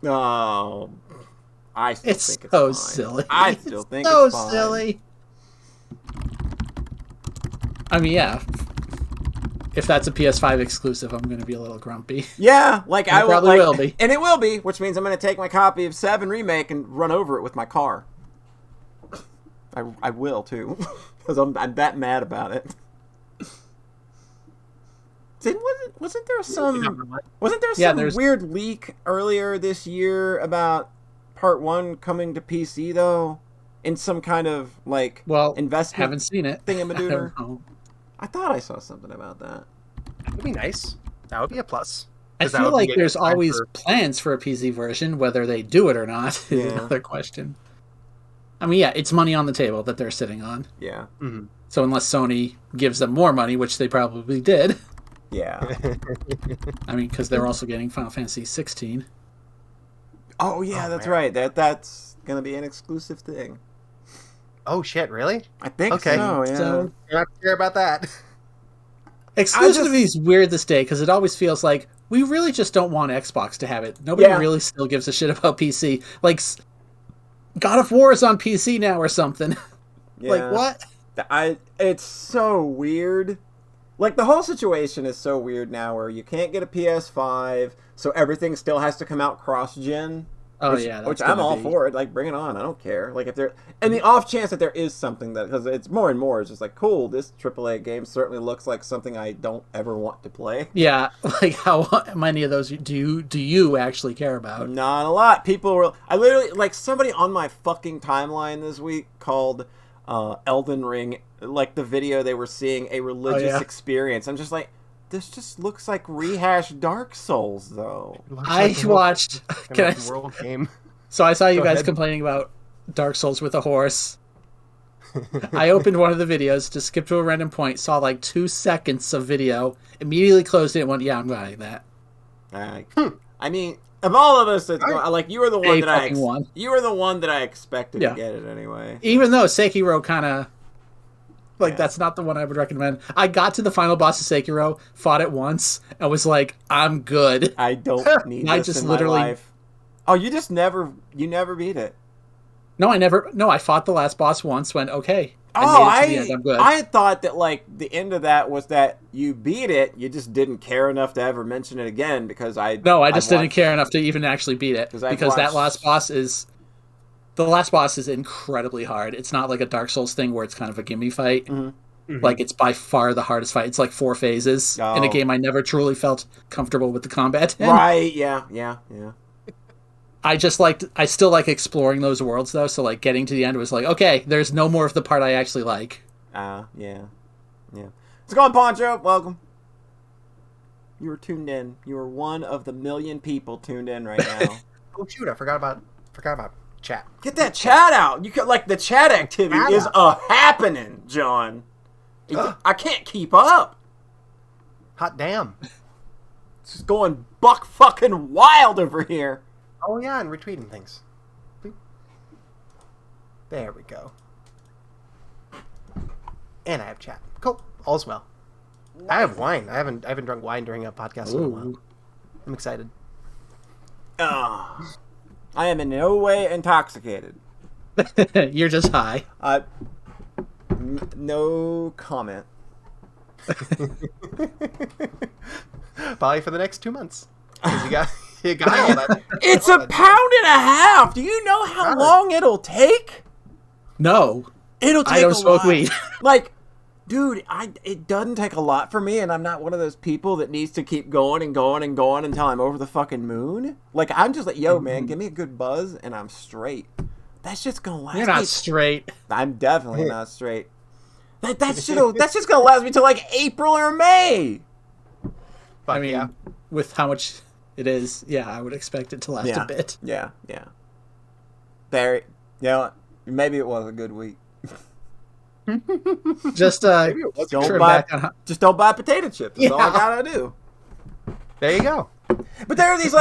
Oh, I still It's think it's so fine. silly. I still think so it's fine. silly. I mean, yeah. If that's a PS5 exclusive, I'm going to be a little grumpy. Yeah, like And I it will, probably will be. and it will be, which means I'm going to take my copy of 7 Remake and run over it with my car. I will too, because I'm that mad about it. Wasn't there some weird leak earlier this year about Part 1 coming to PC though, in some kind of like investment? Haven't seen it. Thingamadooter. I thought I saw something about that. That would be nice. That would be a plus. I feel like there's always plans for a PC version. Whether they do it or not is another question. I mean, yeah, it's money on the table that they're sitting on. Yeah. Mm-hmm. So unless Sony gives them more money, which they probably did. Yeah. I mean, because they're also getting Final Fantasy 16. Oh yeah, that's right. That's gonna be an exclusive thing. Oh shit! Really? I think so. Yeah. So you're not sure about that. Exclusivity is weird this day because it always feels like we really just don't want Xbox to have it. Nobody really still gives a shit about PC. Like God of War is on PC now or something. Yeah. Like what? It's so weird. Like the whole situation is so weird now, where you can't get a PS5, so everything still has to come out cross-gen. Oh which I'm all for it. Like, bring it on. I don't care. Like, if there, and the off chance that there is something that, because it's more and more, it's just like, cool. This AAA game certainly looks like something I don't ever want to play. Yeah, like how many of those do you actually care about? Not a lot. People were. I literally, like, somebody on my fucking timeline this week called Elden Ring, like the video they were seeing, a religious experience. I'm just like, this just looks like rehashed Dark Souls, though. I watched world game. So I saw you guys complaining about Dark Souls with a horse. I opened one of the videos to skip to a random point, saw like 2 seconds of video, immediately closed it and went, yeah, I'm buying that. I mean, of all of us, like, you were the one you were the one that I expected to get it anyway. Even though Sekiro kind of, like, that's not the one I would recommend. I got to the final boss of Sekiro, fought it once, and was like, I'm good. I don't need this in my life. Oh, you never beat it. No, I fought the last boss once, went, okay. I'm good. I thought that, like, the end of that was that you beat it, you just didn't care enough to ever mention it again, because I didn't care enough to even actually beat it. Because that last boss is... The last boss is incredibly hard. It's not like a Dark Souls thing where it's kind of a gimme fight. Mm-hmm. Like, it's by far the hardest fight. It's like 4 phases in a game I never truly felt comfortable with the combat in. Right, yeah. I still like exploring those worlds, though, so, like, getting to the end was like, okay, there's no more of the part I actually like. Yeah. What's going on, Poncho? Welcome. You were tuned in. You were one of the million people tuned in right now. Oh, shoot, I forgot about chat. Get that chat out. You could, like, the chat activity is happening, John. I can't keep up. Hot damn. It's just going buck fucking wild over here. Oh yeah, and retweeting things. There we go. And I have chat. Cool. All's well. I have wine. I haven't drunk wine during a podcast in a while. I'm excited. I am in no way intoxicated. You're just high. No comment. Probably for the next 2 months. You got all that. It's a pound and a half. Do you know how long it'll take? No. It'll take I don't smoke weed. Like, dude, it doesn't take a lot for me, and I'm not one of those people that needs to keep going and going and going until I'm over the fucking moon. Like, I'm just like, yo, man, give me a good buzz, and I'm straight. That's just gonna last. You're not straight. I'm definitely not straight. That's just gonna last me till like April or May. But, I mean, with how much it is, I would expect it to last a bit. Yeah. Barry, maybe it was a good week. Just don't buy potato chips. That's all I gotta do. There you go. But there are these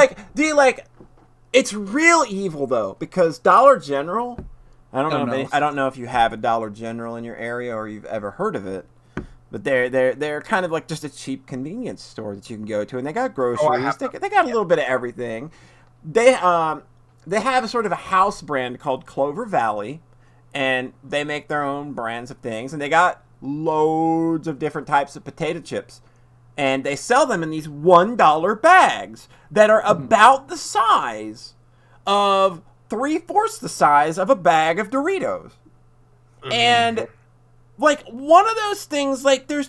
it's real evil though, because Dollar General. I don't know if you have a Dollar General in your area or you've ever heard of it, but they're kind of like just a cheap convenience store that you can go to, and they got groceries. They got a little bit of everything, they have a sort of a house brand called Clover Valley, and they make their own brands of things, and they got loads of different types of potato chips, and they sell them in these $1 bags that are about the size of 3/4 the size of a bag of Doritos. And like one of those things, like there's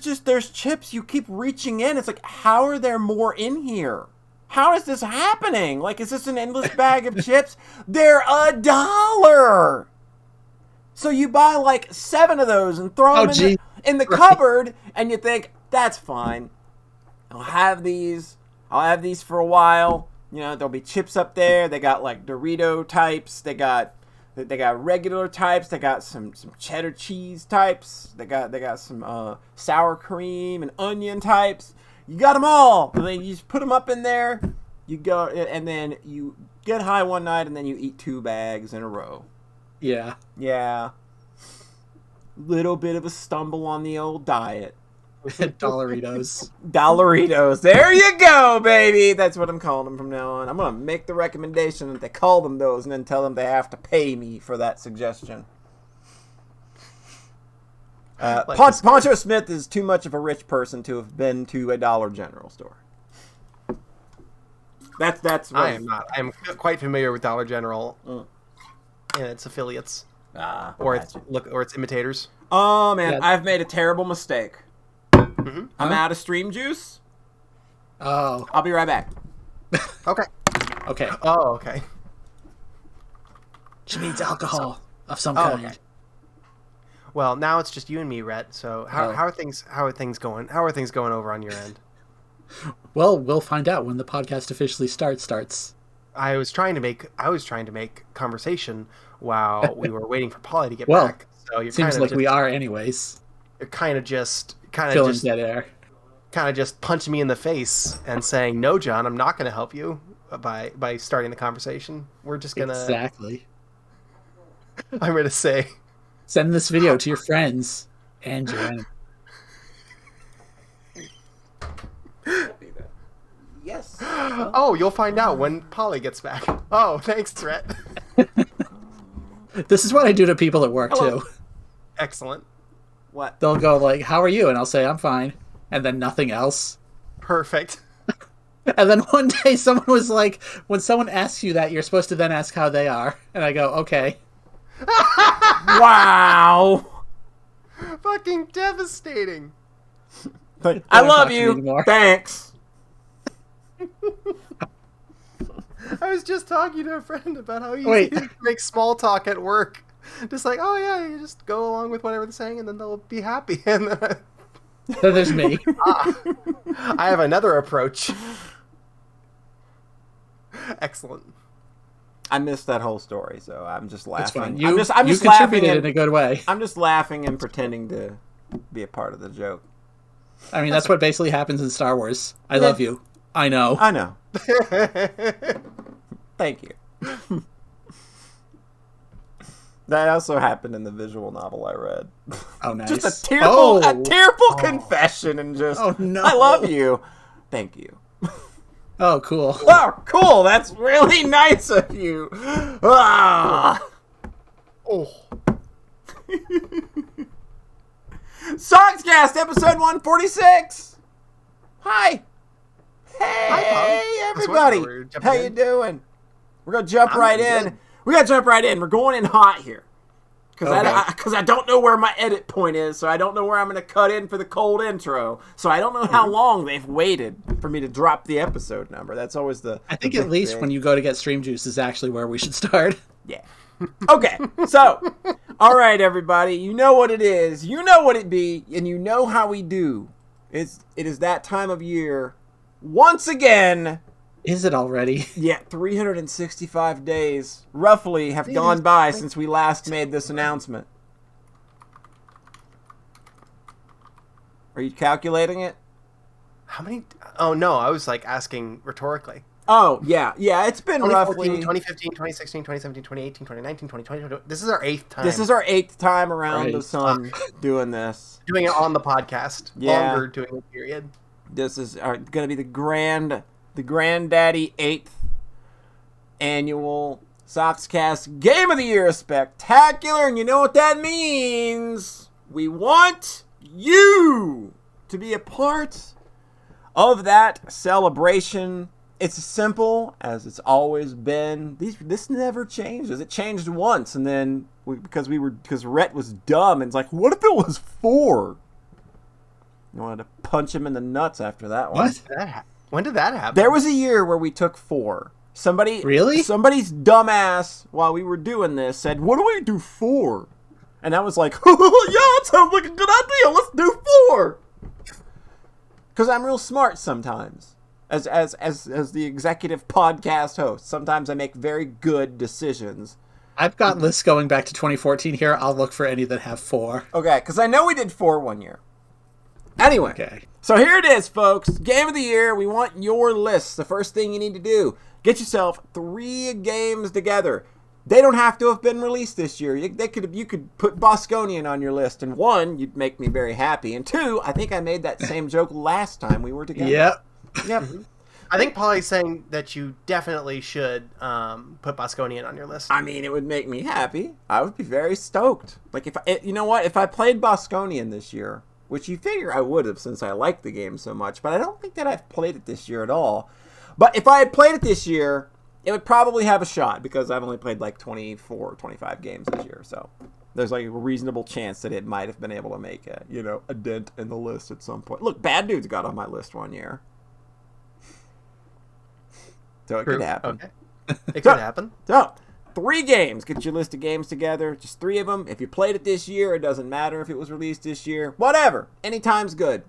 chips, you keep reaching in, it's like, how are there more in here? How is this happening? Like, is this an endless bag of chips? They're $1. So you buy like 7 of those and throw them in the cupboard, and you think, that's fine. I'll have these for a while. You know, there'll be chips up there. They got like Dorito types. They got regular types. They got some cheddar cheese types. They got some sour cream and onion types. You got them all. And then you just put them up in there. You go, and then you get high one night, and then you eat 2 bags in a row. Yeah. Yeah. Little bit of a stumble on the old diet. Dollaritos. Dollaritos. There you go, baby. That's what I'm calling them from now on. I'm going to make the recommendation that they call them those and then tell them they have to pay me for that suggestion. Poncho Smith is too much of a rich person to have been to a Dollar General store. That's I am not. I'm quite familiar with Dollar General and its affiliates. Or its imitators. Oh, man. Yeah. I've made a terrible mistake. I'm out of Stream Juice. Oh. I'll be right back. Okay. Okay. Oh, okay. She needs alcohol of some kind. Okay. Well, now it's just you and me, Rhett. So how are things going? How are things going over on your end? Well, we'll find out when the podcast officially starts. I was trying to make conversation while we were waiting for Polly to get back. So you're seems like we are anyways. You're kind of just dead air. Kind of just punching me in the face and saying, "No, John, I'm not going to help you by starting the conversation. We're just going to..." Exactly. I'm going to say, send this video to your friends and your enemies. Yes. Oh, you'll find out when Polly gets back. Oh, thanks, Rhett. This is what I do to people at work, too. Excellent. What? They'll go like, "How are you?" And I'll say, "I'm fine." And then nothing else. Perfect. And then one day someone was like, when someone asks you that, you're supposed to then ask how they are. And I go, "Okay." Wow. Fucking devastating. I love you. Thanks. I was just talking to a friend about how you make small talk at work. Just like, oh yeah, you just go along with whatever they're saying and then they'll be happy. And then so there's me. I have another approach. Excellent. I missed that whole story, so I'm just laughing. It's fine. I'm just contributed laughing in a good way. I'm just laughing and pretending to be a part of the joke. I mean, that's what basically happens in Star Wars. I love you. I know. Thank you. That also happened in the visual novel I read. Oh, nice. Just a tearful confession and just, oh, no. I love you. Thank you. Oh, cool. Oh, cool. That's really nice of you. Ah. Oh. Sockscast, episode 146. Hi. Hi, everybody. How you doing? We're going to jump right in. Good. We got to jump right in. We're going in hot here. Because I don't know where my edit point is, so I don't know where I'm going to cut in for the cold intro. So I don't know how long they've waited for me to drop the episode number. That's always I think at least when you go to get Stream Juice is actually where we should start. Yeah. Okay, so, all right, everybody. You know what it is. You know what it be, and you know how we do. It is that time of year. Once again... Is it already? Yeah, 365 days, roughly, have gone by since we last made this announcement. Are you calculating it? How many? Oh, no, I was, asking rhetorically. Oh, yeah, it's been 2014, roughly... 2015, 2016, 2017, 2018, 2019, 2020, 2020. This is our 8th time. This is our 8th time around the sun doing this. Doing it on the podcast. Yeah. Longer doing a period. This is going to be the granddaddy 8th annual Sockscast Game of the Year Spectacular, and you know what that means. We want you to be a part of that celebration. It's as simple as it's always been. This never changes. It changed once, and then because Rhett was dumb, and it's like, what if it was 4? You wanted to punch him in the nuts after that one. What? When did that happen? There was a year where we took 4. Somebody's dumbass while we were doing this said, "What do we do 4?" And I was like, "Yeah, that sounds like a good idea. Let's do 4." Because I'm real smart sometimes. As the executive podcast host, sometimes I make very good decisions. I've got lists going back to 2014 here. I'll look for any that have 4. Okay, because I know we did 4 one year. Anyway, okay. So here it is, folks. Game of the Year. We want your lists. The first thing you need to do, get yourself 3 games together. They don't have to have been released this year. You could put Bosconian on your list, and 1, you'd make me very happy, and 2, I think I made that same joke last time we were together. Yep. I think Polly's saying that you definitely should put Bosconian on your list. I mean, it would make me happy. I would be very stoked. Like, if I played Bosconian this year, which you figure I would have since I like the game so much, but I don't think that I've played it this year at all. But if I had played it this year, it would probably have a shot, because I've only played like 24 or 25 games this year, so there's like a reasonable chance that it might have been able to make a dent in the list at some point. Look, Bad Dudes got on my list one year. So it could happen. Okay. It could happen. So, 3 games. Get your list of games together. Just 3 of them. If you played it this year, it doesn't matter if it was released this year. Whatever. Anytime's good.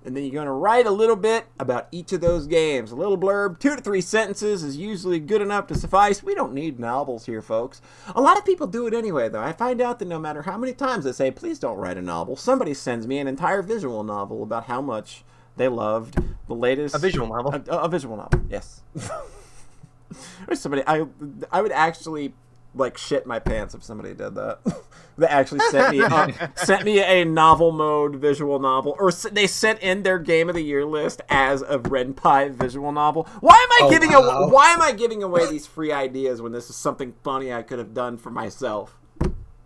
And then you're going to write a little bit about each of those games. A little blurb, 2 to 3 sentences is usually good enough to suffice. We don't need novels here, folks. A lot of people do it anyway, though. I find out that no matter how many times they say, please don't write a novel, somebody sends me an entire visual novel about how much they loved the latest... A visual novel? A visual novel, yes. Somebody, I would actually like shit my pants if somebody did that. They actually sent me a novel mode visual novel, or they sent in their Game of the Year list as a Ren'Py visual novel. Why am I giving away these free ideas when this is something funny I could have done for myself?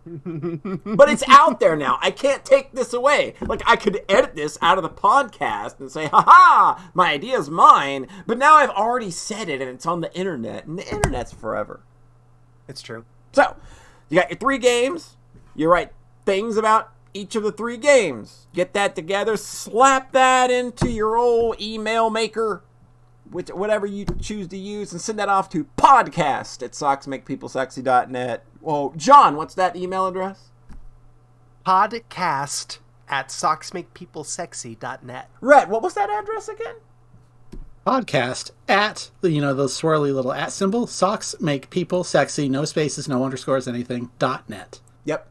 But it's out there now. I can't take this away. Like, I could edit this out of the podcast and say, haha, my idea's mine. But now I've already said it, and it's on the internet, and the internet's forever. It's true. So, you got your 3 games. You write things about each of the 3 games. Get that together. Slap that into your old email maker, whatever you choose to use, and send that off to podcast@socksmakepeoplesexy.net. Whoa, John, what's that email address? Podcast@socksmakepeoplesexy.net. Rhett, what was that address again? Podcast at the swirly little at symbol, socks make people sexy, no spaces, no underscores, anything, .net. Yep.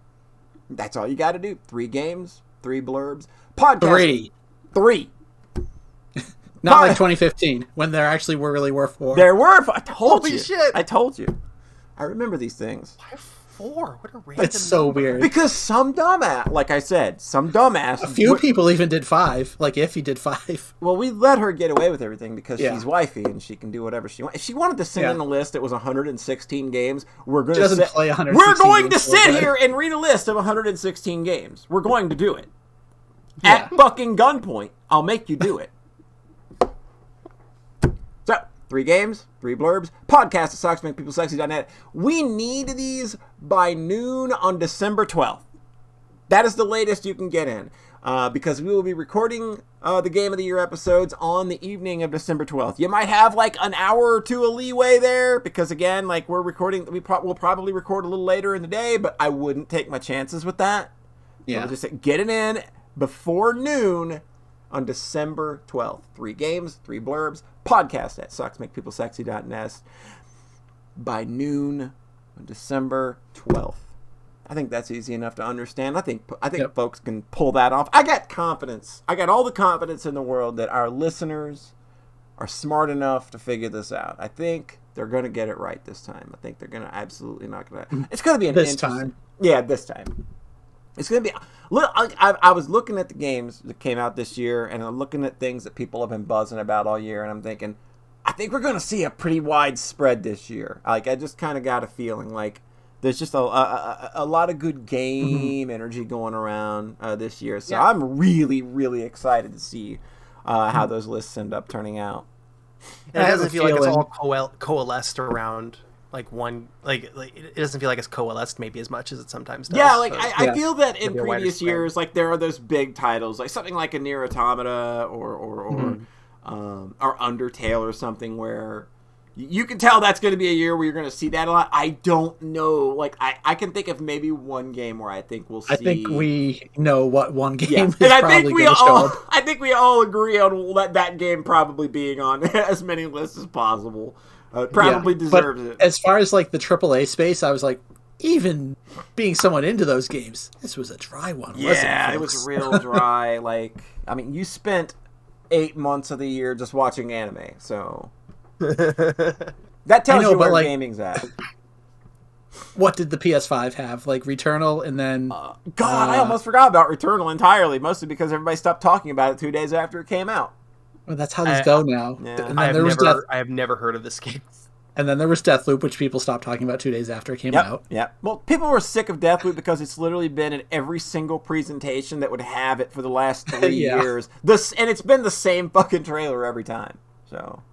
That's all you got to do. 3 games, 3 blurbs. Podcast. 3. Not like 2015, when there actually were 4. There were. I told you. Holy shit. I told you. I remember these things. Why 4? What a random It's so number. weird. Because some dumbass, like I said, A few people even did 5. Like, Iffy did 5. Well, we let her get away with everything because she's wifey and she can do whatever she wants. If she wanted to send in a list that was 116 games, we're going to play 116 We're going to sit here and read a list of 116 games. We're going to do it. At fucking gunpoint. I'll make you do it. So, 3 games, 3 blurbs, podcast@socksmakepeoplesexy.net. We need these by noon on December 12th. That is the latest you can get in, because we will be recording the Game of the Year episodes on the evening of December 12th. You might have like an hour or 2 of leeway there, because again, like we're recording, we'll probably record a little later in the day, but I wouldn't take my chances with that. Yeah. So just get it in before noon on December 12th. 3 games, 3 blurbs, podcast@socksmakepeoplesexy.net by noon on December 12th. I think that's easy enough to understand. I think folks can pull that off. I got confidence. I got all the confidence in the world that our listeners are smart enough to figure this out. I think they're going to get it right this time. I think they're going to absolutely not going to. It's going to be an this time. Yeah, this time. It's going to be... Look, I was looking at the games that came out this year, and I'm looking at things that people have been buzzing about all year, and I'm thinking, I think we're going to see a pretty wide spread this year. Like, I just kind of got a feeling like there's just a lot of good game energy going around this year. So I'm really, really excited to see how those lists end up turning out. And it doesn't feel like it's all coalesced around like one, like it doesn't feel like it's coalesced maybe as much as it sometimes does. Yeah, like I feel that in previous years, like there are those big titles, like something like a Nier Automata or Undertale or something, where you can tell that's going to be a year where you're going to see that a lot. I don't know, like I can think of maybe one game where I think we'll see. I think we know what one game is and probably going to show up. I think we all agree on that game probably being on as many lists as possible. Probably deserves it. As far as like the AAA space, I was like, even being someone into those games, this was a dry one, wasn't it? Yeah, it was real dry. Like, I mean, you spent 8 months of the year just watching anime, so that tells you where gaming's at. What did the PS5 have? Like Returnal, and then God, I almost forgot about Returnal entirely, mostly because everybody stopped talking about it 2 days after it came out. Well, that's how these go now. Yeah. And I have never heard of this game. And then there was Deathloop, which people stopped talking about 2 days after it came out. Yeah. Well, people were sick of Deathloop because it's literally been in every single presentation that would have it for the last 3 years. And it's been the same fucking trailer every time. So,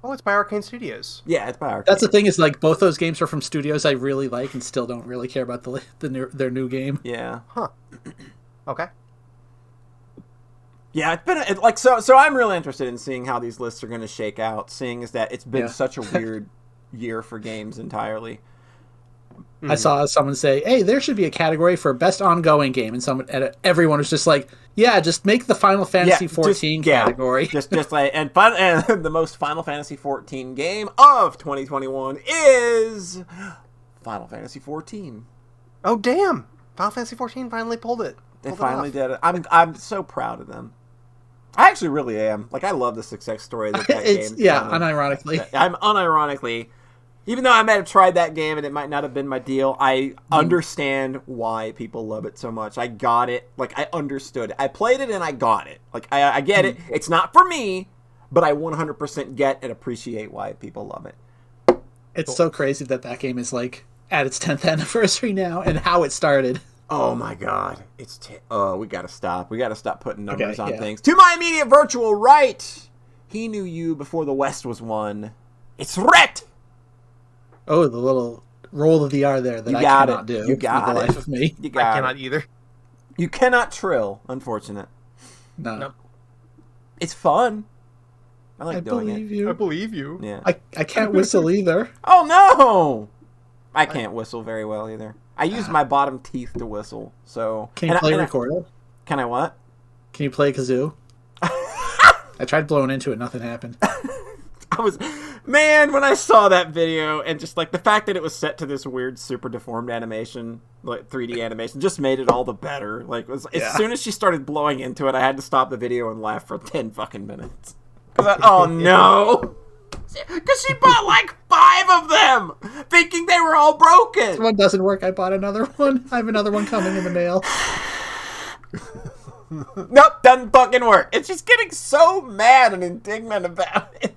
it's by Arcane Studios. Yeah, it's by Arcane. That's the thing, is like both those games are from studios I really like and still don't really care about their new game. Yeah. Huh. Okay. Yeah, it's been like so. I'm really interested in seeing how these lists are going to shake out. Seeing as that it's been such a weird year for games entirely. I saw someone say, "Hey, there should be a category for best ongoing game," and everyone was just like, "Yeah, just make the Final Fantasy 14 category." Just like and the most Final Fantasy 14 game of 2021 is Final Fantasy 14. Oh damn! Final Fantasy 14 finally pulled it. They finally did it. I'm so proud of them. I actually really am. Like, I love the success story that game. Yeah, unironically. I'm unironically, even though I might have tried that game and it might not have been my deal, I understand why people love it so much. I got it. Like, I understood. I played it and I got it. Like, I get it. It's not for me, but I 100% get and appreciate why people love it. It's so crazy that game is, like, at its 10th anniversary now and how it started. Oh my God! We gotta stop. We gotta stop putting numbers on things. To my immediate virtual right, he knew you before the West was won. It's Rhett. Oh, the little roll of the R there that I cannot do. You got for the life of me. I cannot either. You cannot trill. Unfortunate. No. Nope. It's fun. I like doing it. I believe you. Yeah. I can't whistle either. Oh no! I can't whistle very well either. I use my bottom teeth to whistle, so... Can you play recorder? Can I what? Can you play kazoo? I tried blowing into it, nothing happened. Man, when I saw that video, and just like the fact that it was set to this weird super deformed animation, like 3D animation, just made it all the better. Like, as soon as she started blowing into it, I had to stop the video and laugh for 10 fucking minutes. Oh no! Because she bought like 5 of them, thinking they were all broken. This one doesn't work. I bought another one. I have another one coming in the mail. Nope, doesn't fucking work. It's just getting so mad and indignant about it.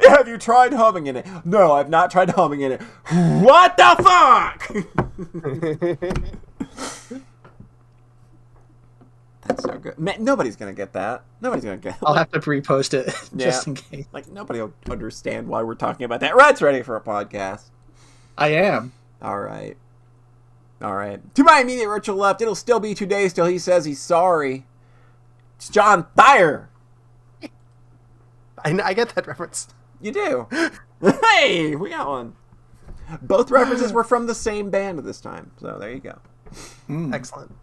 Have you tried humming in it? No, I've not tried humming in it. What the fuck? That's so good. Man, nobody's gonna get that. Nobody's gonna get it. I'll have to repost it just in case. Like, nobody will understand why we're talking about that. Red's ready for a podcast. I am. All right. To my immediate virtual left, it'll still be 2 days till he says he's sorry. It's John Thayer. I get that reference. You do. Hey, we got one. Both references were from the same band this time, so there you go. Excellent.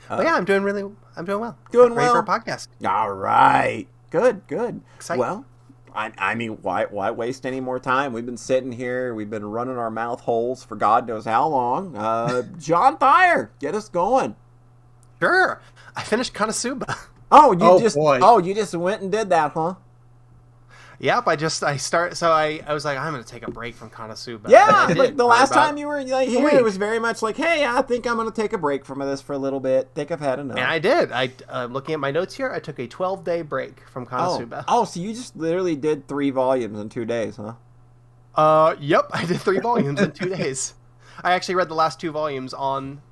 But yeah, I'm doing well. Doing ready well for a podcast. All right. Good. Exciting. Well, I mean, why waste any more time? We've been sitting here. We've been running our mouth holes for God knows how long. John Thayer, get us going. Sure. I finished Konosuba. Oh, you just went and did that, huh? Yep, I was like, I'm gonna take a break from Konosuba. Yeah, like the last time you were like here, it was very much like, hey, I think I'm gonna take a break from this for a little bit. Think I've had enough. And I did. Looking at my notes here, I took a 12-day break from Konosuba. Oh, so you just literally did 3 volumes in 2 days, huh? Yep, I did 3 volumes in 2 days. I actually read the last 2 volumes on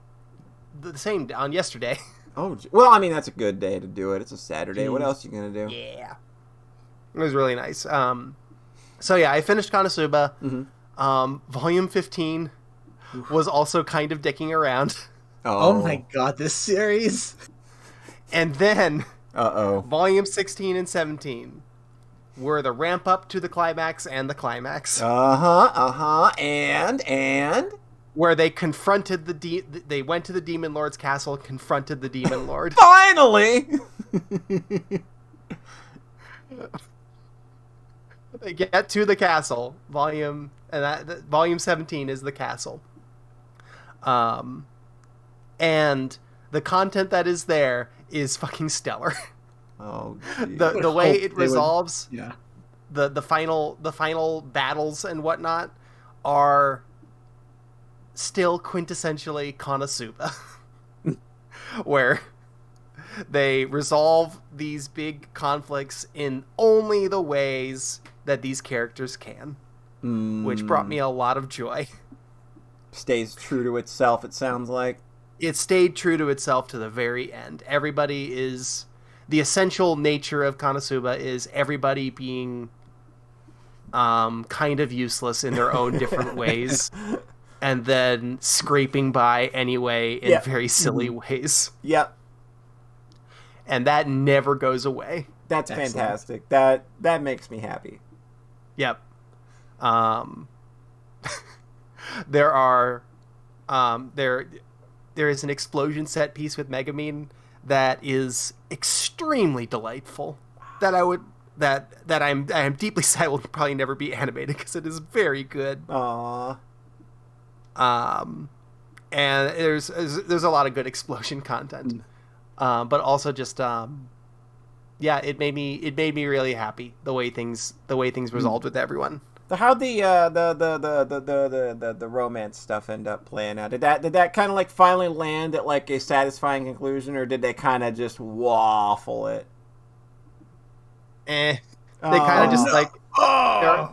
yesterday. Oh, well, I mean that's a good day to do it. It's a Saturday. What else are you gonna do? Yeah. It was really nice. So yeah, I finished Konosuba. Mm-hmm. Volume 15 was also kind of dicking around. Oh my god, this series! And then, Volume 16 and 17 were the ramp up to the climax and the climax. And where they confronted they went to the Demon Lord's castle, confronted the Demon Lord. Finally. They get to the castle. Volume 17 is the castle. And the content that is there is fucking stellar. Oh, the way it resolves, the final battles and whatnot are still quintessentially Konosuba, where they resolve these big conflicts in only the ways that these characters can, which brought me a lot of joy. Stays true to itself, it sounds like. It stayed true to itself to the very end. Everybody is... The essential nature of Konosuba is everybody being kind of useless in their own different ways, and then scraping by anyway in very silly ways. Yep. And that never goes away. That's fantastic. That makes me happy. Yep. There are there is an explosion set piece with Megumin that is extremely delightful. That I am deeply sad will probably never be animated because it is very good. Aww. And there's a lot of good explosion content. But also just it made me really happy the way things resolved with everyone. How'd the romance stuff end up playing out? Did that kind of like finally land at like a satisfying conclusion, or did they kind of just waffle it? They kind of just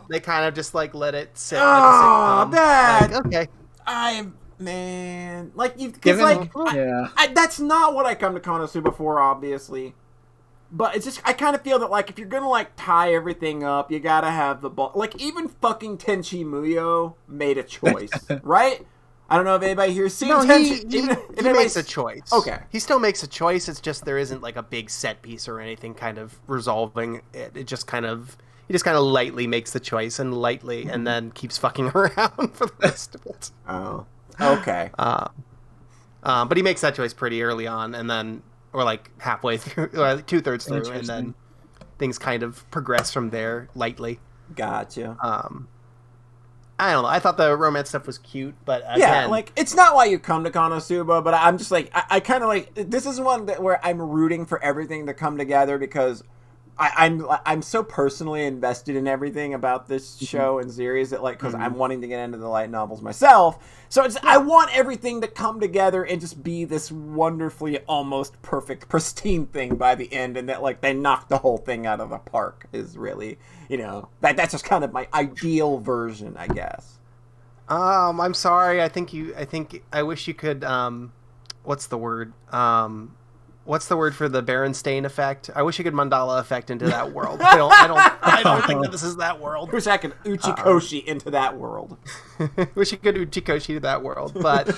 they kind of just like let it sit. Like a sitcom. Okay. That's not what I come to Konosuba for, obviously. But it's just, I kind of feel that, like, if you're gonna, like, tie everything up, you gotta have the ball. Like, even fucking Tenchi Muyo made a choice, right? I don't know if anybody here's seen Tenchi. He makes a choice. Okay. He still makes a choice, it's just there isn't, like, a big set piece or anything kind of resolving it. He just kind of lightly makes the choice and then keeps fucking around for the rest of it. Oh. Okay. But he makes that choice pretty early on, and then... Or like halfway through, or like 2/3 through, and then things kind of progress from there lightly. Gotcha. I don't know. I thought the romance stuff was cute, but again, like it's not why you come to Konosuba, but I'm just like I kind of like this is one where I'm rooting for everything to come together because I'm so personally invested in everything about this show and series that like because I'm wanting to get into the light novels myself, so I want everything to come together and just be this wonderfully almost perfect pristine thing by the end, and that like they knock the whole thing out of the park is really that's just kind of my ideal version, I guess. I'm sorry. I wish you could what's the word? What's the word for the Berenstain effect? I wish you could mandala effect into that world. I don't think that this is that world. Wish I could Uchikoshi into that world. Wish you could Uchikoshi to that world. But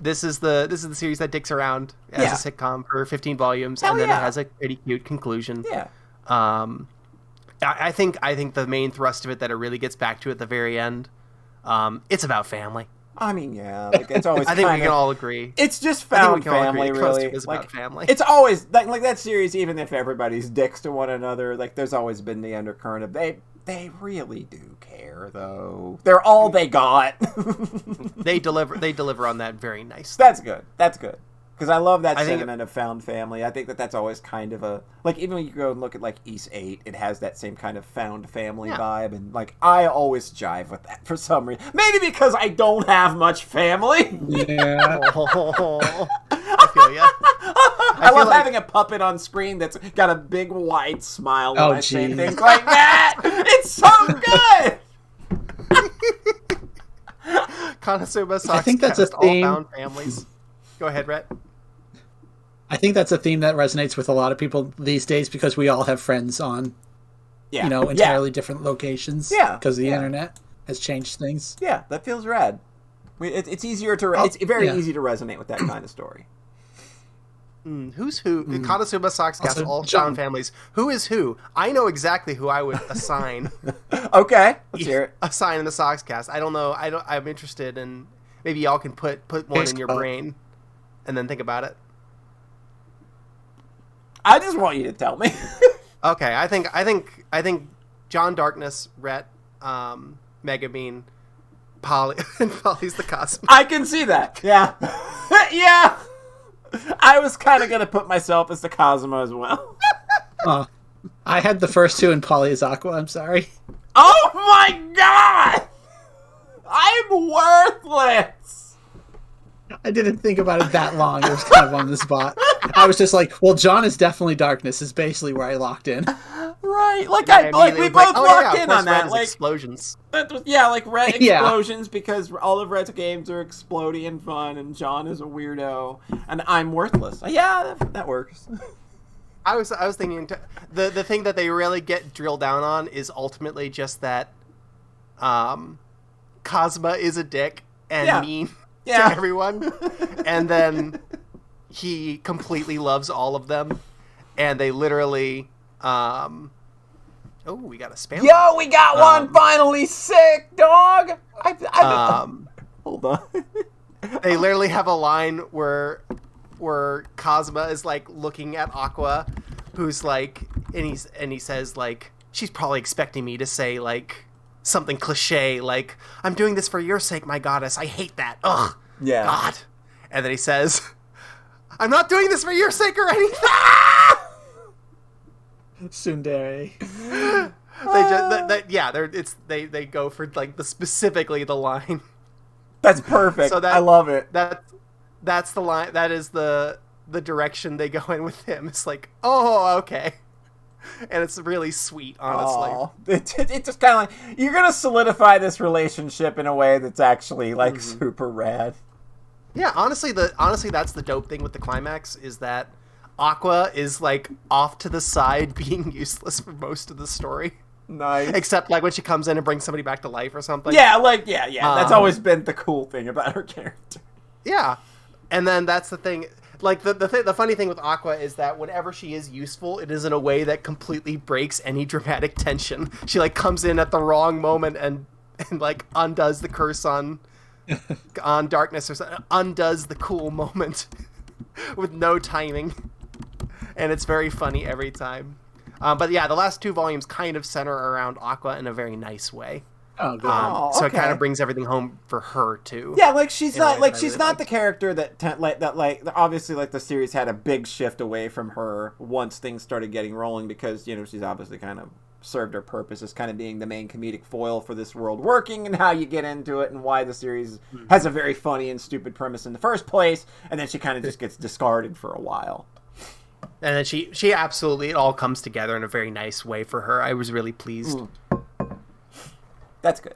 this is the series that dicks around as a sitcom for 15 volumes, and then it has a pretty cute conclusion. Yeah. I think the main thrust of it that it really gets back to at the very end, it's about family. I mean, yeah, like it's always. I think we can all agree. It's just found family, really. It's about family. It's always like that series. Even if everybody's dicks to one another, like there's always been the undercurrent of they really do care, though. They're all they got. They deliver on that very nicely. That's good. Because I love that sentiment of found family. I think that's always kind of a... Like, even when you go and look at, like, East 8, it has that same kind of found family vibe. And, like, I always jive with that for some reason. Maybe because I don't have much family. Yeah. I feel ya. I love having a puppet on screen that's got a big, wide smile when I say things like that. It's so good! Konosuba, Sockscast, I think that's a theme. all found families. Go ahead, Rhett. I think that's a theme that resonates with a lot of people these days because we all have friends on, entirely different locations. Yeah. Because the internet has changed things. Yeah, that feels rad. It's easier to... It's very easy to resonate with that kind of story. Who's who? Konosuba, Sockscast, all found families. Who is who? I know exactly who I would assign. Okay, let's hear it. Assign in the Sockscast. I don't know. I'm interested in... Maybe y'all can put one in your brain and then think about it. I just want you to tell me. Okay, I think John Darkness, Rhett, Megabean, Polly, and Polly's the Cosmo. I can see that. Yeah. Yeah. I was kind of going to put myself as the Cosmo as well. I had the first two and Polly is Aqua, I'm sorry. Oh my god! I'm worthless! I didn't think about it that long. It was kind of on the spot. I was just like, well, John is definitely Darkness is basically where I locked in. Right. We both locked in on that. Like explosions. Red explosions because all of Red's games are explodey and fun, and John is a weirdo, and I'm worthless. Yeah, that works. I was thinking the thing that they really get drilled down on is ultimately just that Cosma is a dick and mean to everyone, and then he completely loves all of them, and they literally we got a spam. Yo, we got one finally sick, dog. Hold on. They literally have a line where Cosma is like looking at Aqua, who's like, and he says like, she's probably expecting me to say like something cliche like, I'm doing this for your sake, my goddess. I hate that. Ugh. Yeah. God. And then he says, I'm not doing this for your sake or anything. Tsundere. They go for like specifically the line. That's perfect. So I love it. That's the line. That is the direction they go in with him. It's like, oh, okay. And it's really sweet, honestly. It's just kind of like, you're going to solidify this relationship in a way that's actually, like, super rad. Yeah, honestly, that's the dope thing with the climax, is that Aqua is, like, off to the side being useless for most of the story. Nice. Except, like, when she comes in and brings somebody back to life or something. Yeah, that's always been the cool thing about her character. Yeah. And then that's the thing... Like, the funny thing with Aqua is that whenever she is useful, it is in a way that completely breaks any dramatic tension. She, like, comes in at the wrong moment and like, undoes the curse on Darkness, or something, undoes the cool moment with no timing. And it's very funny every time. But yeah, the last two volumes kind of center around Aqua in a very nice way. Oh, good. So it kind of brings everything home for her too. Yeah, like she's not the character that obviously like the series had a big shift away from her once things started getting rolling, because she's obviously kind of served her purpose as kind of being the main comedic foil for this world working, and how you get into it and why the series has a very funny and stupid premise in the first place, and then she kind of just gets discarded for a while. And then she absolutely, it all comes together in a very nice way for her. I was really pleased. That's good.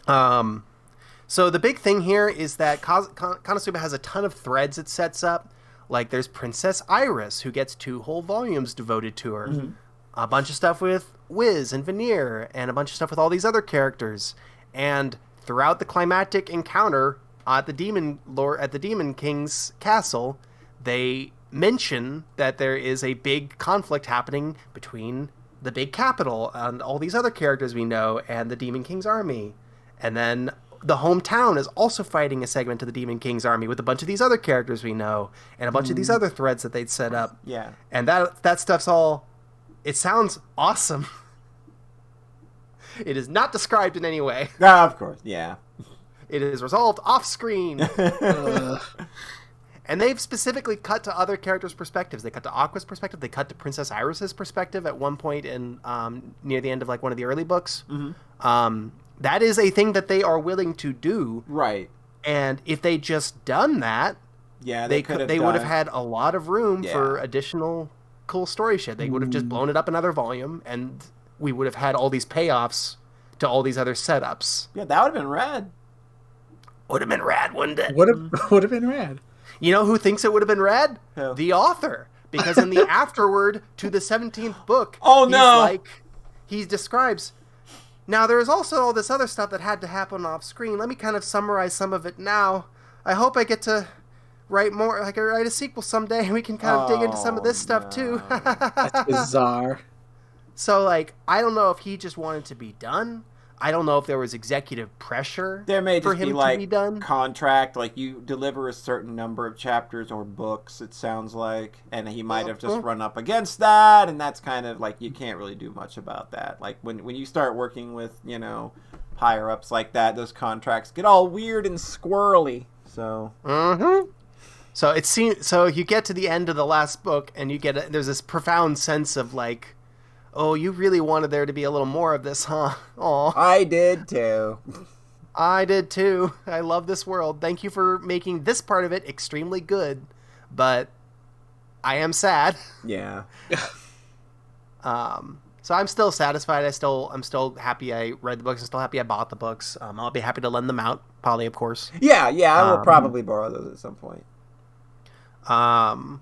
So the big thing here is that Konosuba has a ton of threads it sets up. Like, there's Princess Iris, who gets 2 whole volumes devoted to her. Mm-hmm. A bunch of stuff with Wiz and Veneer, and a bunch of stuff with all these other characters. And throughout the climactic encounter at the Demon King's castle, they mention that there is a big conflict happening between the big capital and all these other characters we know and the Demon King's army. And then the hometown is also fighting a segment of the Demon King's army with a bunch of these other characters we know and a bunch of these other threads that they'd set up. Yeah. And that stuff's all... It sounds awesome. It is not described in any way. Of course, yeah. It is resolved off screen. And And they've specifically cut to other characters' perspectives. They cut to Aqua's perspective. They cut to Princess Iris's perspective at one point in near the end of like one of the early books. Mm-hmm. That is a thing that they are willing to do. Right. And if they just done that, they would have had a lot of room for additional cool story shit. They would have just blown it up another volume, and we would have had all these payoffs to all these other setups. Yeah, that would have been rad. Would have been rad, wouldn't it? Would have been rad. You know who thinks it would have been rad? Who? The author. Because in the afterword to the 17th book, he describes, now there is also all this other stuff that had to happen off screen. Let me kind of summarize some of it now. I hope I get to write more, like I write a sequel someday, and we can kind of dig into some of this stuff too. That's bizarre. So, like, I don't know if he just wanted to be done. I don't know if there was executive pressure there may for just him be, like, to be done. Contract, like you deliver a certain number of chapters or books, it sounds like, and he might have just run up against that, and that's kind of like, you can't really do much about that. Like when you start working with, you know, higher ups like that, those contracts get all weird and squirrely. So So it seems, so you get to the end of the last book, and you get there's this profound sense of like, oh, you really wanted there to be a little more of this, huh? Aw. I did too. I did too. I love this world. Thank you for making this part of it extremely good, but I am sad. Yeah. So I'm still satisfied. I'm still happy I read the books. I'm still happy I bought the books. I'll be happy to lend them out, Polly, of course. Yeah, I will probably borrow those at some point. And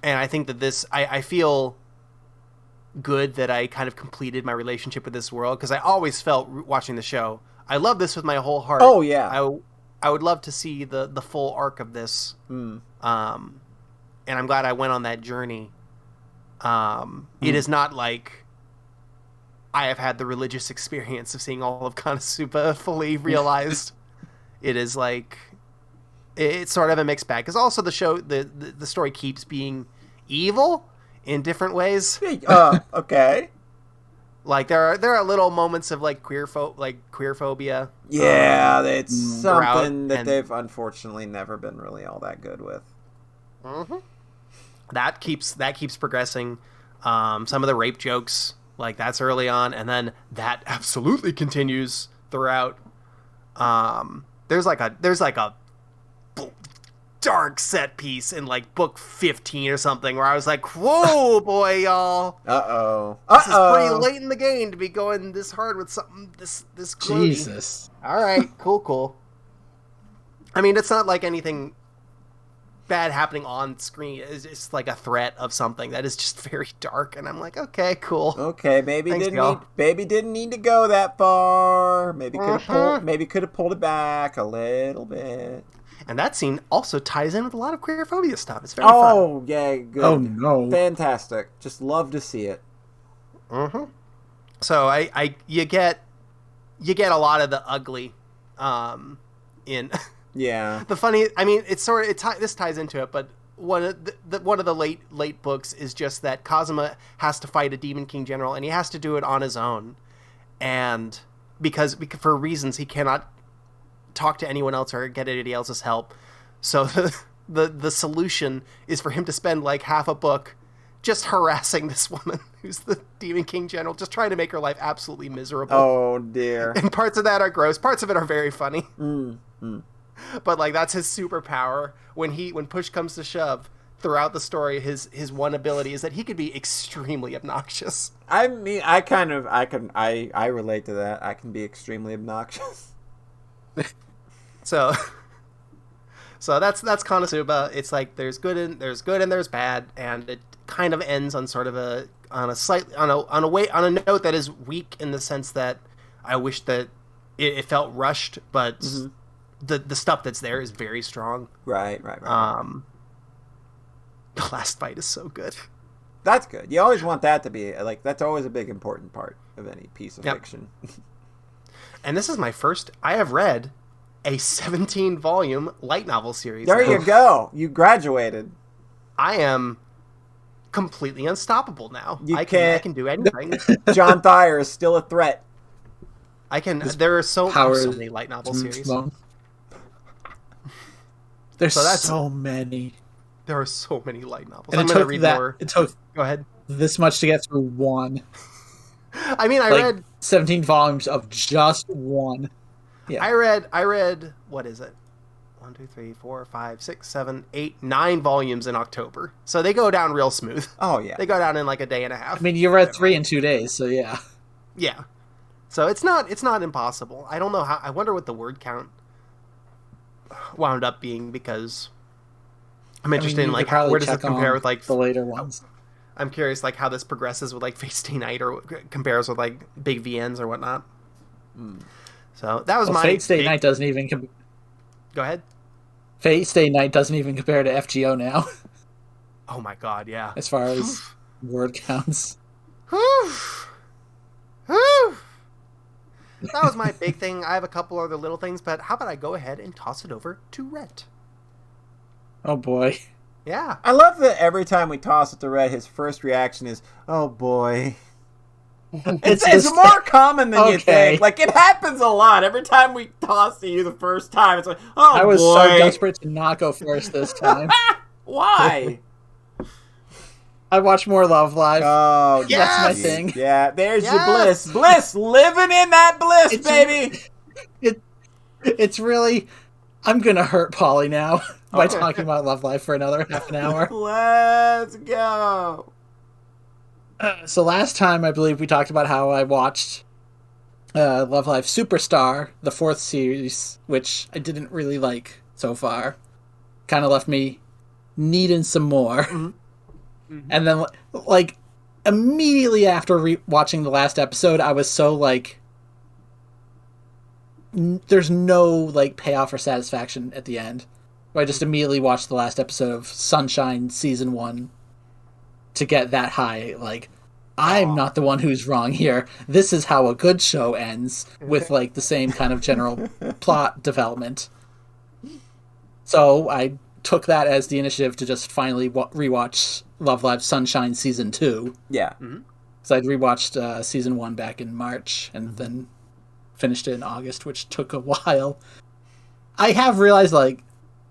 I think that I feel good that I kind of completed my relationship with this world, because I always felt watching the show, I love this with my whole heart. Oh yeah, I would love to see the full arc of this. And I'm glad I went on that journey. It is not like I have had the religious experience of seeing all of Konosuba fully realized. It is like it's sort of a mixed bag, because also the show the story keeps being evil in different ways. Okay. Like there are little moments of like queer phobia. Yeah, it's something that they've unfortunately never been really all that good with. Mm-hmm. That keeps progressing. Some of the rape jokes, like that's early on, and then that absolutely continues throughout. There's like a dark set piece in like book 15 or something where I was like, whoa, boy, y'all. This is pretty late in the game to be going this hard with something this gloomy. Jesus. All right, cool. I mean, it's not like anything bad happening on screen. It's just like a threat of something that is just very dark, and I'm like, okay, cool. Okay, baby didn't need to go that far. Maybe could have pulled it back a little bit. And that scene also ties in with a lot of queerphobia stuff. It's very fun. Oh, yeah, good. Oh, no. Fantastic. Just love to see it. Mm-hmm. So you get a lot of the ugly in yeah. The funny, I mean, it's sort of this ties into it, but one of the late books is just that Kazuma has to fight a Demon King general, and he has to do it on his own, and because for reasons he cannot talk to anyone else or get anybody else's help. So the solution is for him to spend like half a book just harassing this woman who's the Demon King general, just trying to make her life absolutely miserable. Oh dear. And parts of that are gross. Parts of it are very funny. But like that's his superpower. When push comes to shove, throughout the story, his one ability is that he could be extremely obnoxious. I mean, I relate to that. I can be extremely obnoxious. So that's Konosuba. It's like there's good and there's bad, and it kind of ends on sort of a note that is weak in the sense that I wish that it felt rushed, but the stuff that's there is very strong. Right. The last fight is so good. That's good. You always want that to be like, that's always a big important part of any piece of fiction. And this is my first. I have read a 17-volume light novel series. There you go. You graduated. I am completely unstoppable now. I can do anything. John Thayer is still a threat. There are so many light novel series. There's so many. There are so many light novels. And I'm going to read more. It took Go ahead. This much to get through one. I mean, I read 17 volumes of just one. Yeah. I read what is it? 1, 2, 3, 4, 5, 6, 7, 8, 9 volumes in October. So they go down real smooth. Oh yeah. They go down in like a day and a half. I mean, you read 3 in 2 days, so yeah. Yeah. So it's not impossible. I don't know how. I wonder what the word count wound up being, because I'm interested in like where does it compare with like the later ones. I'm curious like how this progresses with like Fate Stay Night, or compares with like big VNs or whatnot. So that was my Fate Stay Night doesn't even Go ahead. Fate Stay Night doesn't even compare to FGO now. Oh my god, yeah. As far as word counts. That was my big thing. I have a couple other little things, but how about I go ahead and toss it over to Rhett? Oh boy. Yeah. I love that every time we toss it to Rhett, his first reaction is, oh boy. It's more common than you think. Like, it happens a lot. Every time we toss to you the first time, it's like, oh boy. I was so desperate to not go first this time. Why? I watch more Love Live. Oh, yes! That's my thing. Yeah, there's your bliss. Bliss, living in that bliss, baby. It's really, I'm going to hurt Polly now by talking about Love Live for another half an hour. Let's go. So last time, I believe we talked about how I watched Love Live Superstar, the 4th series, which I didn't really like so far. Kind of left me needing some more. Mm-hmm. Mm-hmm. And then, like, immediately after watching the last episode, I was so, like, there's no, like, payoff or satisfaction at the end. So I just immediately watched the last episode of Sunshine Season 1 to get that high. Like, I'm not the one who's wrong here. This is how a good show ends, with, like, the same kind of general plot development. So I took that as the initiative to just finally rewatch Love Live Sunshine Season 2. Yeah. So I'd rewatched Season 1 back in March, and then finished it in August, which took a while. I have realized, like,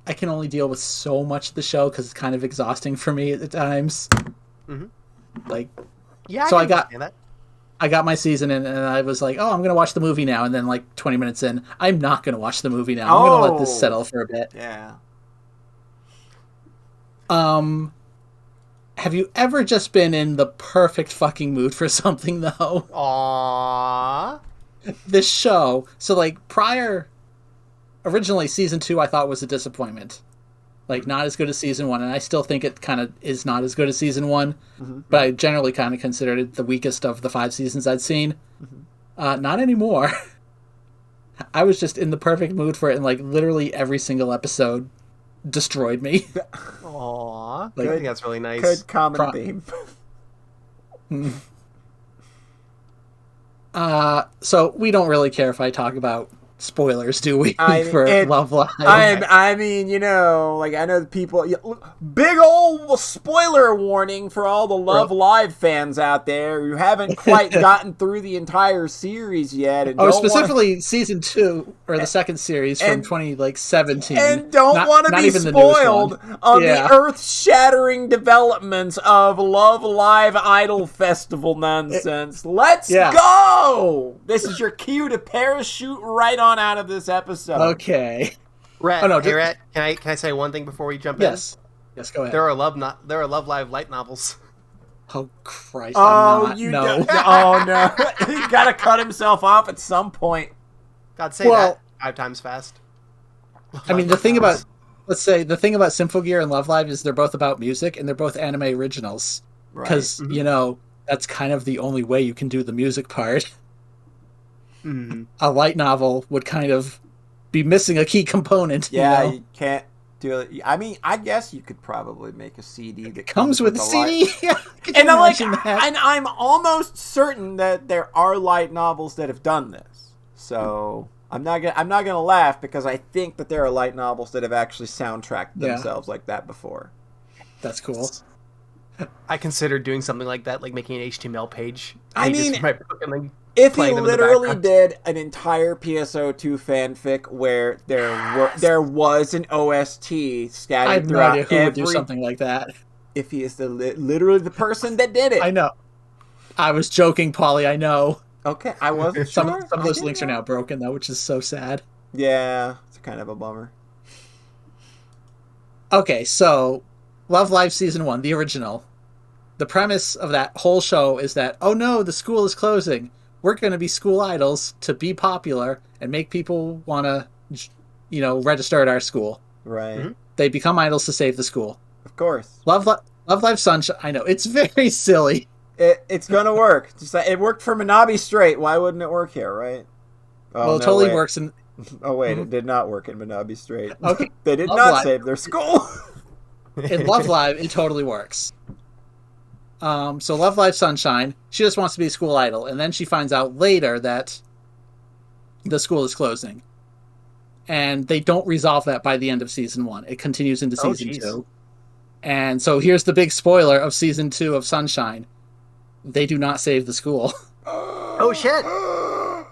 I can only deal with so much of the show because it's kind of exhausting for me at the times. Mm-hmm. Like, yeah, so I got my season in, and I was like, oh, I'm going to watch the movie now. And then, like, 20 minutes in, I'm not going to watch the movie now. I'm going to let this settle for a bit. Yeah. Have you ever just been in the perfect fucking mood for something, though? Aww. This show, so, like, originally Season 2 I thought was a disappointment. Like, not as good as Season 1, and I still think it kind of is not as good as Season 1, but I generally kind of considered it the weakest of the 5 seasons I'd seen. Not anymore. I was just in the perfect mood for it, and, like, literally every single episode destroyed me. Aww. Like, I think that's really nice. Good common theme. So we don't really care if I talk about spoilers, do we? For Love Live? I mean, you know, like, I know the people. Big old spoiler warning for all the Love Live fans out there who haven't quite gotten through the entire series yet. And specifically Season 2 or the second series from 2017, and don't want to be spoiled on the earth-shattering developments of Love Live Idol Festival nonsense. Let's go! This is your cue to parachute right on out of this episode. Okay. Rhett, Rhett, can I say one thing before we jump in? Yes, go ahead. There are Love Live light novels. Oh Christ! Oh, no. Oh no! He's got to cut himself off at some point. God, say that 5 times fast. I mean, the thing about Symphogear and Love Live is they're both about music, and they're both anime originals. Because you know that's kind of the only way you can do the music part. A light novel would kind of be missing a key component. Yeah, you know? You can't do it. I mean, I guess you could probably make a CD that comes with a CD. Yeah, and I'm almost certain that there are light novels that have done this. So I'm not gonna laugh, because I think that there are light novels that have actually soundtracked themselves like that before. That's cool. I considered doing something like that, like making an HTML page. I mean, my book and then If he literally did an entire PSO2 fanfic where there was an OST scattered I have no idea who would do something like that. If he is literally the person that did it. I know. I was joking, Paulie. I know. Okay, I wasn't sure. Some of those links are now broken, though, which is so sad. Yeah, it's kind of a bummer. Okay, so Love Live Season 1, the original. The premise of that whole show is that, oh no, the school is closing. We're going to be school idols to be popular and make people want to, register at our school. Right. Mm-hmm. They become idols to save the school. Of course. Love Live Sunshine. I know, it's very silly. It's going to work. Just it worked for Manabi Strait. Why wouldn't it work here, right? Oh, well, it totally works in... Oh, wait, it did not work in Manabi Strait. Okay. They did not save their school. In Love Live, it totally works. So Love Live Sunshine, she just wants to be a school idol, and then she finds out later that the school is closing. And they don't resolve that by the end of Season 1. It continues into Season 2. And so here's the big spoiler of Season 2 of Sunshine. They do not save the school. Oh, shit!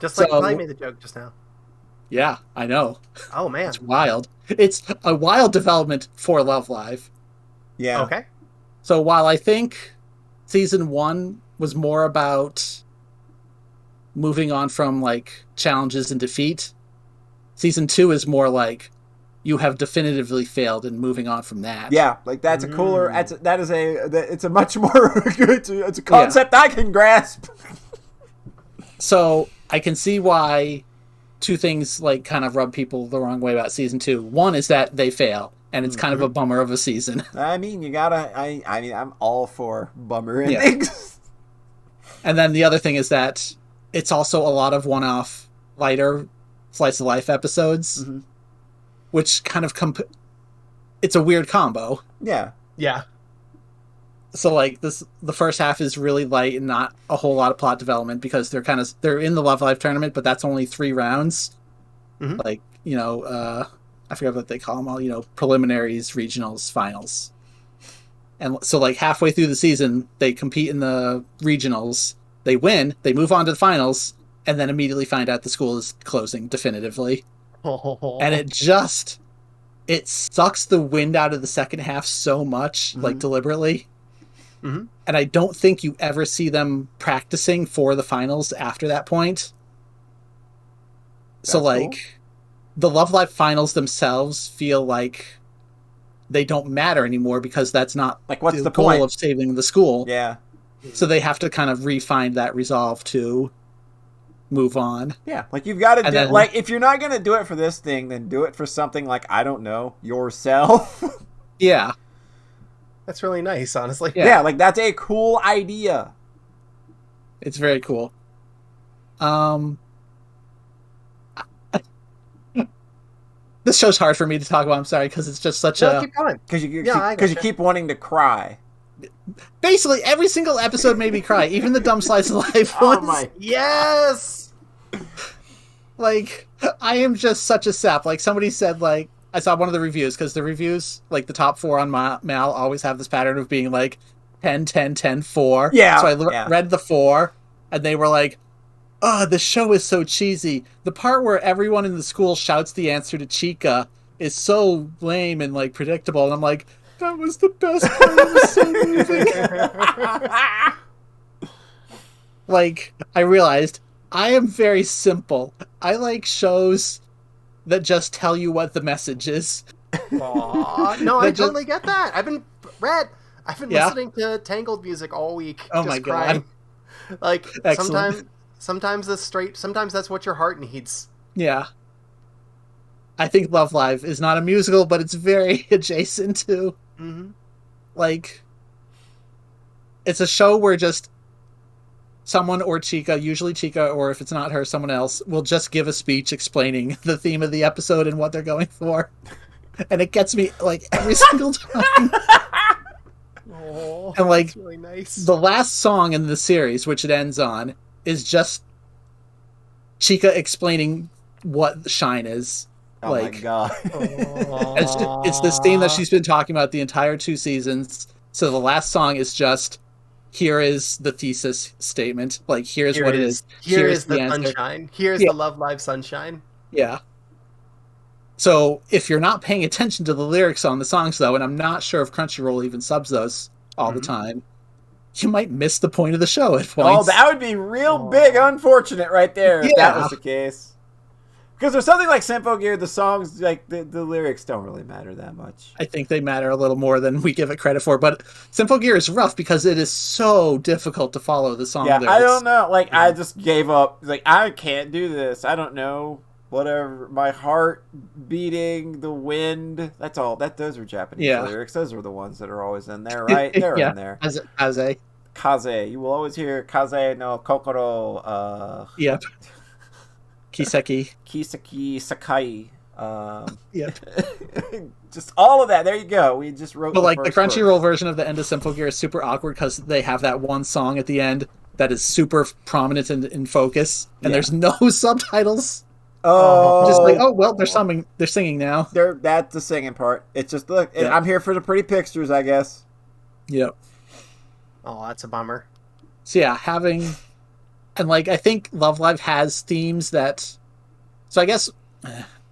Just like I made the joke just now. Yeah, I know. Oh, man. It's wild. It's a wild development for Love Live. Yeah. Okay. So while I think Season 1 was more about moving on from, like, challenges and defeat, Season 2 is more like you have definitively failed and moving on from that. Yeah, like that's a cooler. It's a much more. It's a concept I can grasp. So I can see why two things like kind of rub people the wrong way about Season 2. One is that they fail, and it's kind of a bummer of a season. I mean, you gotta. I mean, I'm all for bummer endings. Yeah. And then the other thing is that it's also a lot of one-off, lighter slice of life episodes. Mm-hmm. Which kind of it's a weird combo. Yeah. Yeah. So like the first half is really light and not a whole lot of plot development because they're in the Love Live tournament, but that's only 3 rounds. Mm-hmm. Like, I forget what they call them all, preliminaries, regionals, finals. And so like halfway through the season, they compete in the regionals, they win, they move on to the finals, and then immediately find out the school is closing definitively. And it sucks the wind out of the second half so much, like deliberately. Mm-hmm. And I don't think you ever see them practicing for the finals after that point. That's so like cool. The Love Live finals themselves feel like they don't matter anymore because that's not like what's the goal point of saving the school. Yeah. So they have to kind of refine that resolve to move on. Yeah, like you've got to do like if you're not going to do it for this thing, then do it for something like, I don't know, yourself. Yeah. That's really nice, honestly. Yeah, like that's a cool idea. It's very cool. This show's hard for me to talk about, I'm sorry, because it's just such keep going. Because you keep wanting to cry. Basically, every single episode made me cry, even the dumb slice of life ones. Oh my... Yes! Like, I am just such a sap. Like, somebody said, like, I saw one of the reviews, because the reviews, like, the top 4 on Mal always have this pattern of being, like, 10, 10, 10, 4. Yeah. So I read the 4, and they were like, oh, the show is so cheesy. The part where everyone in the school shouts the answer to Chica is so lame and, like, predictable. And I'm like, that was the best part. It was so moving. Like, I realized I am very simple. I like shows that just tell you what the message is. Aww. No, I totally get that. I've been listening to Tangled music all week. Oh my god. Like, sometimes that's what your heart needs. Yeah. I think Love Live is not a musical, but it's very adjacent to. Mm-hmm. Like, it's a show where just someone or Chica, usually Chica, or if it's not her, someone else, will just give a speech explaining the theme of the episode and what they're going for. And it gets me, like, every single time. Oh, and, like, that's really nice. The last song in the series, which it ends on, is just Chica explaining what Shine is. Oh my god. It's this theme that she's been talking about the entire 2 seasons. So the last song is just here is the thesis statement. Like, here's what it is. Here is the sunshine. Here's the Love Live sunshine. Yeah. So if you're not paying attention to the lyrics on the songs, though, and I'm not sure if Crunchyroll even subs those all the time, you might miss the point of the show at points. Oh, that would be real big unfortunate right there if that was the case. Because there's something like Symphogear, the songs, like the lyrics don't really matter that much. I think they matter a little more than we give it credit for. But Symphogear is rough because it is so difficult to follow the song lyrics. I don't know. Like, I just gave up. Like, I can't do this. I don't know. Whatever. My heart beating, the wind. That's all. Those are Japanese lyrics. Those are the ones that are always in there, right? They're in there. Kaze. Kaze. You will always hear Kaze no Kokoro. Yep. Kiseki Sakai. Yep. Just all of that. There you go. We just wrote. But like the Crunchyroll version of the end of Symphogear is super awkward because they have that one song at the end that is super prominent in focus, and there's no subtitles. Oh, just like, oh well, they're singing now. That's the singing part. It's just look. Yep. I'm here for the pretty pictures, I guess. Yep. Oh, that's a bummer. So yeah, and like I think Love Live has themes that. So I guess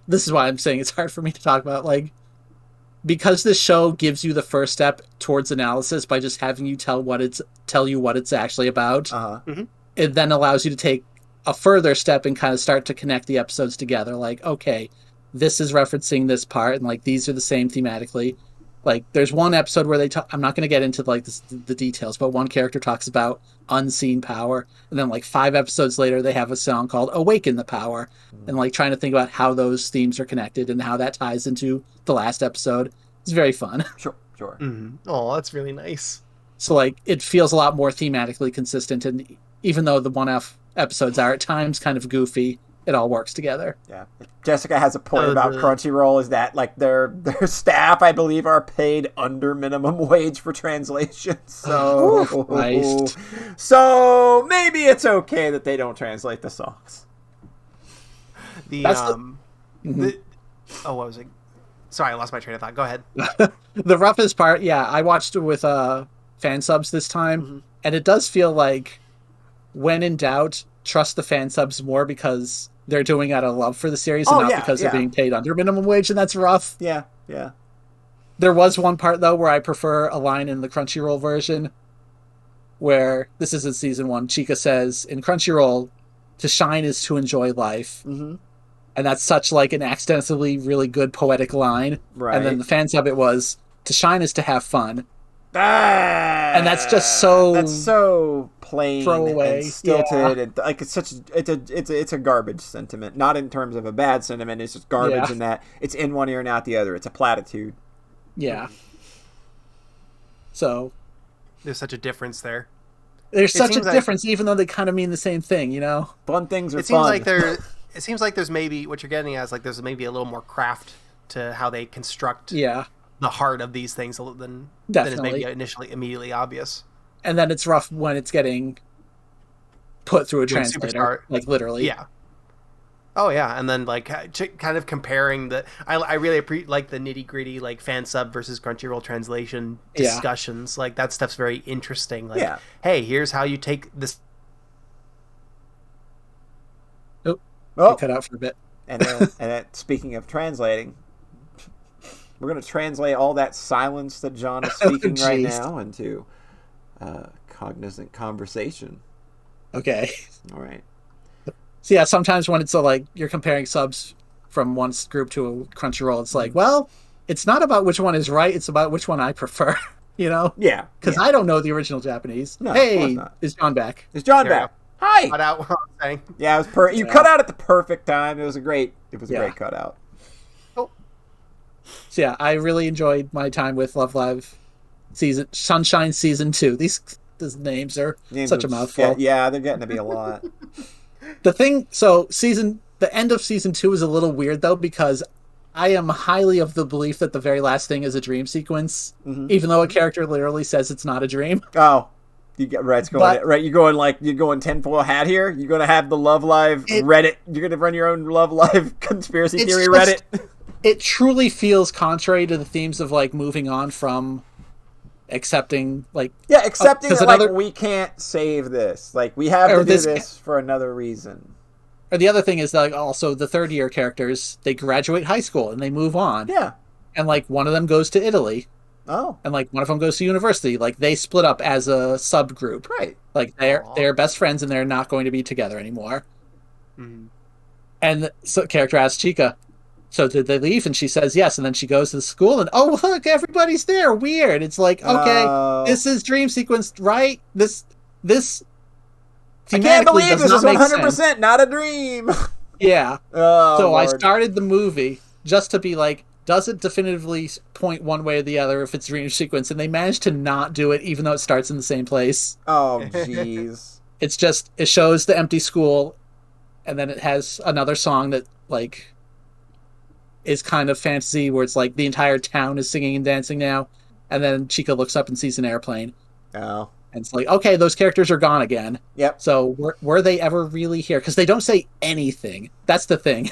this is why I'm saying it's hard for me to talk about. Like, because this show gives you the first step towards analysis by just having you tell you what it's actually about. It then allows you to take a further step and kind of start to connect the episodes together. Like, okay, this is referencing this part, and like these are the same thematically. Like, there's one episode where I'm not going to get into like the details, but one character talks about unseen power, and then like 5 episodes later they have a song called Awaken the Power, and like trying to think about how those themes are connected and how that ties into the last episode. It's very fun. Sure. Mm-hmm. Oh, that's really nice. So like it feels a lot more thematically consistent, and even though the one-off episodes are at times kind of goofy, it all works together. Yeah. Jessica has a point about Crunchyroll is that like their staff, I believe, are paid under minimum wage for translation. So so maybe it's okay that they don't translate the songs. What was it? Sorry, I lost my train of thought. Go ahead. The roughest part, I watched it with fan subs this time, and it does feel like when in doubt, trust the fan subs more because they're doing out of love for the series and not because they're being paid under minimum wage, and that's rough. Yeah. There was one part, though, where I prefer a line in the Crunchyroll version where, this is in season 1, Chika says, in Crunchyroll, to shine is to enjoy life. Mm-hmm. And that's such like an accidentally really good poetic line. Right. And then the fan sub it was, to shine is to have fun. And that's just so... That's so plain throwaway. And stilted. And, like, it's a garbage sentiment. Not in terms of a bad sentiment. It's just garbage in that it's in one ear and out the other. It's a platitude. Yeah. So... There's such a difference there. There's such a difference, even though they kind of mean the same thing, you know? Fun things are fun. It seems like there's maybe, what you're getting at is like there's maybe a little more craft to how they construct the heart of these things than is maybe immediately obvious. And then it's rough when it's getting put through a translator, like literally. Yeah. Oh yeah, and then like kind of comparing I really like the nitty gritty like fan sub versus Crunchyroll translation discussions. Like that stuff's very interesting. Like, hey, here's how you take this. Oh, cut out for a bit. And then speaking of translating, we're going to translate all that silence that John is speaking right now into cognizant conversation. Okay. All right. So yeah, sometimes when it's like you're comparing subs from one group to a Crunchyroll, it's like, well, it's not about which one is right; it's about which one I prefer. You know? Yeah. Because I don't know the original Japanese. No, hey, is John back? Is John back? Hi. Cut out what I'm saying. Yeah, it was you cut out at the perfect time. It was a great cutout. Oh. So yeah, I really enjoyed my time with Love Live Sunshine Season 2. These names are such a mouthful. Yeah, they're getting to be a lot. The end of Season 2 is a little weird, though, because I am highly of the belief that the very last thing is a dream sequence, even though a character literally says it's not a dream. Oh. You're going tinfoil hat here. You're going to have the Love Live Reddit. You're going to run your own Love Live conspiracy theory Reddit. It truly feels contrary to the themes of like moving on from accepting like accepting that like we can't save this, like we have to do this for another reason. Or the other thing is that, like, also the third year characters, they graduate high school and they move on. Yeah. And like one of them goes to Italy. Oh. And like one of them goes to university. Like they split up as a subgroup. Right. Like they're best friends and they're not going to be together anymore. Mm-hmm. And so character asks Chica, so did they leave? And she says yes. And then she goes to the school and oh look, everybody's there. Weird. It's like, okay, this is dream sequence, right? This I can't believe this is 100% not a dream. Yeah. Oh, so Lord. I started the movie just to be like, does it definitively point one way or the other if it's dream sequence? And they managed to not do it, even though it starts in the same place. Oh, jeez. It's just, it shows the empty school, and then it has another song that, like, is kind of fantasy, where it's like the entire town is singing and dancing now. And then Chica looks up and sees an airplane. Oh. And it's like, okay, those characters are gone again. Yep. So were they ever really here? Because they don't say anything. That's the thing.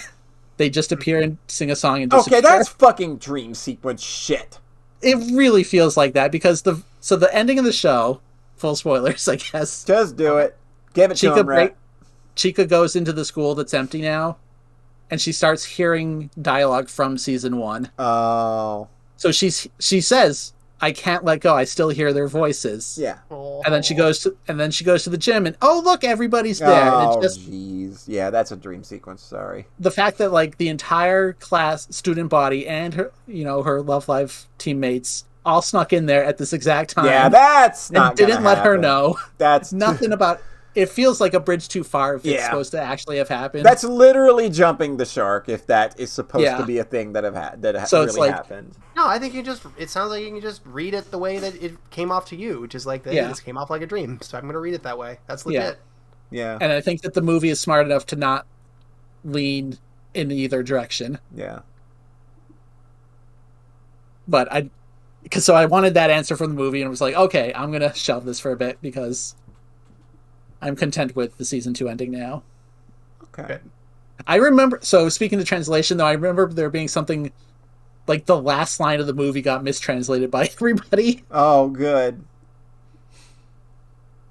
They just appear and sing a song and disappear. Okay, that's fucking dream sequence shit. It really feels like that because the ending of the show, full spoilers, I guess. Just do it. Give it to him, right? Chica goes into the school that's empty now, and she starts hearing dialogue from season 1. Oh. So she says, I can't let go. I still hear their voices. Yeah. And then she goes to the gym and oh look, everybody's there. Oh, and it's jeez. Yeah, that's a dream sequence. Sorry. The fact that like the entire class student body and her, her Love Live teammates all snuck in there at this exact time. Yeah, that's not and didn't let her know. That's nothing about. It feels like a bridge too far if it's supposed to actually have happened. That's literally jumping the shark if that is supposed to be a thing that really happened. No, I think it sounds like you can just read it the way that it came off to you, which is like, this came off like a dream, so I'm going to read it that way. That's legit. Yeah. And I think that the movie is smart enough to not lean in either direction. Yeah. But so I wanted that answer from the movie and was like, okay, I'm going to shelve this for a bit because I'm content with the season 2 ending now. Okay. I remember, so speaking of translation, though, I remember there being something like the last line of the movie got mistranslated by everybody. Oh, good.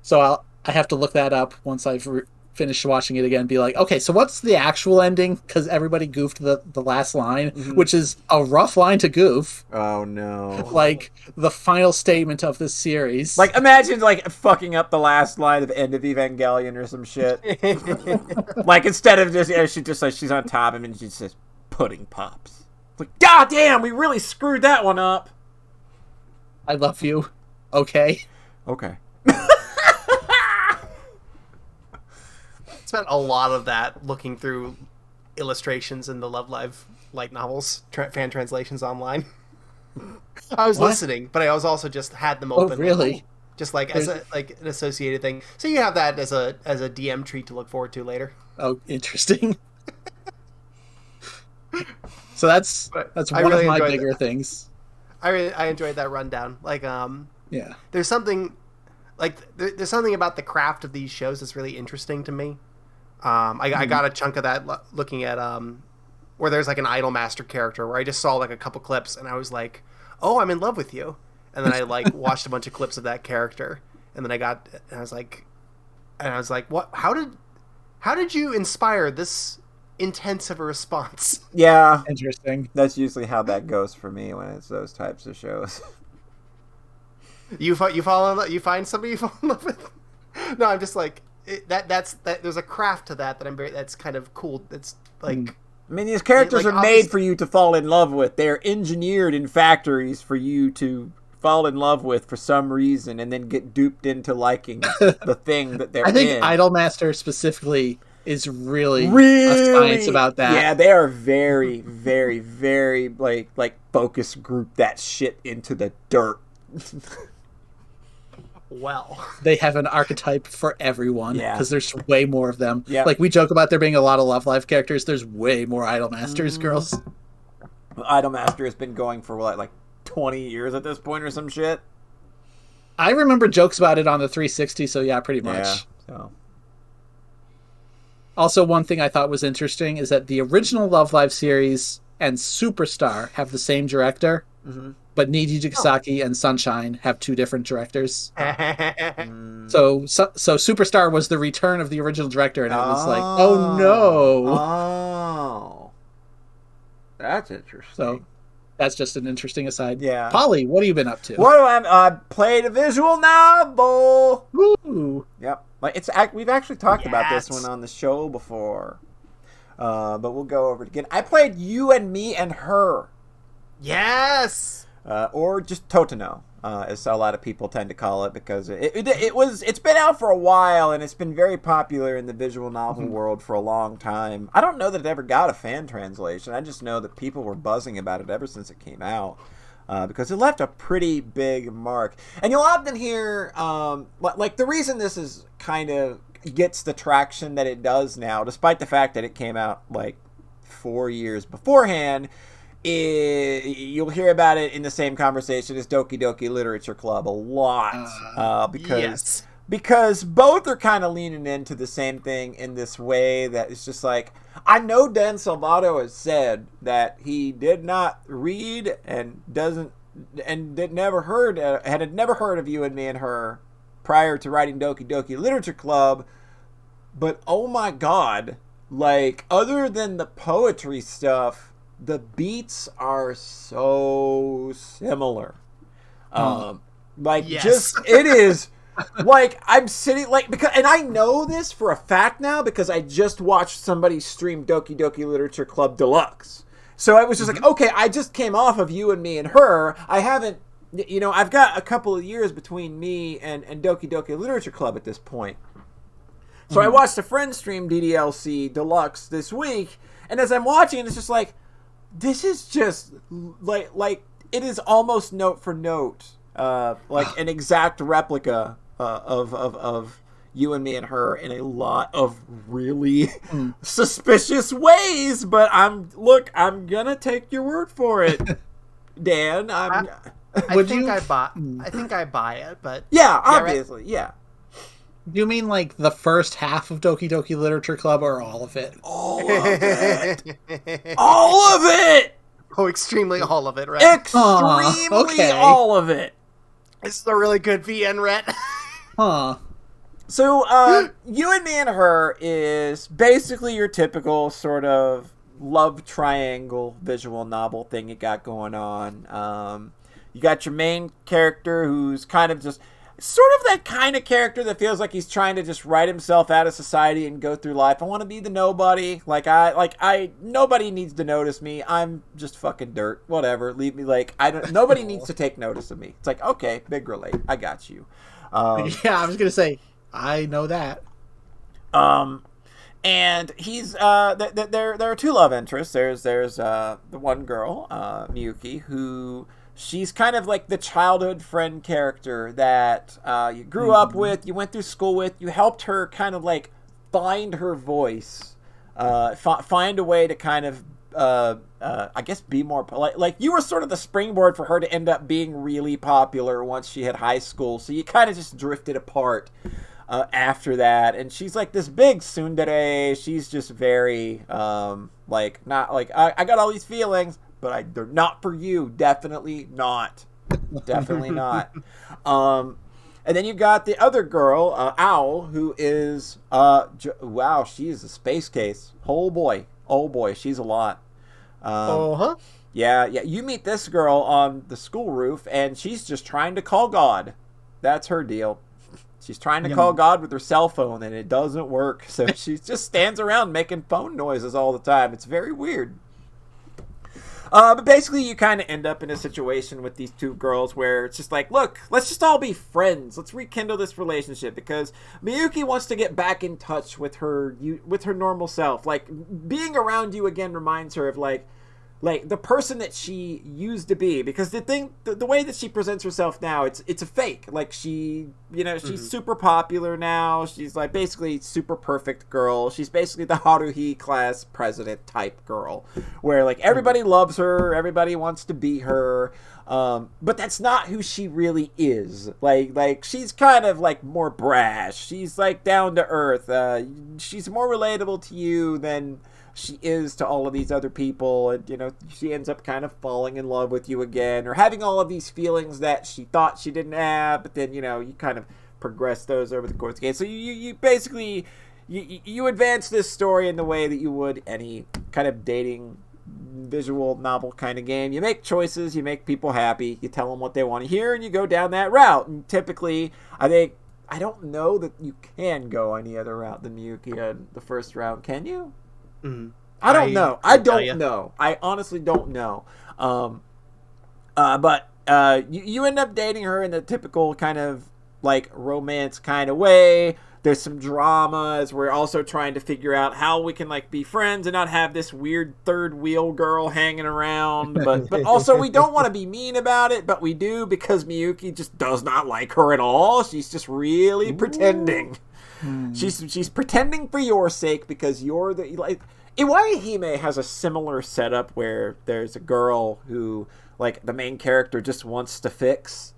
So I have to look that up once I've finished watching it again and be like, okay, so what's the actual ending? Because everybody goofed the last line, which is a rough line to goof. Oh, no. Like, the final statement of this series. Like, imagine, like, fucking up the last line of End of Evangelion or some shit. Like, instead of she's on top of him and she says, pudding pops. Like, god damn, we really screwed that one up. I love you. Okay. Okay. Spent a lot of that looking through illustrations in the Love Live light novels, fan translations online. I was listening, but I was also just had them open. Oh, really? Just like as an associated thing. So you have that as a DM treat to look forward to later. Oh, interesting. So that's one really of my bigger things. I enjoyed that rundown. Like yeah. There's something there's something about the craft of these shows that's really interesting to me. I got a chunk of that looking at where there's like an Idolmaster character where I just saw like a couple clips and I was like, oh, I'm in love with you. And then I like watched a bunch of clips of that character and then I was like, what? How did you inspire this intense of a response? Yeah. Interesting. That's usually how that goes for me when it's those types of shows. You fall in love, you find somebody you fall in love with? No, I'm just like that's there's a craft to that that's kind of cool. It's like I mean, these characters are made for you to fall in love with. They're engineered in factories for you to fall in love with for some reason and then get duped into liking the thing that they're in. I think Idolmaster specifically is really a science about that. Yeah, they are very, very, very like focus group that shit into the dirt. Well, they have an archetype for everyone because there's way more of them. Yeah. Like we joke about there being a lot of Love Live characters. There's way more Idolmasters girls. Idolmaster has been going for like 20 years at this point or some shit. I remember jokes about it on the 360, so yeah, pretty much. Yeah, so. Also, one thing I thought was interesting is that the original Love Live series and Superstar have the same director. Mm-hmm. but Niji Jigasaki and Sunshine have 2 different directors. So Superstar was the return of the original director, and it was like, oh no. Oh. That's interesting. So that's just an interesting aside. Yeah. Polly, what have you been up to? What I played a visual novel. Woo. Yep. We've actually talked about this one on the show before. But we'll go over it again. I played You and Me and Her. Yes. Or just Totino, as a lot of people tend to call it, because it's been out for a while, and it's been very popular in the visual novel world for a long time. I don't know that it ever got a fan translation. I just know that people were buzzing about it ever since it came out, because it left a pretty big mark. And you'll often hear, like, the reason this is kind of gets the traction that it does now, despite the fact that it came out like 4 years beforehand, you'll hear about it in the same conversation as Doki Doki Literature Club a lot, because both are kind of leaning into the same thing in this way that it's just like, I know Dan Salvato has said that he did not read and had never heard of You and Me and Her prior to writing Doki Doki Literature Club, but oh my god, like, other than the poetry stuff, the beats are so similar. Just, it is, like, I'm sitting, like, because, and I know this for a fact now because I just watched somebody stream Doki Doki Literature Club Deluxe. So I was just like, okay, I just came off of You and Me and Her. I haven't, I've got a couple of years between me and Doki Doki Literature Club at this point. So I watched a friend stream DDLC Deluxe this week, and as I'm watching, it's just like, this is just like it is almost note for note, like an exact replica of You and Me and Her in a lot of really suspicious ways. But I'm gonna take your word for it, Dan. I think I buy it, but yeah, obviously, yeah. Do you mean like the first half of Doki Doki Literature Club or all of it? All of it! All of it! Oh, extremely all of it, right? Extremely all of it. This is a really good VN Ret. So, You and Me and Her is basically your typical sort of love triangle visual novel thing you got going on. You got your main character who's kind of just sort of that kind of character that feels like he's trying to just write himself out of society and go through life. I want to be the nobody. Nobody needs to notice me. I'm just fucking dirt. Whatever. Leave me. Nobody needs to take notice of me. It's like, okay, big relate. I got you. Yeah, I was gonna say, I know that. And he's there are 2 love interests. There's the one girl, Miyuki, who she's kind of like the childhood friend character that you grew up with, you went through school with, you helped her kind of like find her voice, find a way to kind of I guess be more like you were sort of the springboard for her to end up being really popular once she hit high school. So you kind of just drifted apart after that, and she's like this big tsundere. She's just very not like I got all these feelings, but they're not for you. Definitely not. Definitely not. And then you got the other girl, Owl, who is wow, she's a space case. Oh boy, she's a lot. Yeah. You meet this girl on the school roof, and she's just trying to call God. That's her deal. She's trying to call God with her cell phone, and it doesn't work. So she just stands around making phone noises all the time. It's very weird. But basically, you kind of end up in a situation with these 2 girls where it's just like, look, let's just all be friends. Let's rekindle this relationship, because Miyuki wants to get back in touch with her normal self. Like, being around you again reminds her of like the person that she used to be, because the way that she presents herself now, it's a fake. Like, she's super popular now. She's like basically super perfect girl. She's basically the Haruhi class president type girl, where like everybody loves her, everybody wants to be her. But that's not who she really is. Like she's kind of like more brash. She's like down to earth. She's more relatable to you than she is to all of these other people, and she ends up kind of falling in love with you again, or having all of these feelings that she thought she didn't have, but then you kind of progress those over the course of the game. So you basically you advance this story in the way that you would any kind of dating visual novel kind of game. You make choices, you make people happy, you tell them what they want to hear, and you go down that route. And typically, I don't know that you can go any other route than Miyuki in the first round. Can you? Mm-hmm. I don't know. I don't know. I honestly don't know. But you end up dating her in the typical kind of like romance kind of way. There's some drama as we're also trying to figure out how we can like be friends and not have this weird third wheel girl hanging around. But also we don't want to be mean about it, but we do because Miyuki just does not like her at all. She's just really pretending. She's pretending for your sake because you're the like. Iwai Hime has a similar setup where there's a girl who like the main character just wants to fix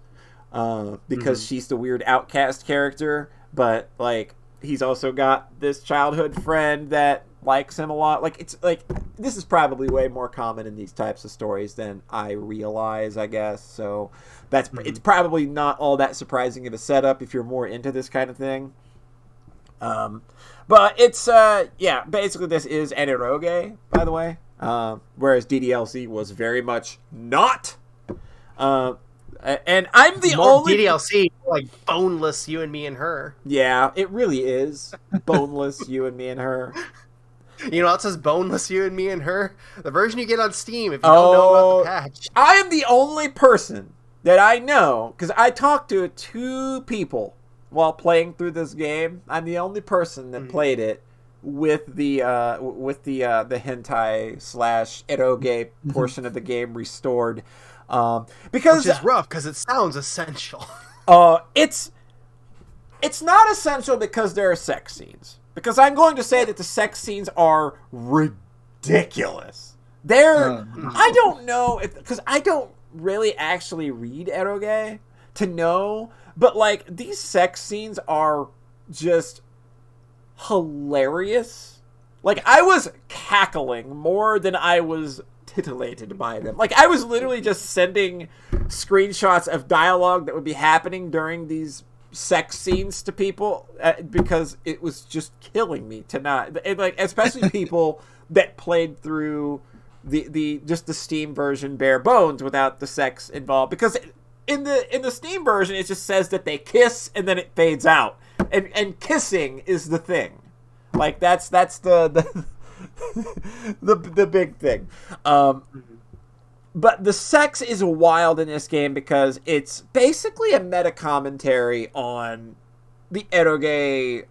because she's the weird outcast character. But like he's also got this childhood friend that likes him a lot. Like it's like this is probably way more common in these types of stories than I realize, I guess. So that's it's probably not all that surprising of a setup if you're more into this kind of thing. But it's basically this is an eroge, by the way. Whereas DDLC was very much not. And I'm the only DDLC like boneless you and me and her. Yeah, it really is boneless you and me and her. You know what says boneless you and me and her? The version you get on Steam if you don't know about the patch. I am the only person that I know because I talked to 2 people while playing through this game. I'm the only person that played it with the hentai / eroge portion of the game restored. Because which is rough because it sounds essential. It's not essential because there are sex scenes. Because I'm going to say that the sex scenes are ridiculous. I don't know because I don't really actually read eroge to know, but like these sex scenes are just hilarious. Like I was cackling more than I was titillated by them. Like I was literally just sending screenshots of dialogue that would be happening during these sex scenes to people because it was just killing me to not, and like especially people that played through the just the Steam version bare bones without the sex involved, because in the Steam version it just says that they kiss and then it fades out, and kissing is the thing. Like that's the the big thing. But the sex is wild in this game because it's basically a meta commentary on the eroge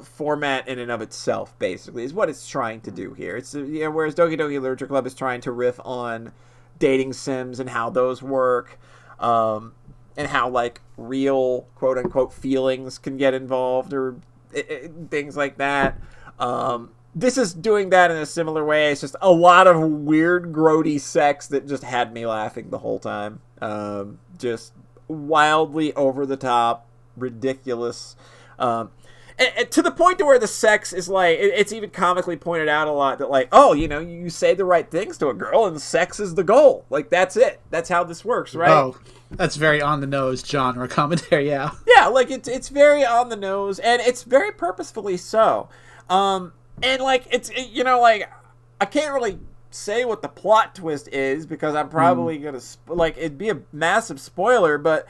format in and of itself. Basically, is what it's trying to do here. It's whereas Doki Doki Literature Club is trying to riff on dating sims and how those work, and how like real quote unquote feelings can get involved or things like that. This is doing that in a similar way. It's just a lot of weird, grody sex that just had me laughing the whole time. Just wildly over the top, ridiculous. And to the point to where the sex is like, it's even comically pointed out a lot that like, oh, you say the right things to a girl and sex is the goal. Like, that's it. That's how this works, right? Oh, that's very on the nose genre commentary, yeah. Yeah, like it's very on the nose, and it's very purposefully so. And like it's like I can't really say what the plot twist is because I'm probably gonna it'd be a massive spoiler, but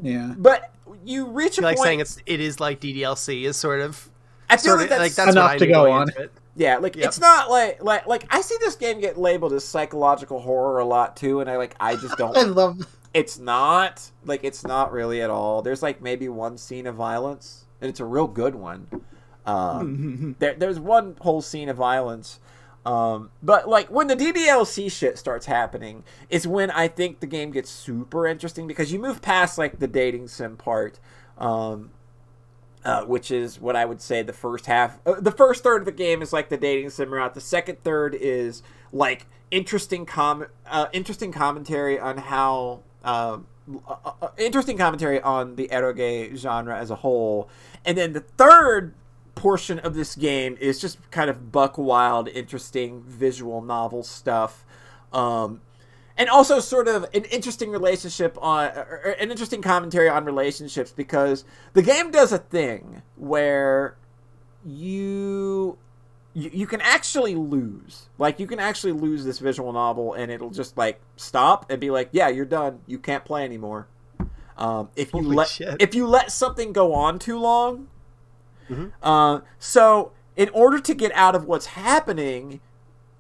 yeah. But you reach a point saying it is like DDLC is sort of. I feel like that's enough to go on. Yeah, it's not like I see this game get labeled as psychological horror a lot too, and I just don't. I love. It's not really at all. There's like maybe one scene of violence, and it's a real good one. There's one whole scene of violence, but like when the DDLC shit starts happening is when I think the game gets super interesting, because you move past like the dating sim part, which is what I would say the first half, the first third of the game is like the dating sim route. The second third is like interesting commentary on how interesting commentary on the eroge genre as a whole, and then the third portion of this game is just kind of buck wild, interesting visual novel stuff. And also sort of an interesting relationship or an interesting commentary on relationships, because the game does a thing where you can actually lose. Like, you can actually lose this visual novel and it'll just like stop and be like, yeah, you're done. You can't play anymore. If you let something go on too long. Mm-hmm. So in order to get out of what's happening,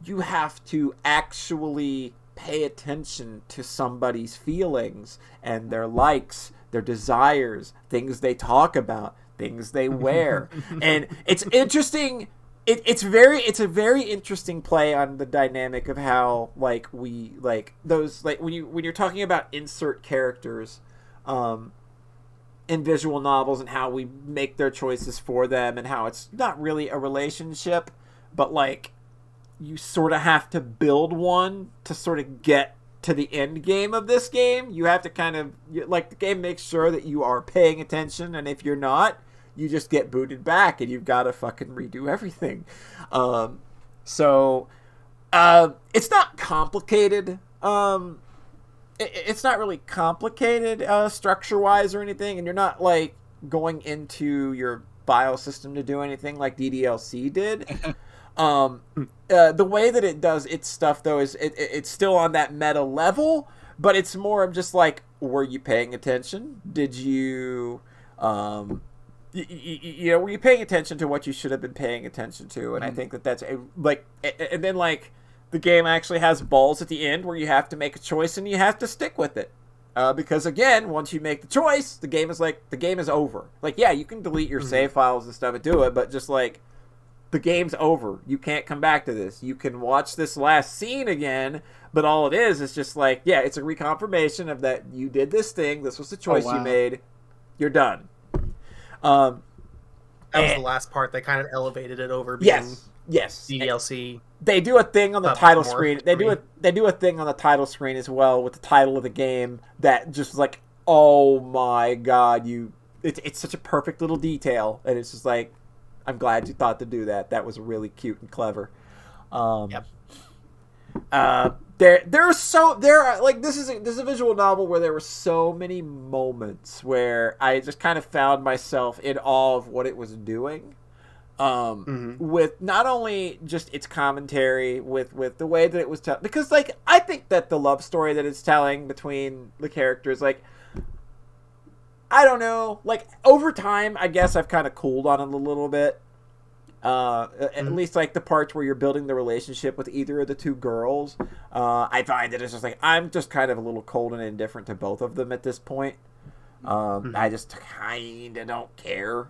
you have to actually pay attention to somebody's feelings and their likes, their desires, things they talk about, things they wear. And it's interesting. It's a very interesting play on the dynamic of how, like, we, like, those, like, when you're talking about insert characters in visual novels and how we make their choices for them, and how it's not really a relationship, but like you sort of have to build one to sort of get to the end game of this game. You have to kind of, like, the game makes sure that you are paying attention, and if you're not, you just get booted back and you've got to fucking redo everything. So it's not complicated. It's not really complicated structure-wise or anything, and you're not like going into your biosystem to do anything like DDLC did. The way that it does its stuff, though, is it's still on that meta level, but it's more of just like, were you paying attention? Did you, were you paying attention to what you should have been paying attention to? And I think that's and then like the game actually has balls at the end where you have to make a choice and you have to stick with it. Because again, once you make the choice, the game is over. Like, yeah, you can delete your save files and stuff and do it, but just like, the game's over. You can't come back to this. You can watch this last scene again, but all it is just like, yeah, it's a reconfirmation of that you did this thing. This was the choice you made. You're done. That was the last part. They kind of elevated it over being DDLC. They do a thing on the title screen. They do a thing on the title screen as well with the title of the game that just like, oh my god, it's such a perfect little detail, and it's just like, I'm glad you thought to do that. That was really cute and clever. This is a visual novel where there were so many moments where I just kind of found myself in awe of what it was doing. With not only just its commentary, with the way that it was telling, because like, I think that the love story that it's telling between the characters, like, I don't know, like, over time, I guess I've kind of cooled on it a little bit. At least, like, the parts where you're building the relationship with either of the two girls. I find that it's just like, I'm just kind of a little cold and indifferent to both of them at this point. I just kind of don't care.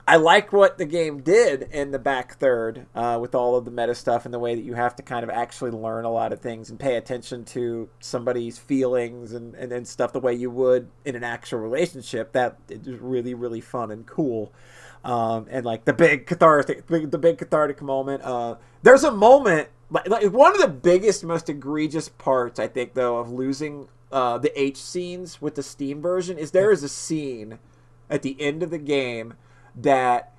I like what the game did in the back third with all of the meta stuff and the way that you have to kind of actually learn a lot of things and pay attention to somebody's feelings and stuff the way you would in an actual relationship. That is really, really fun and cool. And like the big cathartic moment. There's a moment, like one of the biggest, most egregious parts, I think, though, of losing the H scenes with the Steam version is there is a scene at the end of the game that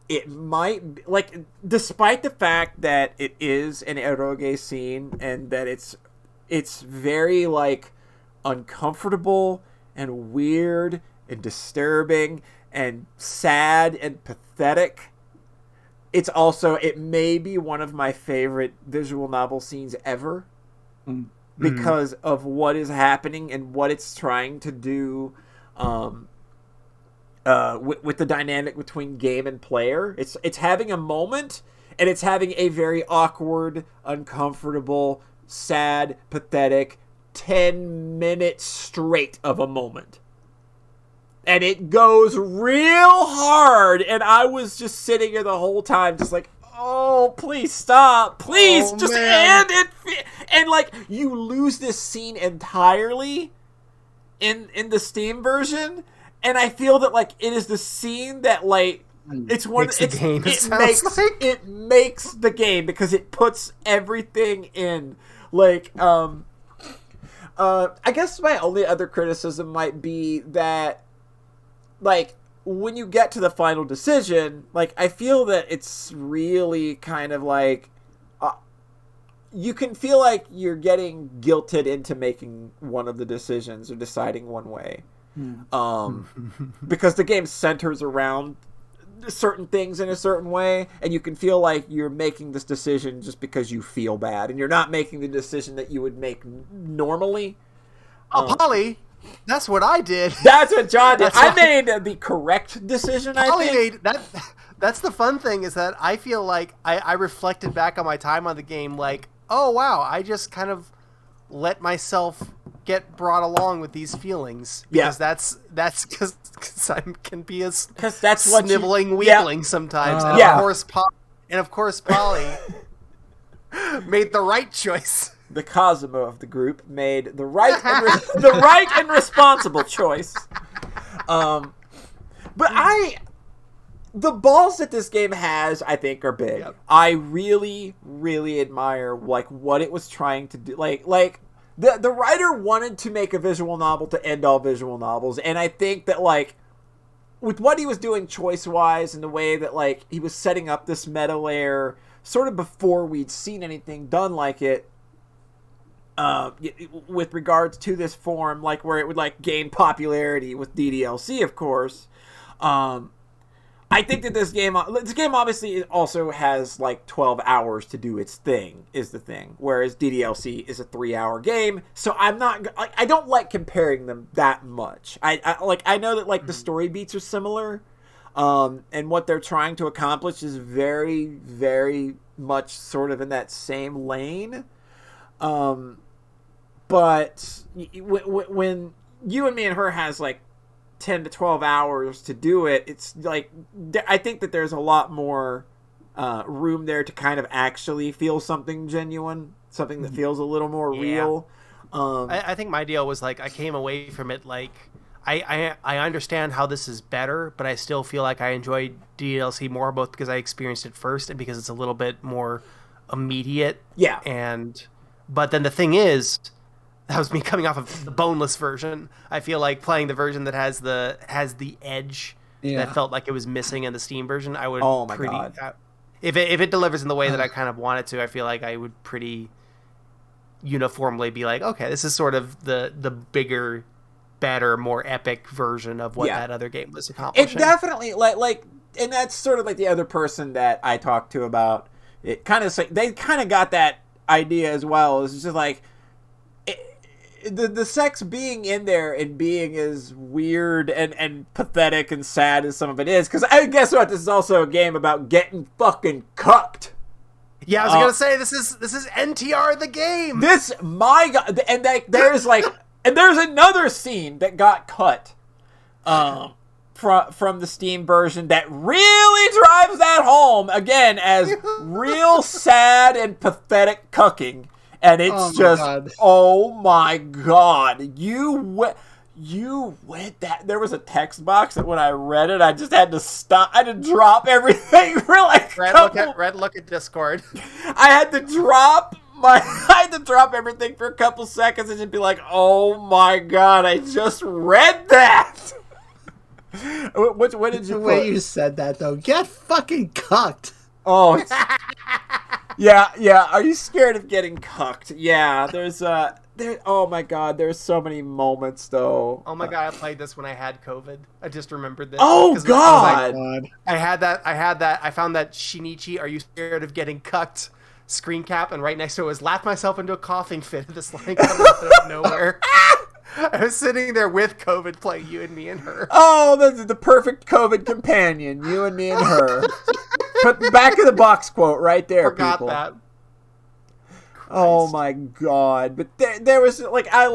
it might, like, despite the fact that it is an eroge scene and that it's very, like, uncomfortable and weird and disturbing and sad and pathetic, it may be one of my favorite visual novel scenes ever because of what is happening and what it's trying to do with the dynamic between game and player. It's having a moment, and it's having a very awkward, uncomfortable, sad, pathetic 10 minutes straight of a moment. And it goes real hard, and I was just sitting here the whole time just like, oh, please stop. Please, just end it. And like, you lose this scene entirely in the Steam version. And I feel that, like, it is the scene that, like, it's one. It makes the game because it puts everything in. Like, I guess my only other criticism might be that, like, when you get to the final decision, like, I feel that it's really kind of like, you can feel like you're getting guilted into making one of the decisions or deciding one way. Because the game centers around certain things in a certain way, and you can feel like you're making this decision just because you feel bad, and you're not making the decision that you would make normally. Polly, that's what I did. That's what John did. I made the correct decision, Polly I think. made that. That's the fun thing, is that I feel like I reflected back on my time on the game like, oh, wow, I just kind of let myself get brought along with these feelings. Because that's because I can be a sniveling weakling sometimes. And of course, Polly made the right choice. The Cosmo of the group made the right and responsible choice. But the balls that this game has, I think, are big. Yep. I really, really admire like what it was trying to do. Like the writer wanted to make a visual novel to end all visual novels, and I think that like with what he was doing choice-wise and the way that like he was setting up this meta layer sort of before we'd seen anything done like it, with regards to this form, like where it would like gain popularity with DDLC, of course. I think that this game obviously also has like 12 hours to do its thing, is the thing. Whereas DDLC is a 3-hour game, so I don't like comparing them that much. I know that like the story beats are similar, and what they're trying to accomplish is very, very much sort of in that same lane. But when You and Me and Her has like 10 to 12 hours to do it, it's like I think that there's a lot more room there to kind of actually feel something genuine, something that feels a little more real. I think my deal was like I came away from it like I understand how this is better, but I still feel like I enjoy DLC more, both because I experienced it first and because it's a little bit more immediate. Yeah. But then the thing is, that was me coming off of the boneless version. I feel like playing the version that has the edge that felt like it was missing in the Steam version. I would God. If it delivers in the way that I kind of want it to, I feel like I would pretty uniformly be like, okay, this is sort of the bigger, better, more epic version of what that other game was accomplishing. It definitely like, and that's sort of like the other person that I talked to about it. Kind of they kind of got that idea as well. It's just like. The sex being in there and being as weird and pathetic and sad as some of it is, because I guess what, this is also a game about getting fucking cucked. Yeah, I was gonna say this is NTR the game. My God, and there's another scene that got cut, from the Steam version that really drives that home again as real sad and pathetic cucking. And it's oh my God, you went that. There was a text box that when I read it, I just had to stop. I had to drop everything for like Red, look at Discord. I had to drop everything for a couple seconds and just be like, oh my God, I just read that. What did you put? The way you said that though, get fucking cucked. Oh, yeah. Are you scared of getting cucked? Yeah, oh my God, there's so many moments though. Oh my God, I played this when I had COVID. I just remembered this. Oh God. I had that. I found that Shinichi, are you scared of getting cucked? Screen cap, and right next to it was laughed myself into a coughing fit. This line coming out of nowhere. I was sitting there with COVID playing You and Me and Her. Oh, that's the perfect COVID companion. You and Me and Her. Put back of the box quote right there, Forgot people. that. Oh my God. But there was like I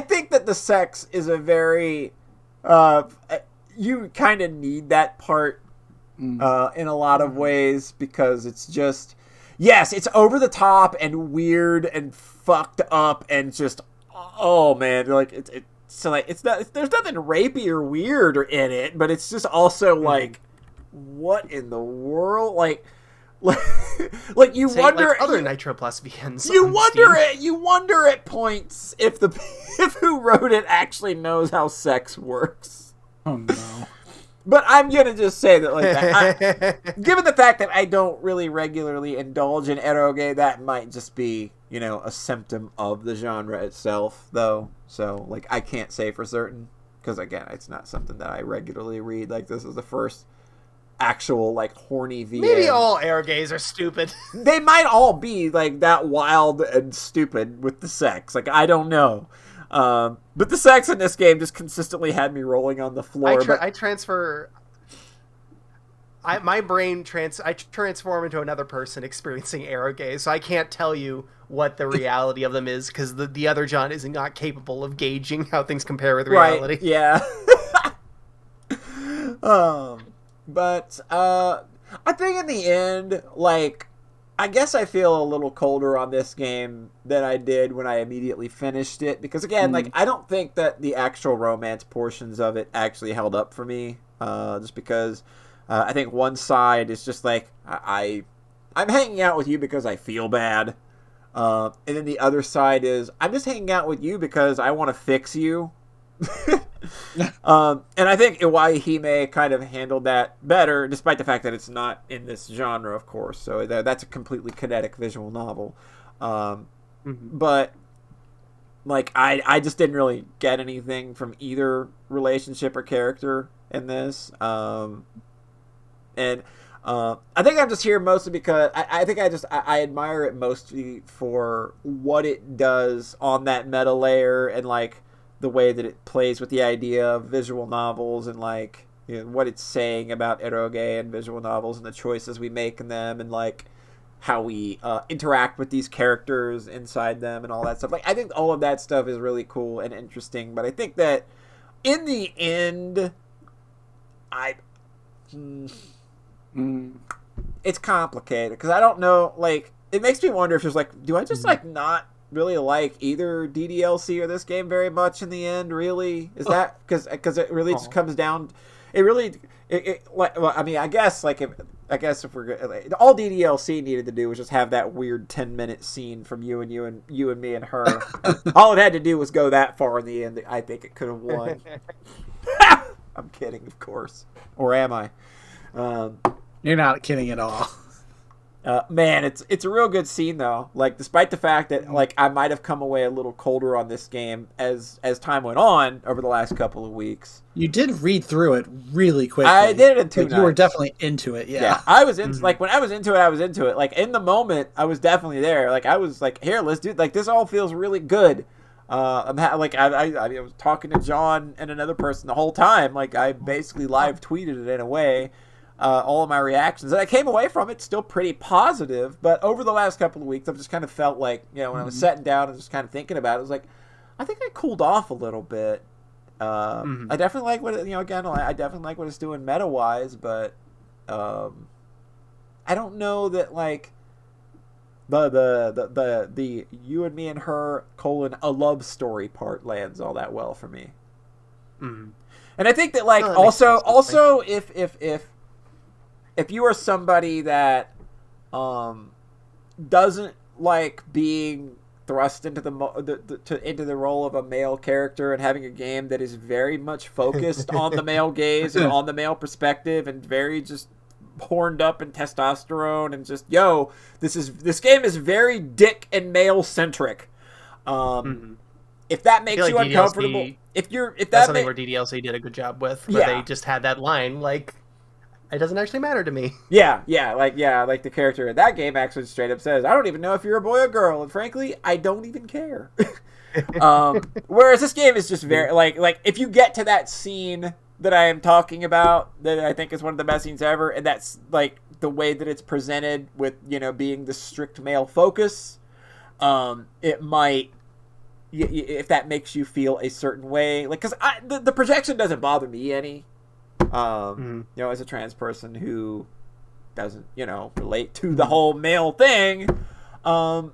think that the sex is a very you kind of need that part in a lot of ways, because it's just it's over the top and weird and fucked up and just oh man, like so like there's nothing rapey or weird or in it, but it's just also like what in the world, like you wonder like other Nitro Plus VNs. You wonder at points if who wrote it actually knows how sex works. Oh no. But I'm gonna just say that, like, given the fact that I don't really regularly indulge in eroge, that might just be, a symptom of the genre itself, though. So, like, I can't say for certain, because again, it's not something that I regularly read. Like, this is the first actual, like, horny VN. Maybe all eroges are stupid. They might all be, like, that wild and stupid with the sex. Like, I don't know. But the sex in this game just consistently had me rolling on the floor. I transform into another person experiencing eroge, so I can't tell you what the reality of them is, because the other John is not capable of gauging how things compare with reality. Right, yeah. But I think in the end, like, I guess I feel a little colder on this game than I did when I immediately finished it. Because, again, like, I don't think that the actual romance portions of it actually held up for me. Just because I think one side is just like, I'm hanging out with you because I feel bad. And then the other side is, I'm just hanging out with you because I want to fix you. And I think Iwai kind of handled that better, despite the fact that it's not in this genre, of course. So that's a completely kinetic visual novel. But like I just didn't really get anything from either relationship or character in this. And I think I'm just here mostly because I think I admire it mostly for what it does on that meta layer, and like the way that it plays with the idea of visual novels, and like, what it's saying about eroge and visual novels and the choices we make in them, and like how we interact with these characters inside them and all that stuff. Like, I think all of that stuff is really cool and interesting, but I think that in the end, it's complicated because I don't know, like, it makes me wonder if there's like, do I just like not really like either DDLC or this game very much in the end? Really, is that because it really just comes down, it really like, well, I mean, I guess if we're like, all DDLC needed to do was just have that weird 10-minute scene from you and me and her. All it had to do was go that far in the end. I think it could have won. I'm kidding, of course, or am I? You're not kidding at all. Man, it's a real good scene though. Like, despite the fact that like I might have come away a little colder on this game as time went on over the last couple of weeks. You did read through it really quickly. I did it in 2 nights. You were definitely into it. Yeah, I was into like when I was into it. Like, in the moment, I was definitely there. Like, I was like, here, let's do. Like, this all feels really good. I was talking to John and another person the whole time. Like, I basically live tweeted it in a way. All of my reactions, and I came away from it still pretty positive. But over the last couple of weeks, I've just kind of felt like, when I was sitting down and just kind of thinking about it, I was like, I think I cooled off a little bit. I definitely like what it, again, I definitely like what it's doing meta wise, but I don't know that like the you and me and her a love story part lands all that well for me. And I think that like also if you are somebody that doesn't like being thrust into into the role of a male character and having a game that is very much focused on the male gaze and on the male perspective and very just horned up in testosterone and just this game is very dick and male centric. If that makes you uncomfortable, that's something where DDLC did a good job with, where they just had that line like, it doesn't actually matter to me. Like the character in that game actually straight up says, I don't even know if you're a boy or girl, and frankly, I don't even care. Whereas this game is just very like if you get to that scene that I am talking about, that I think is one of the best scenes ever, and that's like the way that it's presented with being the strict male focus, it might, if that makes you feel a certain way, like, because the projection doesn't bother me any. As a trans person who doesn't, relate to the whole male thing, that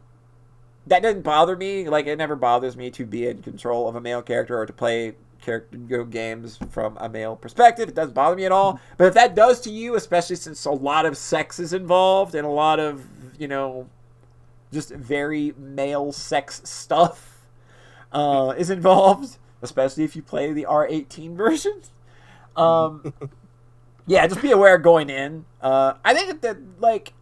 doesn't bother me. Like, it never bothers me to be in control of a male character or to play games from a male perspective. It doesn't bother me at all. But if that does to you, especially since a lot of sex is involved and a lot of, just very male sex stuff is involved, especially if you play the R18 version, Yeah, just be aware going in. I think that, like,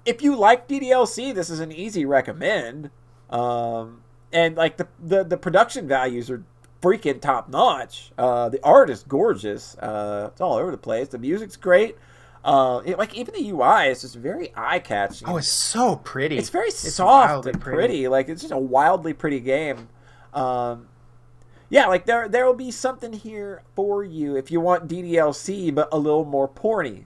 if you like DDLC, this is an easy recommend. And, like, the production values are freaking top notch. The art is gorgeous. It's all over the place. The music's great. Like, even the UI is just very eye-catching. Oh, it's so pretty. It's very soft and pretty. Like, it's just a wildly pretty game. Yeah, like, there will be something here for you if you want DDLC, but a little more porny.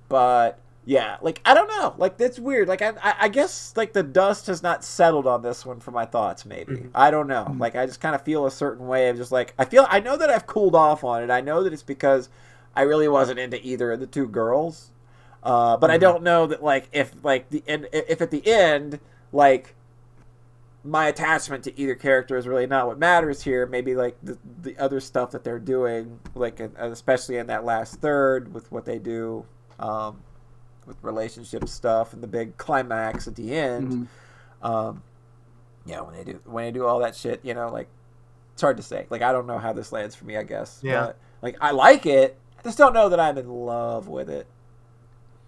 But, yeah, like, I don't know. Like, that's weird. Like, I guess, like, the dust has not settled on this one for my thoughts, maybe. Mm-hmm. I don't know. Mm-hmm. Like, I just kind of feel a certain way of just, like, I know that I've cooled off on it. I know that it's because I really wasn't into either of the two girls. But mm-hmm. I don't know that, like, if at the end, like, my attachment to either character is really not what matters here. Maybe, like, the other stuff that they're doing, like, especially in that last third with what they do, with relationship stuff and the big climax at the end. Mm-hmm. Yeah, when they do all that shit, you know, like, it's hard to say. Like, I don't know how this lands for me, I guess. Yeah. But, like, I like it. I just don't know that I'm in love with it.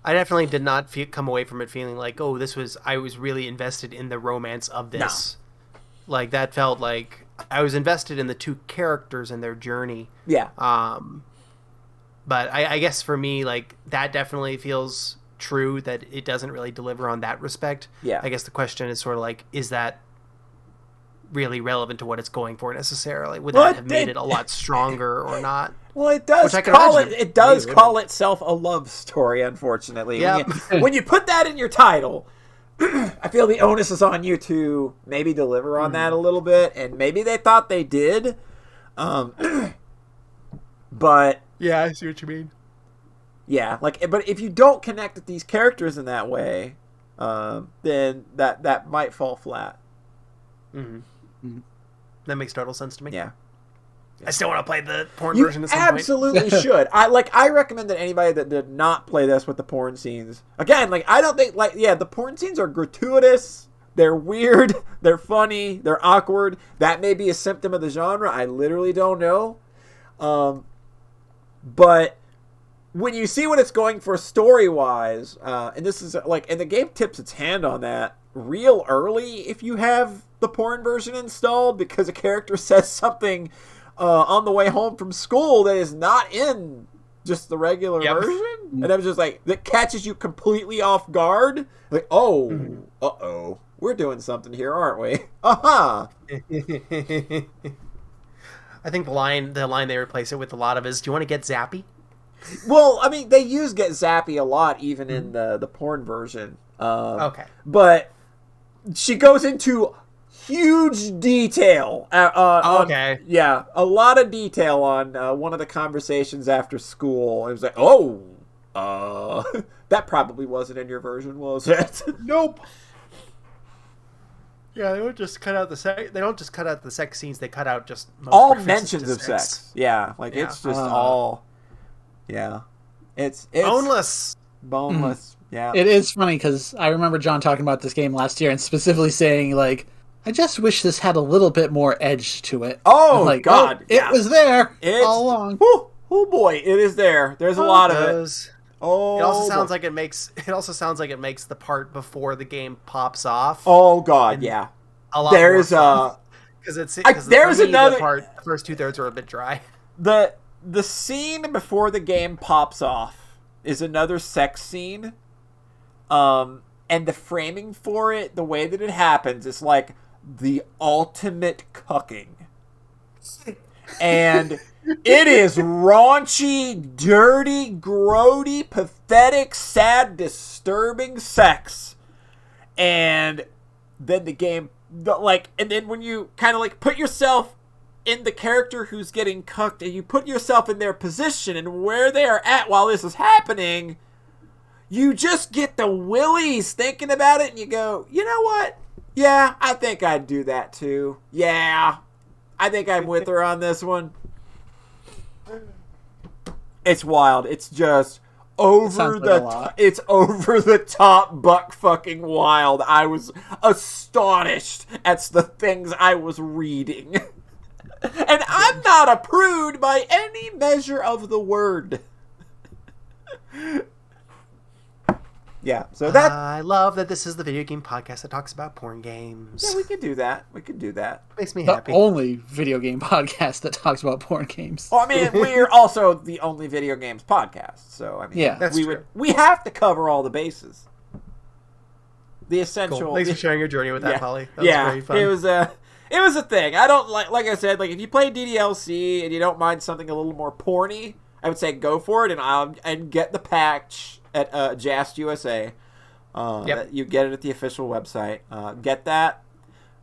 I definitely did not come away from it feeling like, oh, I was really invested in the romance of this. No. Like, that felt like I was invested in the two characters and their journey. Yeah. But I guess for me, like, that definitely feels true that it doesn't really deliver on that respect. Yeah. I guess the question is sort of like, is that really relevant to what it's going for necessarily? Would that have made it a lot stronger or not? Well, it does call itself a love story, unfortunately. Yep. When you put that in your title, I feel the onus is on you to maybe deliver on that a little bit, and maybe they thought they did. But yeah, I see what you mean. Yeah, like, but if you don't connect with these characters in that way, then that might fall flat. Mm-hmm. Mm-hmm. That makes total sense to me. Yeah. I still want to play the porn version at some point. Absolutely should. I recommend that anybody that did not play this with the porn scenes. Again, like, I don't think, like, yeah, the porn scenes are gratuitous. They're weird. They're funny. They're awkward. That may be a symptom of the genre. I literally don't know. But when you see what it's going for story-wise, and this is, like, and the game tips its hand on that real early if you have the porn version installed, because a character says something on the way home from school that is not in just the regular version, and I was just like, that catches you completely off guard. Like, oh, uh-oh, we're doing something here, aren't we? Aha! I think the line they replace it with a lot of is, do you want to get zappy? Well, I mean, they use get zappy a lot, even in the porn version. Okay. But she goes into huge detail. Okay. Yeah, a lot of detail on one of the conversations after school. It was like, oh, that probably wasn't in your version, was it? Nope. Yeah, they don't just cut out the sex. They don't just cut out the sex scenes. They cut out just all mentions of sex. Yeah, like it's just all. Yeah, it's boneless. Boneless. Yeah, it is funny because I remember John talking about this game last year and specifically saying, like, I just wish this had a little bit more edge to it. Oh, like, God. It was there all along. Oh, boy. It is there. There's a lot of it. Oh, it also sounds like it makes the part before the game pops off. Oh, God, yeah. A lot there's because there's another part. The first 2/3 are a bit dry. The scene before the game pops off is another sex scene. And the framing for it, the way that it happens, is like the ultimate cucking. And it is raunchy, dirty, grody, pathetic, sad, disturbing sex. And then the game, and then when you kind of like put yourself in the character who's getting cucked and you put yourself in their position and where they are at while this is happening, you just get the willies thinking about it and you go, you know what? Yeah, I think I'd do that too. Yeah, I think I'm with her on this one. It's wild. It's just it's over the top buck fucking wild. I was astonished at the things I was reading. And I'm not a prude by any measure of the word. Yeah, so that... I love that this is the video game podcast that talks about porn games. Yeah, we could do that. Makes me happy. The only video game podcast that talks about porn games. Well, I mean, we're also the only video games podcast, so I mean, yeah, that's true. We have to cover all the bases. The essential. Cool. Thanks for sharing your journey with that, Polly. That was very fun. It was a thing. I don't like I said, like if you play DDLC and you don't mind something a little more porny, I would say go for it and get the patch at Jast USA. You get it at the official website. Get that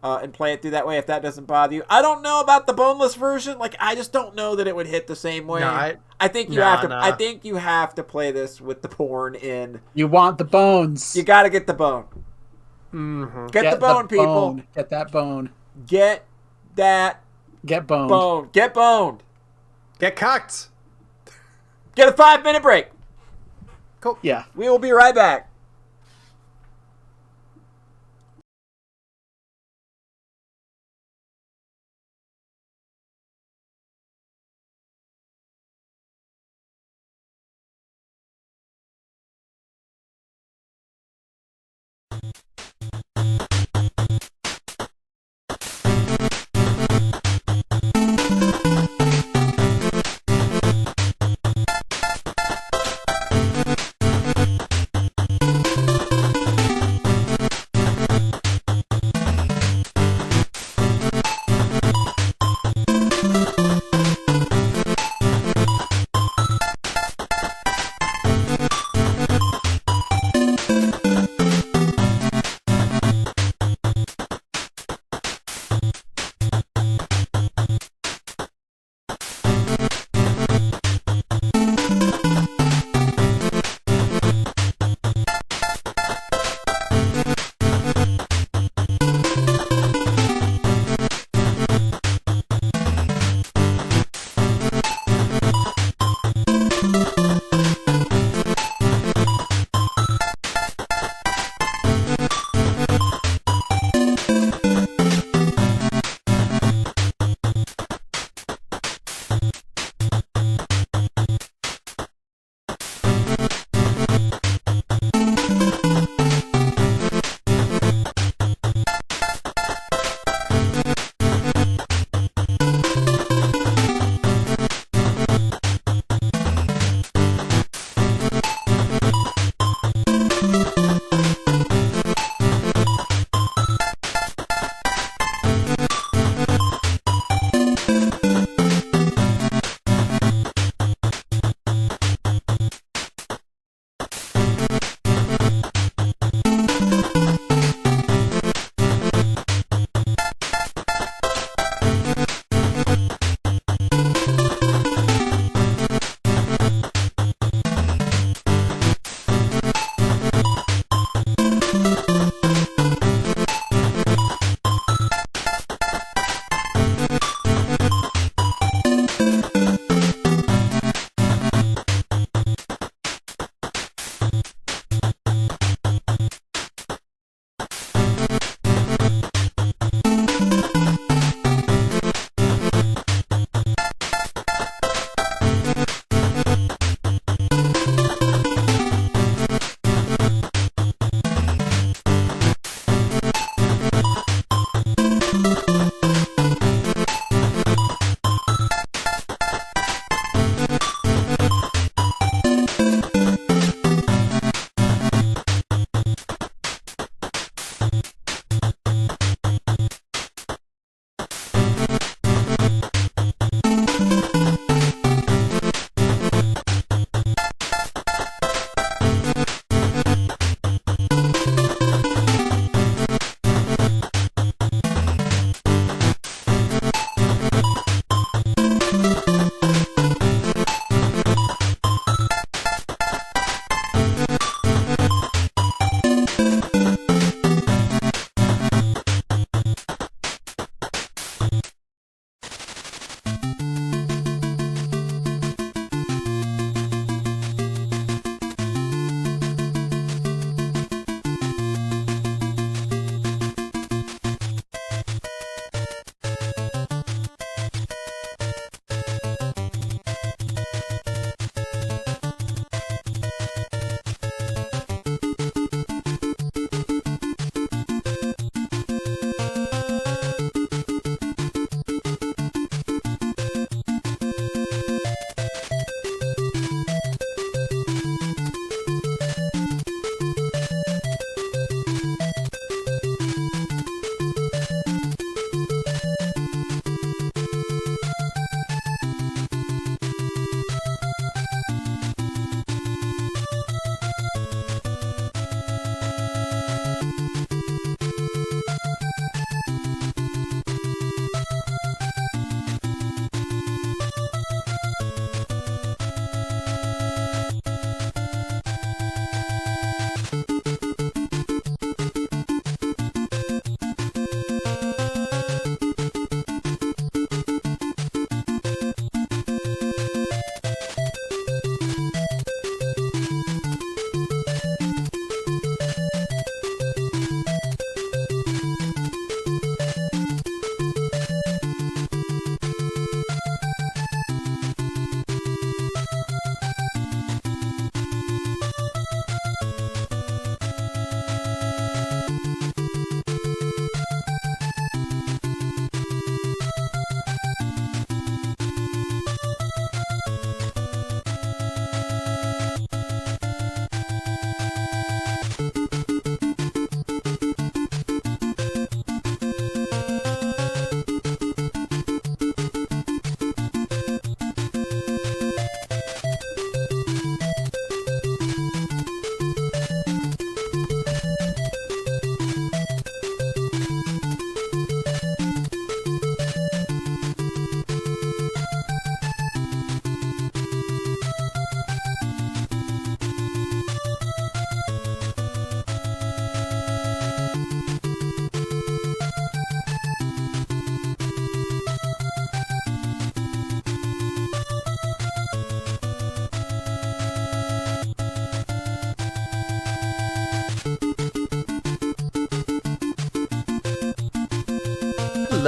and play it through that way if that doesn't bother you. I don't know about the boneless version. Like I just don't know that it would hit the same way. No, I think you have to. I think you have to play this with the porn in. You want the bones. You got to get the bone. Mm-hmm. Get the bone, people. Get that bone. Get that. Get boned. Bone. Get boned. Get cocked. Get a 5-minute break. Cool. Yeah. We will be right back.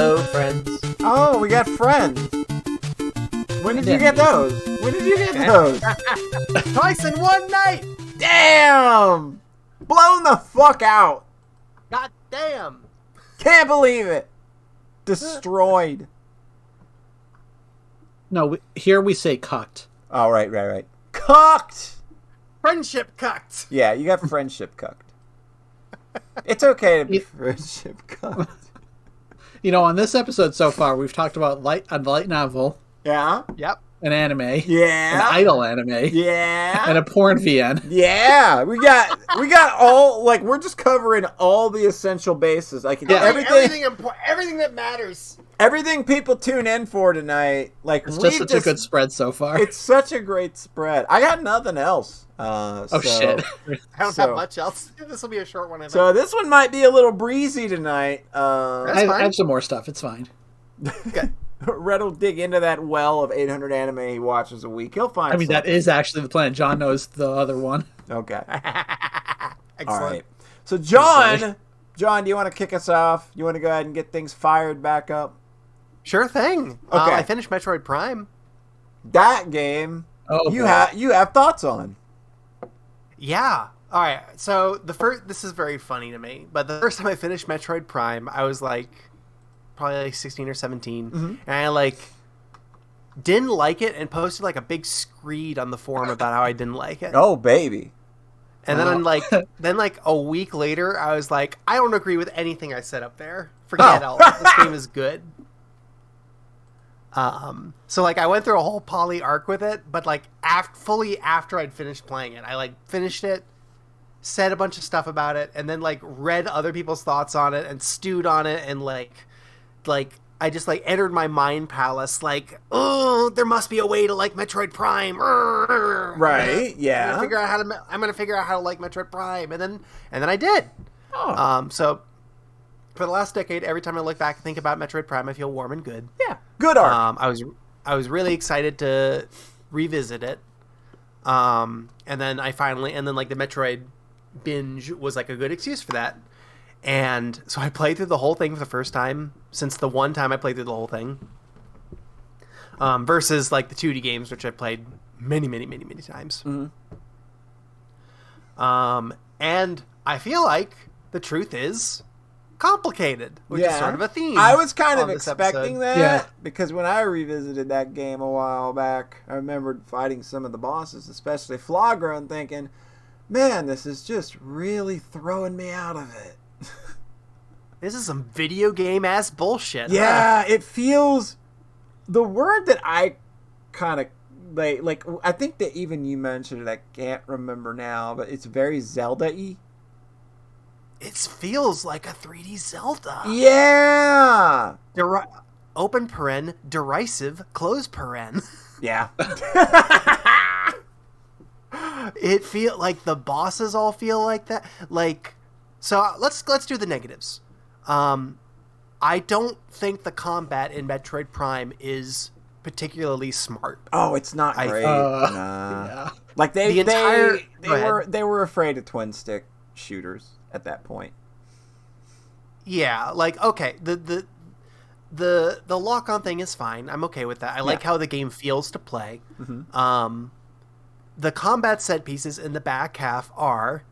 Hello, friends. Oh, we got friends. When did you get those? Twice in one night. Damn! Blown the fuck out. God damn. Can't believe it. Destroyed. No, here we say cucked. Oh, right. Cucked! Friendship cucked. Yeah, you got friendship cucked. It's okay to be friendship cucked. You know, on this episode so far, we've talked about a light novel. Yeah? Yep. An anime. Yeah. An idol anime. Yeah. And a porn VN. Yeah. We got all, like, we're just covering all the essential bases. Like, everything that matters. Everything people tune in for tonight. Like, it's just such a good spread so far. It's such a great spread. I got nothing else. Shit. I don't have much else. This will be a short one, I think. So this one might be a little breezy tonight. I have some more stuff. It's fine. Okay. Red will dig into that well of 800 anime he watches a week. He'll find something. That is actually the plan. John knows the other one. Okay. Excellent. All right. So, John, do you want to kick us off? You want to go ahead and get things fired back up? Sure thing. Okay. I finished Metroid Prime. That game, you have thoughts on. Yeah. All right. So this is very funny to me, but the first time I finished Metroid Prime, I was like probably like 16 or 17, and I didn't like it and posted like a big screed on the forum about how I didn't like it. Oh, baby. And then like a week later, I was like, I don't agree with anything I said up there. Forget all. This game is good. So like I went through a whole poly arc with it, but like fully after I'd finished playing it, I like finished it, said a bunch of stuff about it, and then like read other people's thoughts on it and stewed on it, and like I just like entered my mind palace like, oh, there must be a way to like Metroid Prime. Right? Yeah. I'm gonna figure out how to like Metroid Prime, and then I did. Oh. So for the last decade, every time I look back and think about Metroid Prime, I feel warm and good. Yeah. Good art. I was really excited to revisit it. And then like the Metroid binge was like a good excuse for that. And so I played through the whole thing for the first time since the one time I played through the whole thing. Versus like the 2D games, which I've played many, many, many, many times. Mm-hmm. And I feel like the truth is complicated, which is sort of a theme. I was kind of expecting that, Yeah. because when I revisited that game a while back, I remembered fighting some of the bosses, especially Flagra, and thinking, man, this is just really throwing me out of it. This is some video game ass bullshit. Yeah, it feels... The word that I kind of... Like, I think that even you mentioned it, I can't remember now, but it's very Zelda-y. It feels like a 3D Zelda. Yeah! Open paren, derisive, close paren. Yeah. It feel like the bosses all feel like that. Like, so let's do the negatives. I don't think the combat in Metroid Prime is particularly smart. Oh, it's not great. Yeah. Like they were afraid of twin stick shooters at that point. Yeah, like okay, the lock on thing is fine. I'm okay with that. I like how the game feels to play. Mm-hmm. The combat set pieces in the back half are,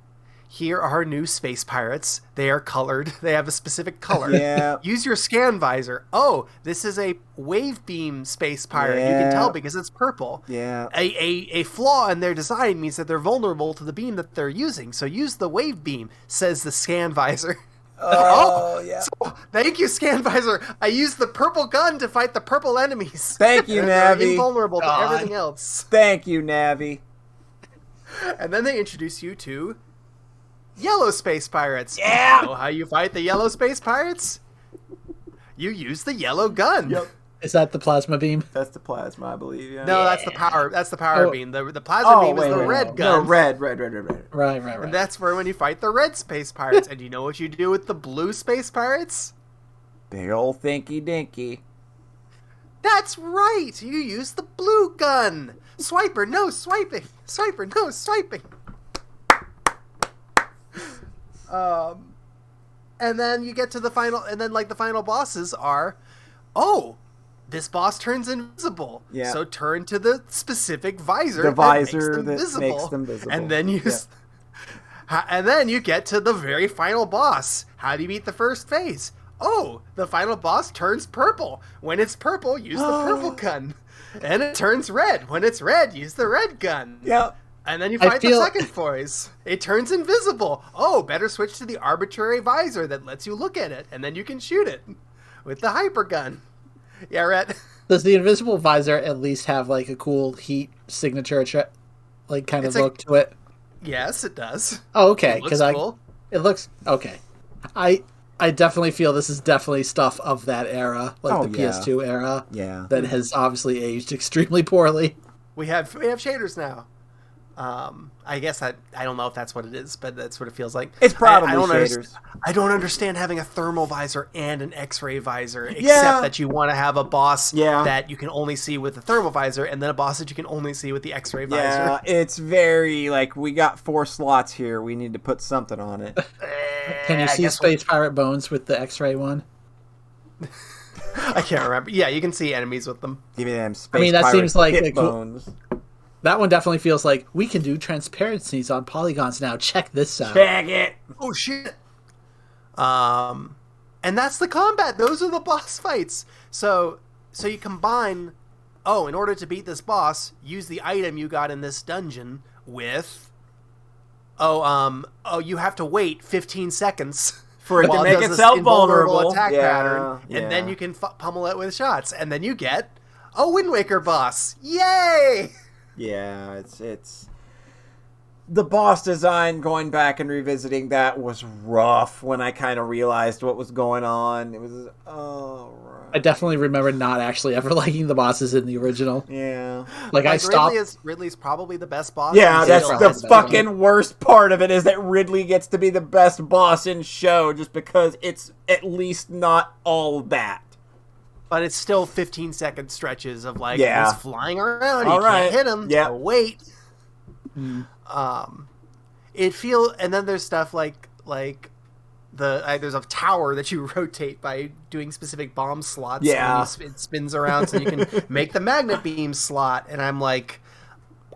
here are new space pirates. They are colored. They have a specific color. Yeah. Use your scan visor. Oh, this is a wave beam space pirate. You can tell because it's purple. Yeah. A flaw in their design means that they're vulnerable to the beam that they're using. So use the wave beam, says the scan visor. Oh, yeah. So, thank you, scan visor. I used the purple gun to fight the purple enemies. Thank you, They're Navi. invulnerable to everything else. Thank you, Navi. And then they introduce you to yellow space pirates. Yeah. You know how you fight the yellow space pirates? You use the yellow gun. Yep. Is that the plasma beam? That's the plasma, I believe. Yeah. No, that's the power. That's the power beam. The plasma beam is the red gun. No, red. Right. And that's for when you fight the red space pirates. And you know what you do with the blue space pirates? Big old thinky dinky. That's right. You use the blue gun. Swiper, no swiping. Swiper, no swiping. And then you get to the final, and then like the final bosses are, oh, this boss turns invisible. Yeah. So turn to the specific visor. The visor that makes them visible. And then and then you get to the very final boss. How do you beat the first phase? Oh, the final boss turns purple. When it's purple, use the purple gun. And it turns red. When it's red, use the red gun. Yep. And then you fight the second phase. It turns invisible. Oh, better switch to the arbitrary visor that lets you look at it. And then you can shoot it with the hyper gun. Yeah, Rhett? Does the invisible visor at least have like a cool heat signature, like kind of look to it? Yes, it does. Oh, okay. Because it looks okay. I definitely feel this is definitely stuff of that era, like the PS2 era. Yeah. That has obviously aged extremely poorly. We have shaders now. I guess I don't know if that's what it is, but that's what it feels like. It's probably shaders. I don't understand having a thermal visor and an X-ray visor, except that you want to have a boss that you can only see with the thermal visor, and then a boss that you can only see with the X-ray visor. Yeah, it's very like we got 4 slots here. We need to put something on it. Can you see Space Pirate Bones with the X-ray one? I can't remember. Yeah, you can see enemies with them. Give me them Space Pirate seems like bones. That one definitely feels like we can do transparencies on polygons now. Check this out. Check it. Oh shit. And that's the combat. Those are the boss fights. So you combine. Oh, in order to beat this boss, use the item you got in this dungeon with. You have to wait 15 seconds for it to make itself vulnerable attack pattern, and then you can pummel it with shots, and then you get a Wind Waker boss. Yay! Yeah, it's the boss design. Going back and revisiting that was rough when I kind of realized what was going on. It was right. I definitely remember not actually ever liking the bosses in the original. Yeah, like I stopped. Ridley's probably the best boss. Yeah, that's the fucking worst part of it is that Ridley gets to be the best boss in show just because it's at least not all that. But it's still 15-second stretches of like he's flying around. You can't hit him. Yeah, wait. And then there's stuff like there's a tower that you rotate by doing specific bomb slots. Yeah, it spins around so you can make the magnet beam slot. And I'm like,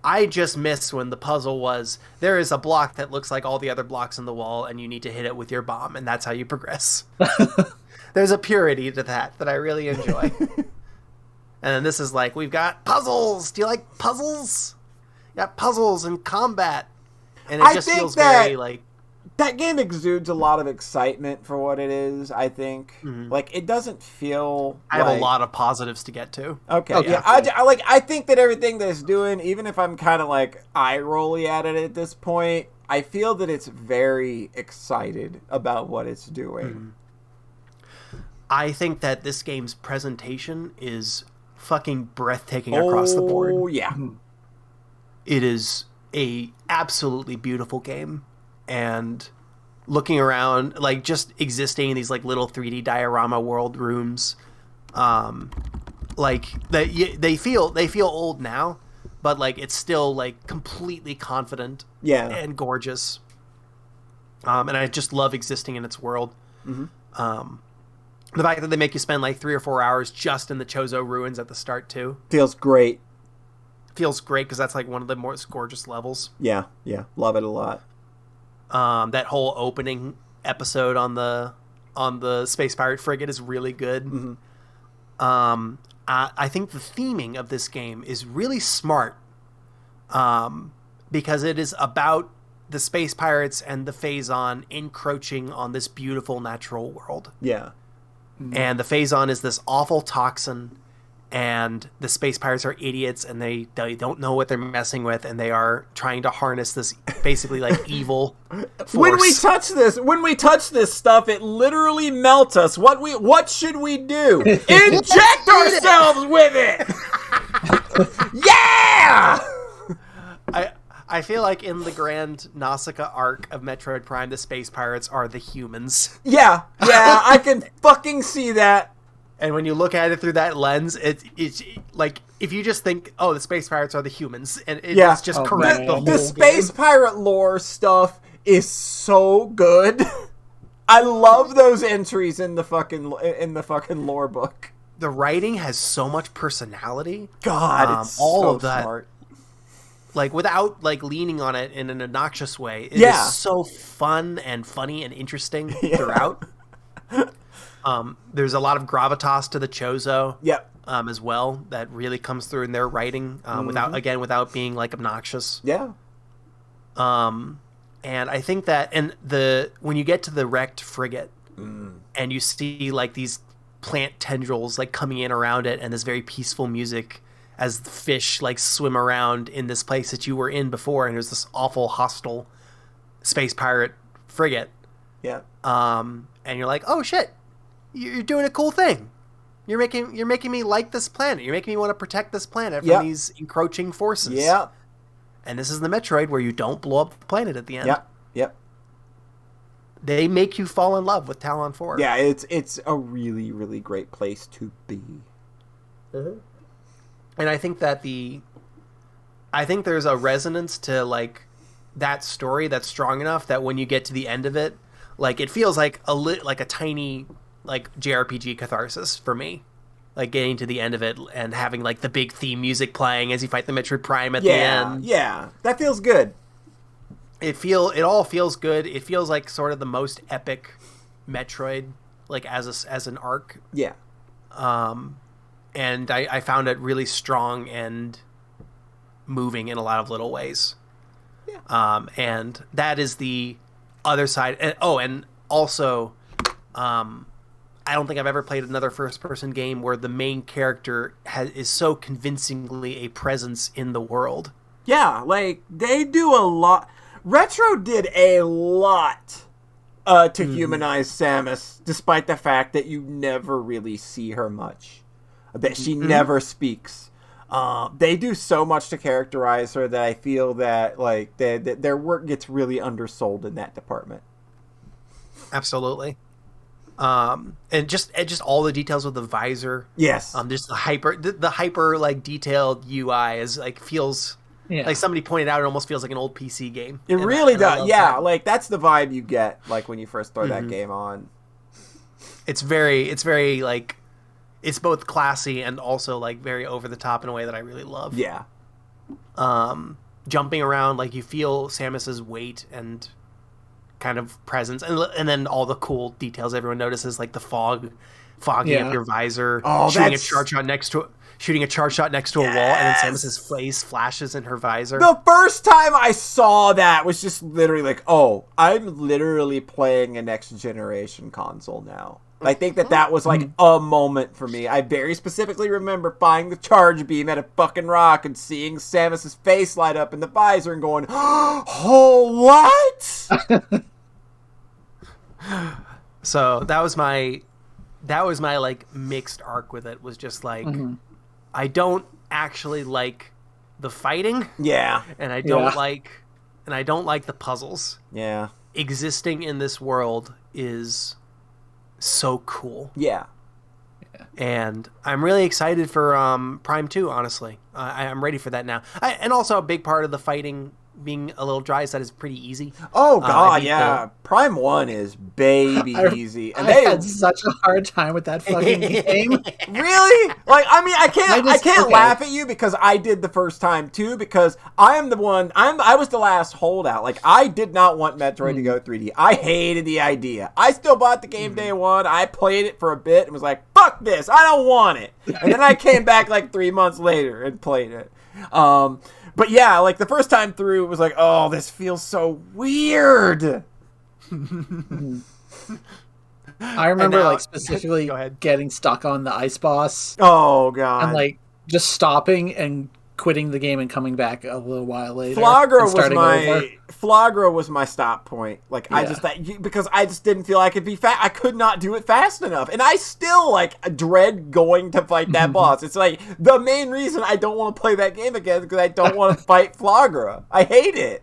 I just missed when the puzzle was there is a block that looks like all the other blocks on the wall, and you need to hit it with your bomb, and that's how you progress. There's a purity to that I really enjoy. And then this is like, we've got puzzles. Do you like puzzles? You got puzzles and combat. And it just feels very like... That game exudes a lot of excitement for what it is, I think. Mm-hmm. Like, it doesn't feel I have a lot of positives to get to. Okay. Yeah. I think that everything that it's doing, even if I'm kind of like eye-rolly at it at this point, I feel that it's very excited about what it's doing. Mm-hmm. I think that this game's presentation is fucking breathtaking across the board. Oh, yeah. It is a absolutely beautiful game. And looking around, like just existing in these like little 3D diorama world rooms, like they feel old now, but like it's still like completely confident and gorgeous. And I just love existing in its world. Mm-hmm. The fact that they make you spend like 3 or 4 hours just in the Chozo ruins at the start too feels great. Feels great because that's like one of the most gorgeous levels. Yeah, love it a lot. That whole opening episode on the Space Pirate frigate is really good. Mm-hmm. I think the theming of this game is really smart, because it is about the space pirates and the Phazon encroaching on this beautiful natural world. Yeah. Mm-hmm. And the Phazon is this awful toxin, and the space pirates are idiots, and they don't know what they're messing with, and they are trying to harness this basically like evil force. When we touch this stuff, it literally melts us. What should we do? Inject ourselves with it. Yeah. I feel like in the grand Nausicaa arc of Metroid Prime, the space pirates are the humans. Yeah, I can fucking see that. And when you look at it through that lens, it's like if you just think, oh, the space pirates are the humans, and it's just correct. The space pirate lore stuff is so good. I love those entries in the fucking lore book. The writing has so much personality. God, it's all so of that, smart. Like without like leaning on it in an obnoxious way. It is so fun and funny and interesting throughout. There's a lot of gravitas to the Chozo. Yep. As well, that really comes through in their writing, without being like obnoxious. Yeah. And I think that when you get to the wrecked frigate and you see like these plant tendrils like coming in around it and this very peaceful music as the fish like swim around in this place that you were in before, and there's this awful hostile space pirate frigate. Yeah. And you're like, oh shit, you're doing a cool thing. You're making me like this planet. You're making me want to protect this planet from these encroaching forces. Yeah. And this is the Metroid where you don't blow up the planet at the end. Yep. They make you fall in love with Talon 4. Yeah, it's a really, really great place to be. Mm-hmm. And I think that there's a resonance to like that story that's strong enough that when you get to the end of it, like it feels like a tiny like JRPG catharsis for me. Like getting to the end of it and having like the big theme music playing as you fight the Metroid Prime at the end. Yeah, that feels good. It all feels good. It feels like sort of the most epic Metroid, like as an arc. Yeah. And I found it really strong and moving in a lot of little ways. Yeah. And that is the other side. And also, I don't think I've ever played another first-person game where the main character is so convincingly a presence in the world. Yeah, like, they do a lot. Retro did a lot to humanize Samus, despite the fact that you never really see her much. That she never speaks. They do so much to characterize her that I feel that, like, their work gets really undersold in that department. Absolutely. And just all the details with the visor. Yes. Just the hyper like detailed UI is like feels like somebody pointed out. It almost feels like an old PC game. It really does. Yeah, like that's the vibe you get like when you first throw that game on. It's very like it's both classy and also like very over the top in a way that I really love. Yeah. Jumping around, like you feel Samus's weight and kind of presence, and then all the cool details everyone notices, like the fogging up your visor, shooting a charge shot next to a wall, and then Samus's face flashes in her visor. The first time I saw that was just literally like, oh, I'm literally playing a next generation console now. I think that was like a moment for me. I very specifically remember finding the charge beam at a fucking rock and seeing Samus's face light up in the visor and going, oh, what? So that was my like mixed arc with it, was just like I don't actually like the fighting. Yeah. And I don't like the puzzles. Yeah. Existing in this world is so cool. Yeah. And I'm really excited for Prime 2, honestly. I'm ready for that now. And also a big part of the fighting being a little dry is that it's pretty easy. Oh, God, yeah. Prime 1 is baby easy. And I had such a hard time with that fucking game. Really? Like, I mean, I can't laugh at you because I did the first time, too, because I was the last holdout. Like, I did not want Metroid to go 3D. I hated the idea. I still bought the game day one. I played it for a bit and was like, fuck this. I don't want it. And then I came back like 3 months later and played it. But yeah, like the first time through, it was like, oh, this feels so weird. I remember like specifically getting stuck on the ice boss. Oh, God. And like just stopping and quitting the game and coming back a little while later. Flagra was my stop point. Like because I just didn't feel I could be fast. I could not do it fast enough, and I still like dread going to fight that boss. It's like the main reason I don't want to play that game again because I don't want to fight Flagra. I hate it.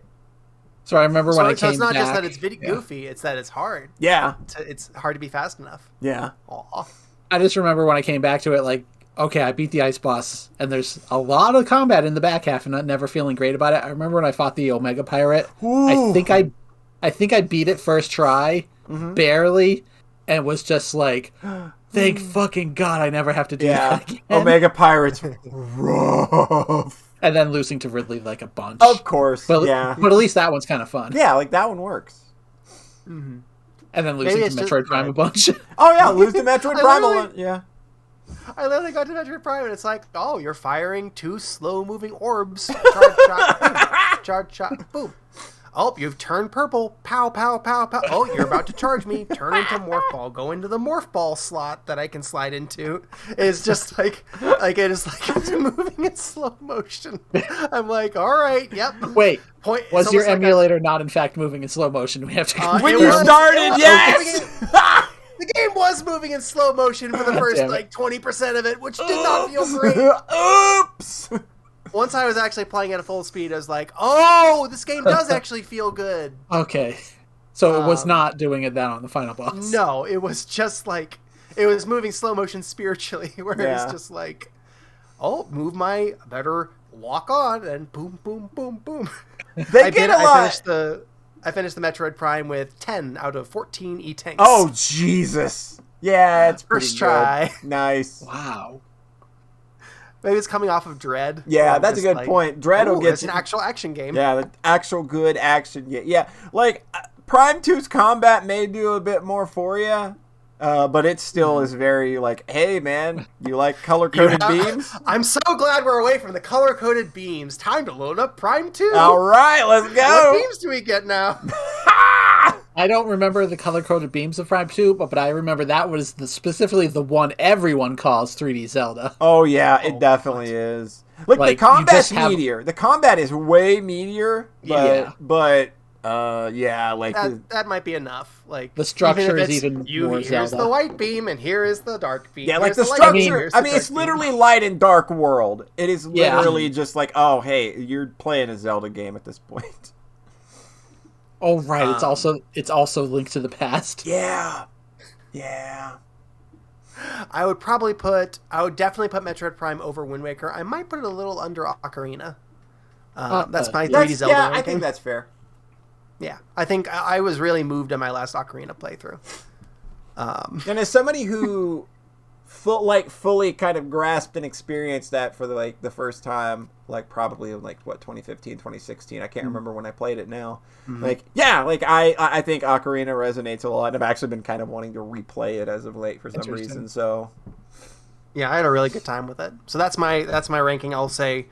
So I remember when I came back. It's not just that it's goofy; it's that it's hard. Yeah, it's hard to be fast enough. Yeah. Aww. I just remember when I came back to it, like, okay, I beat the ice boss, and there's a lot of combat in the back half, and I'm never feeling great about it. I remember when I fought the Omega Pirate. Ooh. I think I beat it first try, barely, and was just like, thank fucking God I never have to do that again. Omega Pirates, rough. And then losing to Ridley like a bunch. Of course, but at least that one's kind of fun. Yeah, like that one works. Mm-hmm. And then losing to Metroid Prime a bunch. Oh yeah, lose to Metroid Prime a lot. Yeah. I literally got to Metroid Prime and it's like, oh, you're firing 2 slow-moving orbs. Charge shot, boom. Oh, you've turned purple. Pow, pow, pow, pow. Oh, you're about to charge me. Turn into Morph Ball. Go into the Morph Ball slot that I can slide into. It's just like it is like it's moving in slow motion. I'm like, all right, yep. Wait, was your emulator not in fact moving in slow motion? We have to when you started, yes. The game was moving in slow motion for the first 20% of it, which did not feel great. Oops. Once I was actually playing at a full speed, I was like, oh, this game does actually feel good. Okay. So it was not doing it then on the final boss. No, it was just like, it was moving slow motion spiritually, where it was just like, oh, better walk on, and boom, boom, boom, boom. I finished the Metroid Prime with 10 out of 14 E-Tanks. Oh, Jesus. Yeah, it's first try. Good. Nice. Wow. Maybe it's coming off of Dread. Yeah, that's a good point. Dread will get... It's an actual action game. Yeah, the actual good action. Yeah, like, Prime 2's combat may do a bit more for you, but it still is very, like, hey, man, you like color-coded beams? I'm so glad we're away from the color-coded beams. Time to load up Prime 2. All right, let's go. What beams do we get now? I don't remember the color-coded beams of Prime 2, but I remember that was specifically the one everyone calls 3D Zelda. Oh, yeah, it definitely is. Like the combat's meatier. The combat is way meatier, but like... That might be enough. Like the structure is even more Here's Zelda. the white beam, and here is the dark beam. Yeah, like the structure... I mean, it's literally light and dark world. It is literally just like, oh, hey, you're playing a Zelda game at this point. Oh right, it's also linked to the past. Yeah. I would definitely put Metroid Prime over Wind Waker. I might put it a little under Ocarina. That's my 3D Zelda ranking. I think that's fair. Yeah, I think I was really moved in my last Ocarina playthrough. And as somebody who fully kind of grasped and experienced that for the first time, like probably in 2015, 2016. I can't remember when I played it now. Mm-hmm. I think Ocarina resonates a lot. I've actually been kind of wanting to replay it as of late for some reason. So yeah, I had a really good time with it. So that's my ranking. I'll say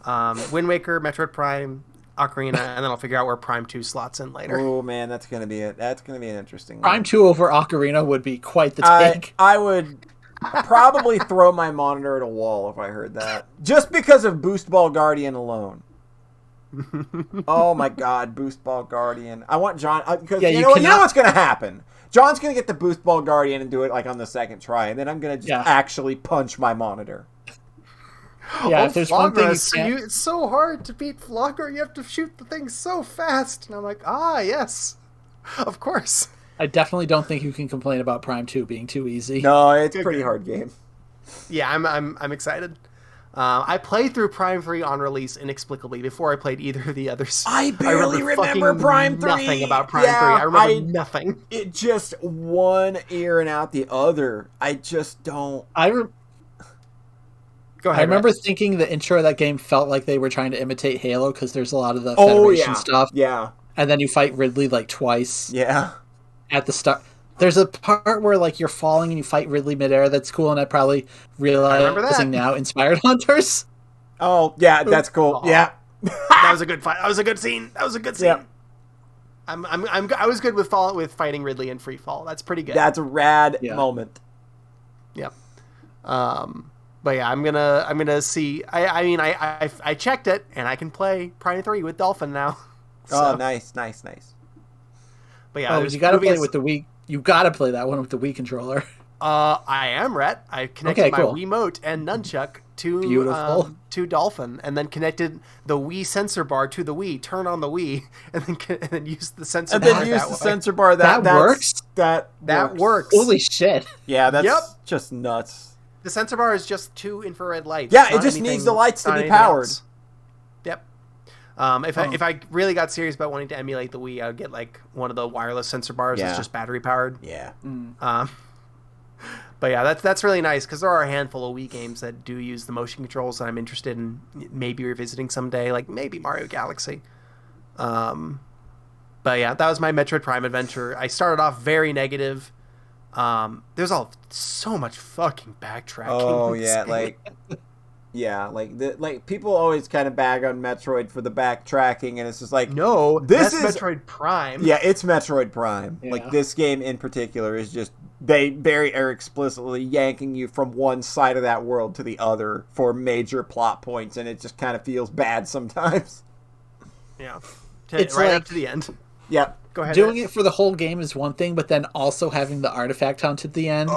Wind Waker, Metroid Prime, Ocarina, and then I'll figure out where Prime 2 slots in later. Oh man, that's gonna be an interesting Prime one. 2 over Ocarina would be quite the take. I would probably throw my monitor at a wall if I heard that. Just because of Boost Ball Guardian alone. Oh my god, Boost Ball Guardian. I want John... Because you know what's going to happen? John's going to get the Boost Ball Guardian and do it on the second try, and then I'm going to just actually punch my monitor. Yeah, if there's one thing it's so hard to beat Flogger. You have to shoot the thing so fast. And I'm like, yes. Of course. I definitely don't think you can complain about Prime 2 being too easy. No, it's a pretty hard game. Yeah, I'm excited. I played through Prime 3 on release inexplicably before I played either of the others. I barely remember Prime 3. Nothing about Prime 3. I remember nothing. It just one ear and out the other. I just don't... Go ahead. I remember thinking the intro of that game felt like they were trying to imitate Halo because there's a lot of the Federation stuff. Yeah. And then you fight Ridley twice. Yeah. At the start. There's a part where you're falling and you fight Ridley midair. That's cool, and I probably realizing now inspired Hunters. Oh yeah, that's cool. Yeah, that was a good fight. That was a good scene. Yeah. I was good with fighting Ridley in free fall. That's pretty good. That's a rad moment. Yep. But yeah, I'm gonna see. I checked it, and I can play Prime 3 with Dolphin now. So. Oh, nice. But yeah, you gotta play with the Wii. You gotta play that one with the Wii controller. I am, Rhett. I connected my Wiimote and nunchuck to Dolphin, and then connected the Wii sensor bar to the Wii. Turn on the Wii, and then use the sensor bar. Sensor bar. That works. That works. Holy shit! Yeah, that's just nuts. The sensor bar is just 2 infrared lights. Yeah, it just needs the lights to be powered. Else. Yep. If I really got serious about wanting to emulate the Wii, I would get like one of the wireless sensor bars that's just battery powered. Yeah. But yeah, that's really nice because there are a handful of Wii games that do use the motion controls that I'm interested in maybe revisiting someday, like maybe Mario Galaxy. But yeah, that was my Metroid Prime adventure. I started off very negative. There's so much fucking backtracking. Oh yeah, like people always kind of bag on Metroid for the backtracking, and it's just like, no, that's Metroid Prime. Yeah, it's Metroid Prime. Yeah. Like this game in particular is just they are explicitly yanking you from one side of that world to the other for major plot points, and it just kind of feels bad sometimes. Yeah, it's right up to the end. Yeah. Go ahead. Doing it for the whole game is one thing, but then also having the artifact hunt at the end,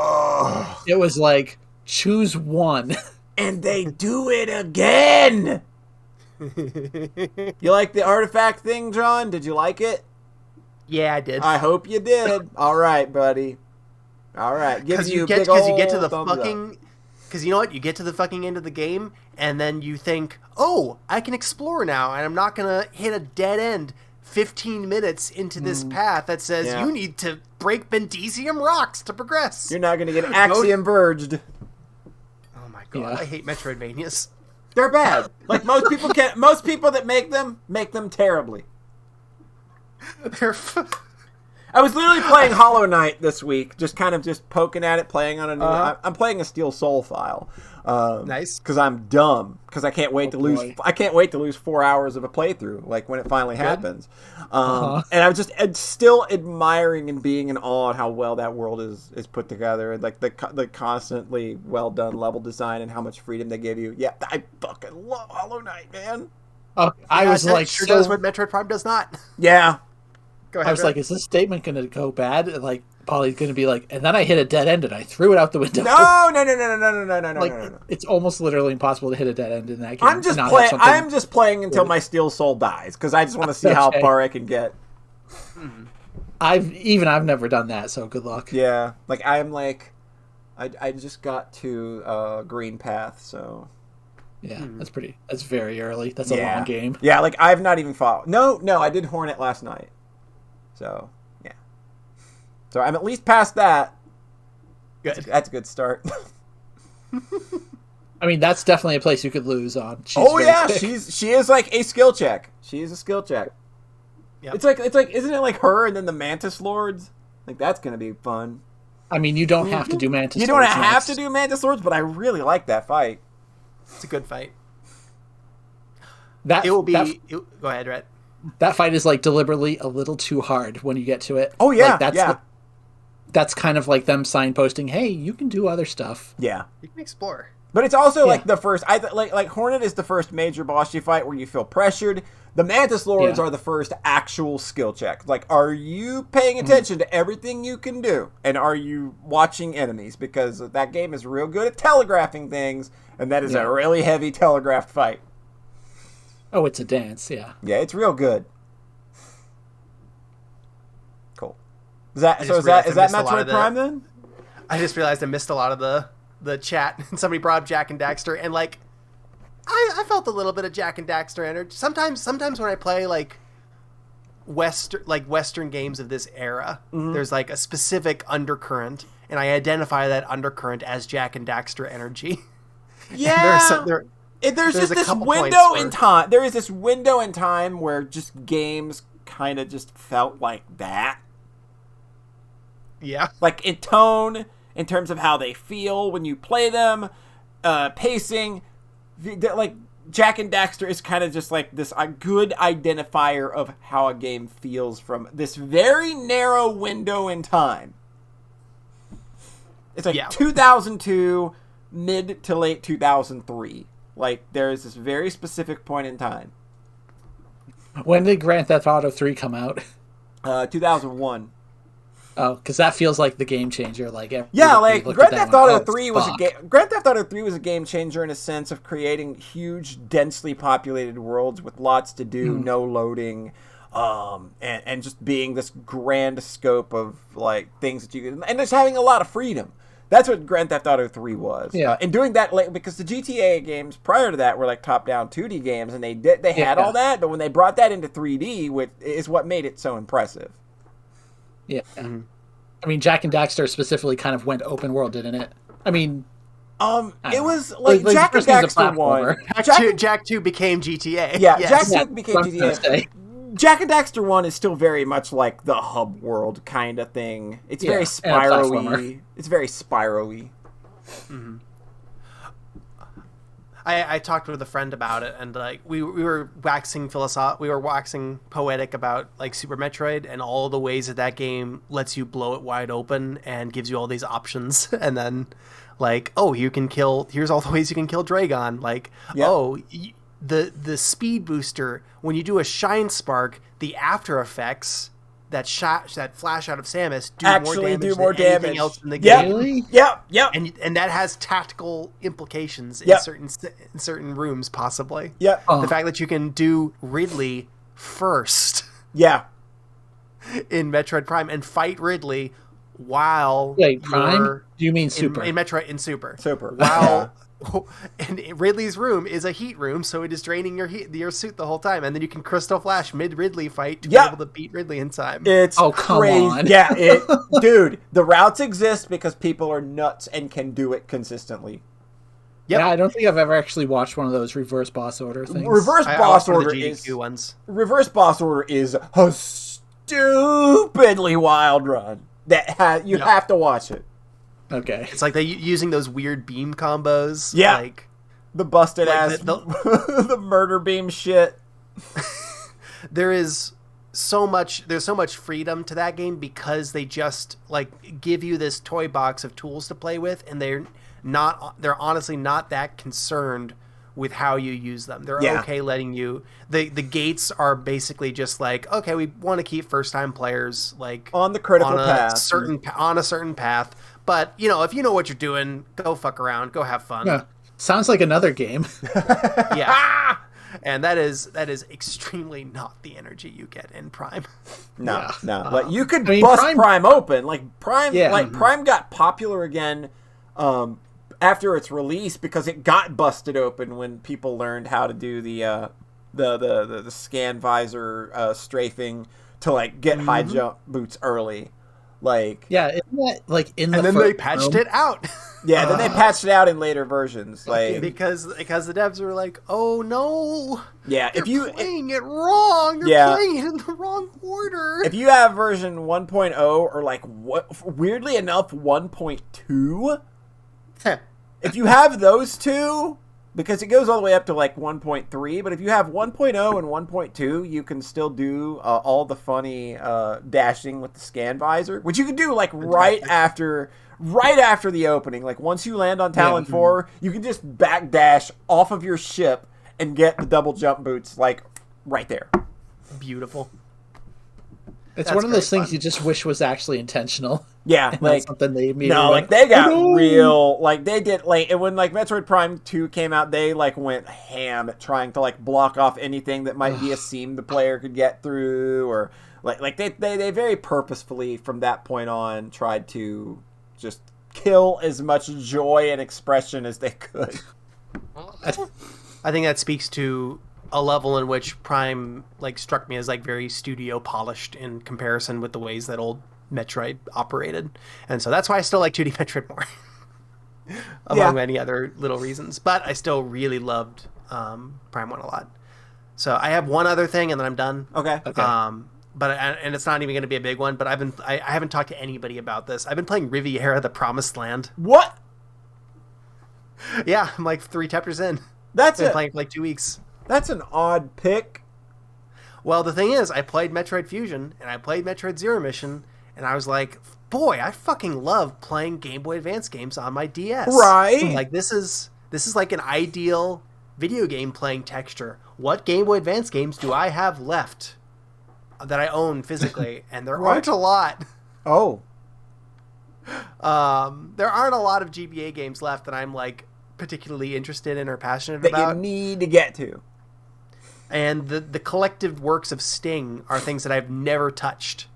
it was like, choose one. And they do it again! You like the artifact thing, John? Did you like it? Yeah, I did. I hope you did. All right, buddy. All right. Because you get to the fucking... Because you know what? You get to the fucking end of the game, and then you think, oh, I can explore now, and I'm not going to hit a dead end 15 minutes into this path that says you need to break Bendisium rocks to progress. You're not going to get axiom verged. Oh my god, I hate Metroidvanias. They're bad. Like most people that make them terribly. I was literally playing Hollow Knight this week, just poking at it, playing on a new. I'm playing a Steel Soul file. Nice, because I'm dumb. Because I can't wait to lose. I can't wait to lose 4 hours of a playthrough, like when it finally happens. And I'm still admiring and being in awe at how well that world is put together, and like the constantly well done level design and how much freedom they give you. Yeah, I fucking love Hollow Knight, man. I was like, sure does what Metroid Prime does not. Yeah. Go ahead, I was like, is this statement going to go bad? Like, Polly's going to be like, and then I hit a dead end and I threw it out the window. No. Like, it's almost literally impossible to hit a dead end in that game. I'm just playing until my Steel Soul dies because I just want to see how far I can get. I've never done that, so good luck. Yeah, like I just got to Green Path, so. Yeah, that's very early. That's a long game. Yeah, like I've not even fought. No, I did Hornet last night. So, yeah. So I'm at least past that. Good. That's a good start. I mean, that's definitely a place you could lose on. She is like a skill check. She is a skill check. Yep. It's like isn't it like her and then the Mantis Lords? Like that's gonna be fun. I mean, you don't have to do Mantis Lords. You don't have to do Mantis Lords, but I really like that fight. It's a good fight. Go ahead, Rhett. That fight is like deliberately a little too hard when you get to it. Oh yeah, like, that's kind of like them signposting, hey, you can do other stuff. Yeah, you can explore. But it's also like the first. Like Hornet is the first major boss you fight where you feel pressured. The Mantis Lords are the first actual skill check. Like, are you paying attention to everything you can do, and are you watching enemies? Because that game is real good at telegraphing things, and that is a really heavy telegraphed fight. Oh, it's a dance, yeah. Yeah, it's real good. Cool. Is that Metroid Prime then? I just realized I missed a lot of the chat. Somebody brought up Jak and Daxter, and like I felt a little bit of Jak and Daxter energy. Sometimes when I play like Western games of this era, there's like a specific undercurrent, and I identify that undercurrent as Jak and Daxter energy. Yeah. There's just this window in time. There is this window in time where just games kind of just felt like that. Yeah. Like in tone, in terms of how they feel when you play them, pacing. Like Jak and Daxter is kind of just like this a good identifier of how a game feels from this very narrow window in time. It's like 2002, mid to late 2003. Like, there is this very specific point in time. When did Grand Theft Auto 3 come out? 2001. Oh, because that feels like the game changer. Like, Grand Theft Auto 3 was a game. Grand Theft Auto 3 was a game changer in a sense of creating huge, densely populated worlds with lots to do, no loading, and just being this grand scope of like things that you could, and just having a lot of freedom. That's what Grand Theft Auto 3 was. Yeah. And doing that, because the GTA games prior to that were like top-down 2D games, and they had all that, but when they brought that into 3D, which is what made it so impressive. Yeah. Mm-hmm. I mean, Jak and Daxter specifically kind of went open world, didn't it? I mean... it was like Jak and Daxter 1. Jak 2 became GTA. Yeah, yes. Jak 2 became GTA. Jak and Daxter 1 is still very much like the hub world kind of thing. It's very spirally. It's very spirally. Mm-hmm. I talked with a friend about it, and like we were waxing poetic about like Super Metroid and all the ways that game lets you blow it wide open and gives you all these options, and then like, oh, here's all the ways you can kill Dragon. Like, the speed booster, when you do a shine spark, the after effects that flash out of Samus do more damage than anything else in the game. Really? Yep. And that has tactical implications in certain rooms, possibly. Yep. The fact that you can do Ridley first. Yeah. In Metroid Prime and fight Ridley while Prime? Do you mean Super? In Super. Super. While and Ridley's room is a heat room, so it is draining your suit the whole time, and then you can Crystal Flash mid Ridley fight to be able to beat Ridley in time. It's come crazy. on. Yeah, dude, the routes exist because people are nuts and can do it consistently. Yep. Yeah, I don't think I've ever actually watched one of those reverse boss order things. Reverse boss order is a stupidly wild run that you have to watch it. Okay. It's like they using those weird beam combos. Yeah. Like the busted ass, the murder beam shit. There's so much freedom to that game because they just like give you this toy box of tools to play with, and they're honestly not that concerned with how you use them. They're okay letting you. The gates are basically just like, okay, we want to keep first time players like on the critical path, on a certain path. But, if you know what you're doing, go fuck around, go have fun. Yeah. Sounds like another game. Yeah. And that is extremely not the energy you get in Prime. No. Like you could bust Prime open. Like Prime Prime got popular again after its release because it got busted open when people learned how to do the scan visor strafing to like get high jump boots early. Like isn't that like in the and then they patched it out. Yeah, then they patched it out in later versions, like because the devs were like, "Oh no, if you're playing it wrong, you're playing it in the wrong order." If you have version 1.0 or like weirdly enough 1.2, if you have those two, because it goes all the way up to like 1.3, but if you have 1.0 and 1.2, you can still do all the funny dashing with the scan visor, which you can do like right after the opening. Like once you land on Talon 4, you can just backdash off of your ship and get the double jump boots like right there. Beautiful. It's one of those things you just wish was actually intentional. Yeah, like something they immediately like they got real, like they did, like, and when like Metroid Prime 2 came out, they like went ham at trying to like block off anything that might be a seam the player could get through, or like they very purposefully from that point on tried to just kill as much joy and expression as they could. I think that speaks to a level in which Prime like struck me as like very studio polished in comparison with the ways that old Metroid operated, and so that's why I still like 2D Metroid more, among many other little reasons. But I still really loved Prime 1 a lot. So I have one other thing, and then I'm done. Okay. But it's not even going to be a big one. But I haven't talked to anybody about this. I've been playing Riviera: The Promised Land. What? Yeah, I'm like 3 chapters in. That's been playing for like 2 weeks. That's an odd pick. Well, the thing is, I played Metroid Fusion and I played Metroid Zero Mission, and I was like, boy, I fucking love playing Game Boy Advance games on my DS. Right. Like this is like an ideal video game playing texture. What Game Boy Advance games do I have left that I own physically? And there aren't a lot. Oh. There aren't a lot of GBA games left that I'm like particularly interested in or passionate about. That you need to get to. And the collective works of Sting are things that I've never touched.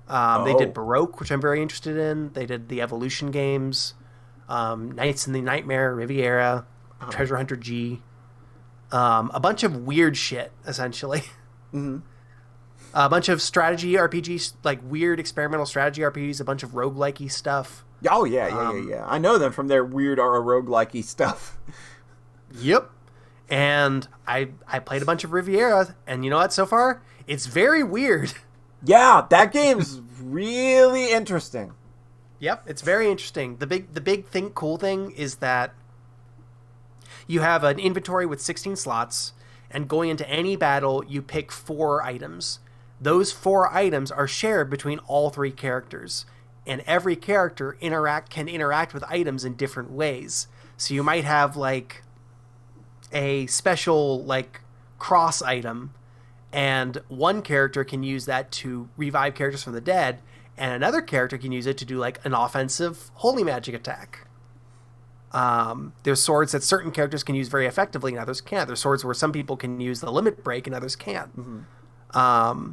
They did Baroque, which I'm very interested in. They did the Evolution games. Nights in the Nightmare, Riviera, Treasure Hunter G, a bunch of weird shit, essentially. Mm-hmm. A bunch of strategy RPGs, like weird experimental strategy RPGs, a bunch of roguelike-y stuff. Oh, yeah. I know them from their weird roguelike-y stuff. Yep. And I played a bunch of Riviera, and you know what, so far, it's very weird. Yeah, that game's really interesting. Yep, it's very interesting. The big cool thing is that you have an inventory with 16 slots, and going into any battle, you pick 4 items. Those 4 items are shared between all 3 characters, and every character can interact with items in different ways. So you might have like a special like cross item, and one character can use that to revive characters from the dead, and another character can use it to do like an offensive holy magic attack. There's swords that certain characters can use very effectively and others can't. There's swords where some people can use the limit break and others can't. Mm-hmm.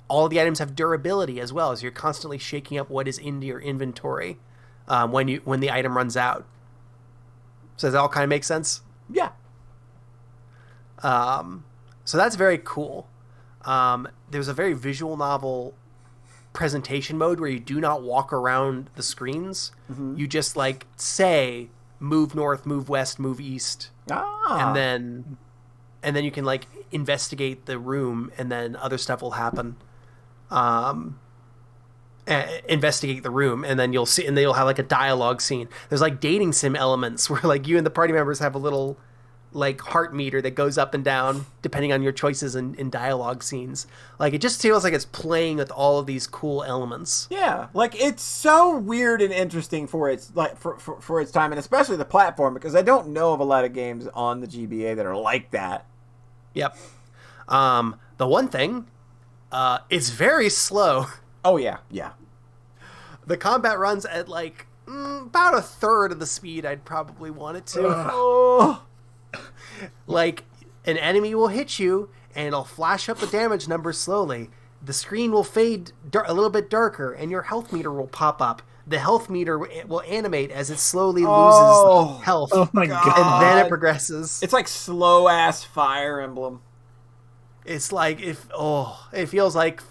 All of the items have durability as well, as you're constantly shaking up what is into your inventory when the item runs out. So does that all kind of make sense? Yeah. So that's very cool. There's a very visual novel presentation mode where you do not walk around the screens. Mm-hmm. You just like say move north, move west, move east, and then you can like investigate the room, and then other stuff will happen. Investigate the room, and then you'll see, and they'll have like a dialogue scene. There's like dating sim elements where like you and the party members have a little like heart meter that goes up and down depending on your choices in dialogue scenes. Like it just feels like it's playing with all of these cool elements. Yeah, like it's so weird and interesting for its like for its time, and especially the platform, because I don't know of a lot of games on the GBA that are like that. Yep. The one thing, it's very slow. Oh yeah. The combat runs at like about a third of the speed I'd probably want it to. Oh. Like an enemy will hit you and it'll flash up the damage numbers slowly. The screen will fade a little bit darker, and your health meter will pop up. The health meter will animate as it slowly loses health. Oh my God. And then it progresses. It's like slow ass Fire Emblem. It's like it feels like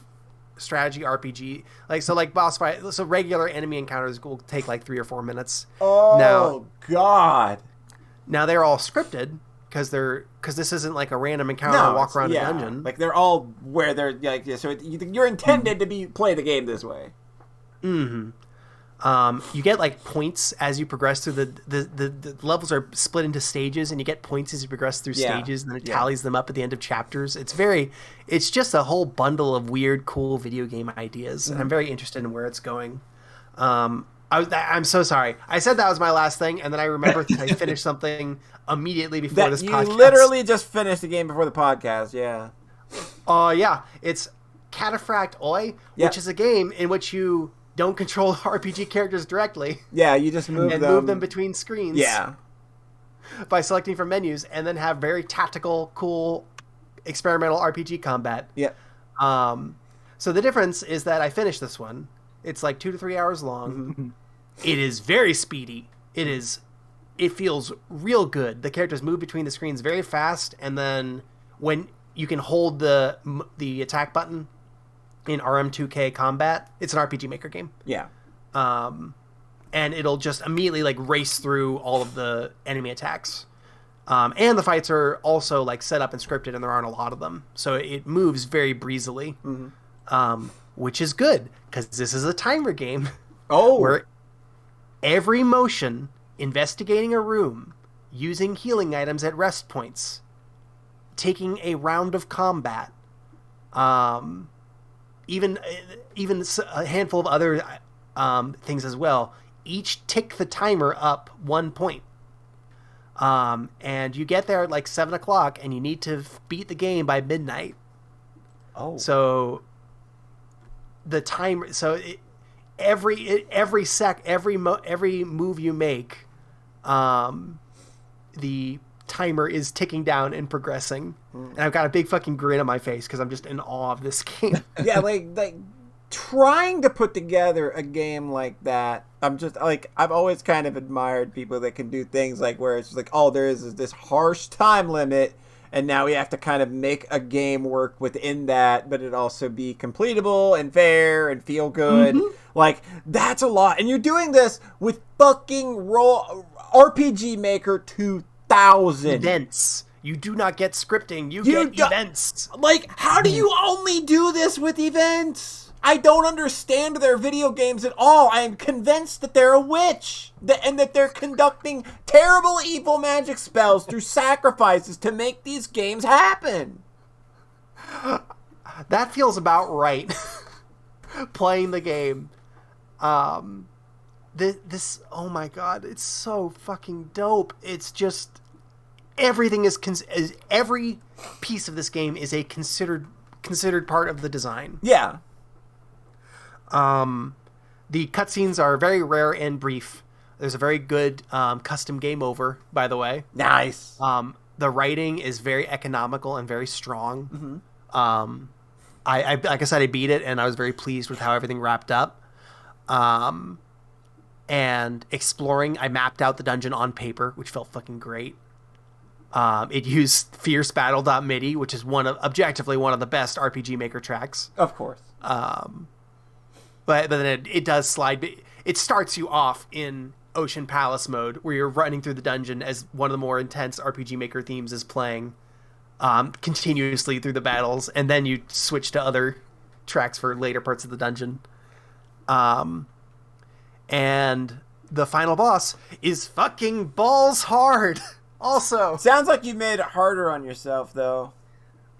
strategy RPG. Like boss fight. So regular enemy encounters will take like 3 or 4 minutes. Oh God. Now they're all scripted because this isn't like a random encounter walk around a dungeon. Like they're all where they're like, so you're intended to play the game this way. Mm-hmm. You get like points as you progress through the levels are split into stages, and you get points as you progress through stages, and then it tallies them up at the end of chapters. It's just a whole bundle of weird, cool video game ideas, and I'm very interested in where it's going. I'm so sorry. I said that was my last thing, and then I remembered that I finished something immediately before this podcast. You literally just finished the game before the podcast, yeah. Yeah. It's Cataphract Oi, which is a game in which you don't control RPG characters directly. Yeah, you just move them between screens. Yeah. By selecting from menus, and then have very tactical, cool, experimental RPG combat. Yeah. So the difference is that I finished this one. It's like 2 to 3 hours long. It is very speedy. It feels real good. The characters move between the screens very fast, and then when you can hold the attack button in RM2K Combat, it's an RPG Maker game. Yeah. And it'll just immediately like race through all of the enemy attacks. And the fights are also like set up and scripted, and there aren't a lot of them, so it moves very breezily. Which is good, because this is a timer game. Where every motion, investigating a room, using healing items at rest points, taking a round of combat, even a handful of other things as well, each tick the timer up 1 point. And you get there at like 7 o'clock, and you need to beat the game by midnight. So the timer, every move you make, the timer is ticking down and progressing. And I've got a big fucking grin on my face because I'm just in awe of this game. Yeah, like trying to put together a game like that, I'm just like, I've always kind of admired people that can do things like where it's just like, oh, there is this harsh time limit, and now we have to kind of make a game work within that, but it also be completable and fair and feel good. Mm-hmm. Like, that's a lot. And you're doing this with fucking RPG Maker 2000. Events. You do not get scripting. You get events. Like, how do you only do this with events? I don't understand their video games at all. I am convinced that they're a witch. And that they're conducting terrible evil magic spells through sacrifices to make these games happen. That feels about right. Playing the game. This, oh my god, it's so fucking dope. It's just, everything is every piece of this game is a considered part of the design. Yeah. The cutscenes are very rare and brief. There's a very good custom game over, by the way. Nice. The writing is very economical and very strong. Mm-hmm. I like I said, I beat it, and I was very pleased with how everything wrapped up. And exploring, I mapped out the dungeon on paper, which felt fucking great. It used fiercebattle.midi, which is objectively one of the best RPG Maker tracks. Of course. But then it does slide. It starts you off in Ocean Palace mode, where you're running through the dungeon as one of the more intense RPG Maker themes is playing continuously through the battles, and then you switch to other tracks for later parts of the dungeon. And the final boss is fucking balls hard. Also, sounds like you made it harder on yourself, though.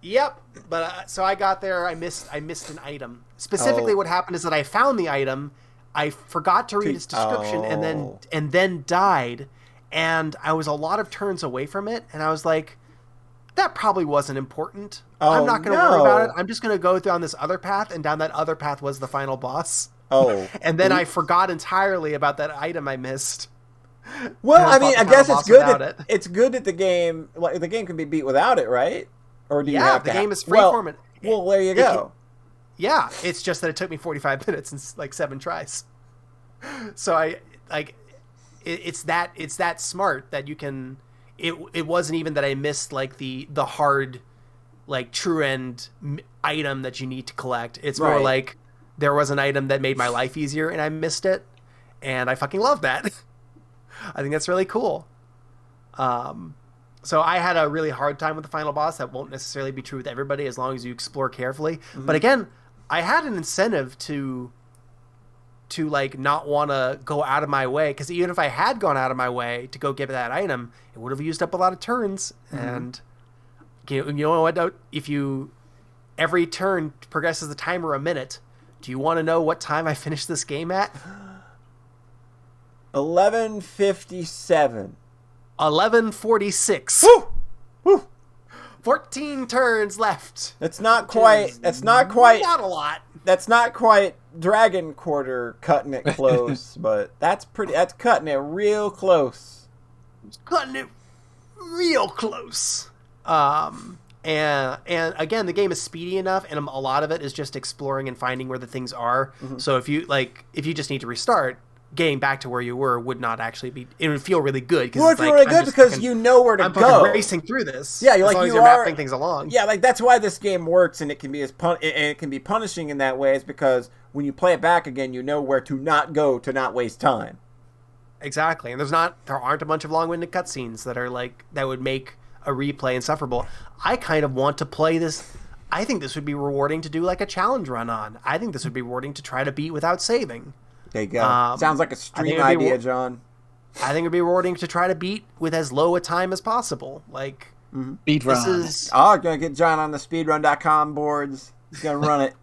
Yep, but so I got there. I missed an item. Specifically, what happened is that I found the item, I forgot to read its description, and then died, and I was a lot of turns away from it, and I was like, that probably wasn't important. I'm not going to worry about it. I'm just going to go down this other path, and down that other path was the final boss. Oh, and then I forgot entirely about that item I missed. Well, I mean, I guess it's good. It's good that the game can be beat without it, right? Or do you have to? The game is freeform. Well, there you go. It's just that it took me 45 minutes and like 7 tries. So it's that smart that you can. It wasn't even that I missed like the hard, like true end item that you need to collect. It's more like there was an item that made my life easier and I missed it, and I fucking love that. I think that's really cool. So I had a really hard time with the final boss. That won't necessarily be true with everybody as long as you explore carefully. Mm-hmm. But again, I had an incentive to like not want to go out of my way, because even if I had gone out of my way to go get that item, it would have used up a lot of turns. Mm-hmm. And you know what? If every turn progresses the timer a minute, do you want to know what time I finished this game at? 11:57. 11:46. Woo! Woo! 14 turns left. It's not quite. Not a lot. That's not quite Dragon Quarter cutting it close, but that's cutting it real close. Cutting it real close. And again, the game is speedy enough, and a lot of it is just exploring and finding where the things are. Mm-hmm. So if you just need to restart, getting back to where you were would not actually be. It would feel really good. Well, it would feel really good because you know where to go. I'm racing through this. Yeah, you're mapping things along. Yeah, like that's why this game works, and it can be it can be punishing in that way, is because when you play it back again, you know where to not go to not waste time. Exactly, and there aren't a bunch of long-winded cutscenes that would make a replay insufferable. I kind of want to play this. I think this would be rewarding to do like a challenge run on. I think this would be rewarding to try to beat without saving. There you go. Sounds like a stream idea, John. I think it'd be rewarding to try to beat with as low a time as possible. Like, speedrun. I'm going to get John on the speedrun.com boards. He's going to run it.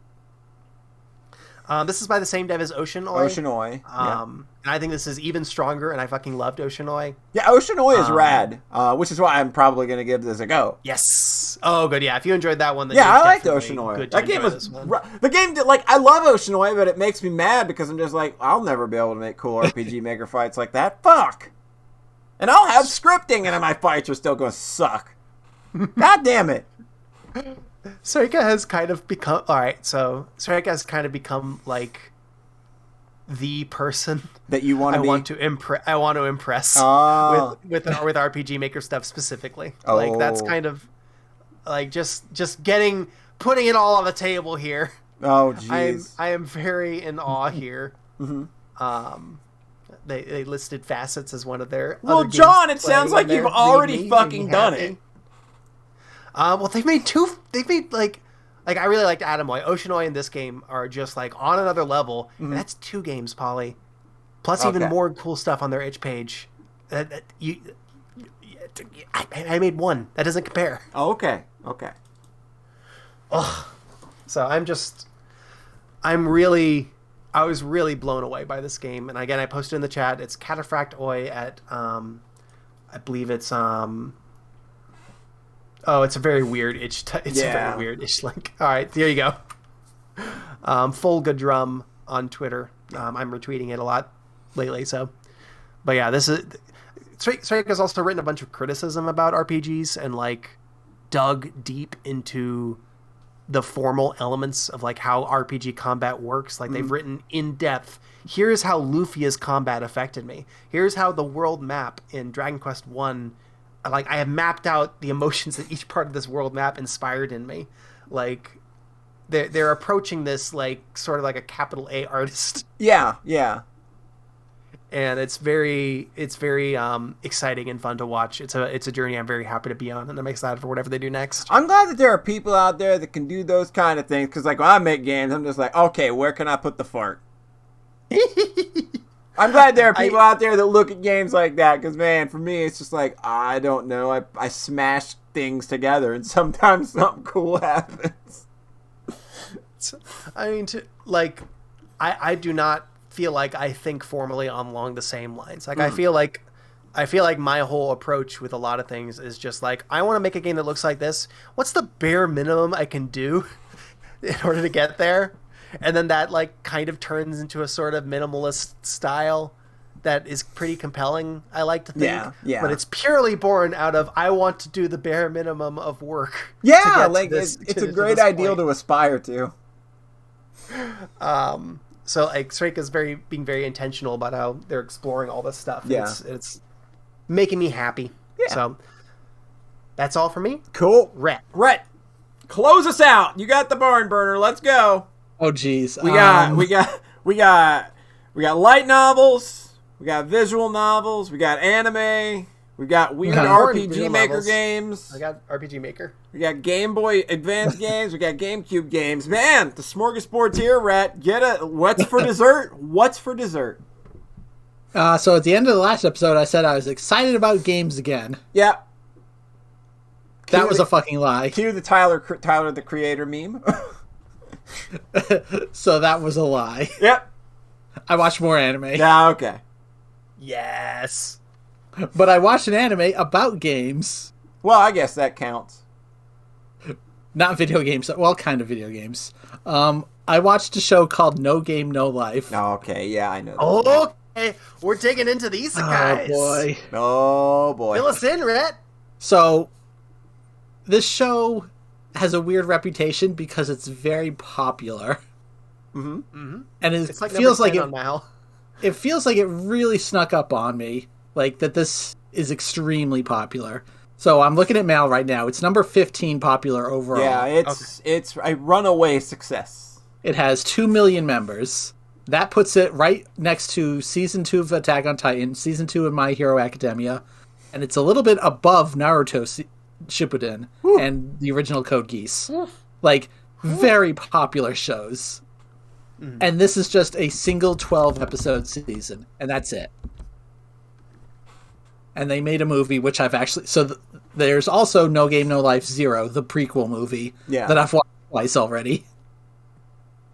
This is by the same dev as Oceanoi. Oceanoi. And I think this is even stronger, and I fucking loved Oceanoi. Yeah, Oceanoi is rad, which is why I'm probably going to give this a go. Yes. Oh, good. Yeah, if you enjoyed that one, then I liked Oceanoi. That game was the game. I love Oceanoi, but it makes me mad because I'm just like, I'll never be able to make cool RPG Maker fights like that. Fuck. And I'll have scripting, and my fights are still going to suck. God damn it. Sorika has kind of become like the person that you want to I want to impress with RPG Maker stuff specifically. Oh. Like that's kind of like just putting it all on the table here. Oh jeez. I am very in awe here. Mm-hmm. They listed Facets as one of their Well, John, it sounds like you've already fucking done it. Well, they've made like I really liked Atomoi. Oceanoi and this game are just like on another level. Mm-hmm. That's 2 games, Polly. Plus even more cool stuff on their itch page. I made 1. That doesn't compare. Oh, okay. Ugh. So I was really blown away by this game. And again, I posted in the chat. It's Cataphract Oi at I believe it's it's a very weird itch. It's a very weird itch link. All right, there you go. Folga Drum on Twitter. I'm retweeting it a lot lately. So, but yeah, this is. Strike has also written a bunch of criticism about RPGs and like dug deep into the formal elements of like how RPG combat works. Like they've written in depth. Here's how Lufia's combat affected me. Here's how the world map in Dragon Quest 1. Like I have mapped out the emotions that each part of this world map inspired in me. Like they're approaching this like sort of like a capital A artist. Yeah. And it's very exciting and fun to watch. It's a journey I'm very happy to be on, and I'm excited for whatever they do next. I'm glad that there are people out there that can do those kind of things, because like when I make games, I'm just like, okay, where can I put the fart? I'm glad there are people out there that look at games like that, because, man, for me, it's just like, I don't know. I smash things together, and sometimes something cool happens. I mean, I do not feel like I think formally along the same lines. Like, I feel like my whole approach with a lot of things is just like, I want to make a game that looks like this. What's the bare minimum I can do in order to get there? And then that like kind of turns into a sort of minimalist style that is pretty compelling, I like to think. Yeah. But it's purely born out of I want to do the bare minimum of work. Yeah, like it's a great ideal to aspire to. So like Strike is being very intentional about how they're exploring all this stuff. Yeah. It's making me happy. Yeah. So that's all for me. Cool. Rhett, close us out. You got the barn burner. Let's go. Oh geez. We got light novels, we got visual novels, we got anime, we got weird RPG Maker games. I got RPG Maker. We got Game Boy Advance games, we got GameCube games. Man, the smorgasbord's here, Rhett. What's for dessert? So at the end of the last episode, I said I was excited about games again. Yeah. That was a fucking lie. Cue the Tyler the Creator meme. So that was a lie. Yep. I watched more anime. Yeah, okay. Yes. But I watched an anime about games. Well, I guess that counts. Not video games. Well, kind of video games. I watched a show called No Game, No Life. Oh, okay, yeah, I know that. Oh, okay. We're digging into these guys. Oh, boy. Fill us in, Rhett. So, this show has a weird reputation because it's very popular. Mm-hmm. Mm-hmm. And it feels like it feels like it really snuck up on me, like that this is extremely popular. So I'm looking at Mal right now. It's number 15 popular overall. Yeah, it's a runaway success. It has 2 million members. That puts it right next to Season 2 of Attack on Titan, Season 2 of My Hero Academia, and it's a little bit above Naruto Shippuden and the original Code Geass. Like, very popular shows. Mm. And this is just a single 12-episode season, and that's it. And they made a movie, which I've actually... So there's also No Game, No Life 0, the prequel movie, that I've watched twice already.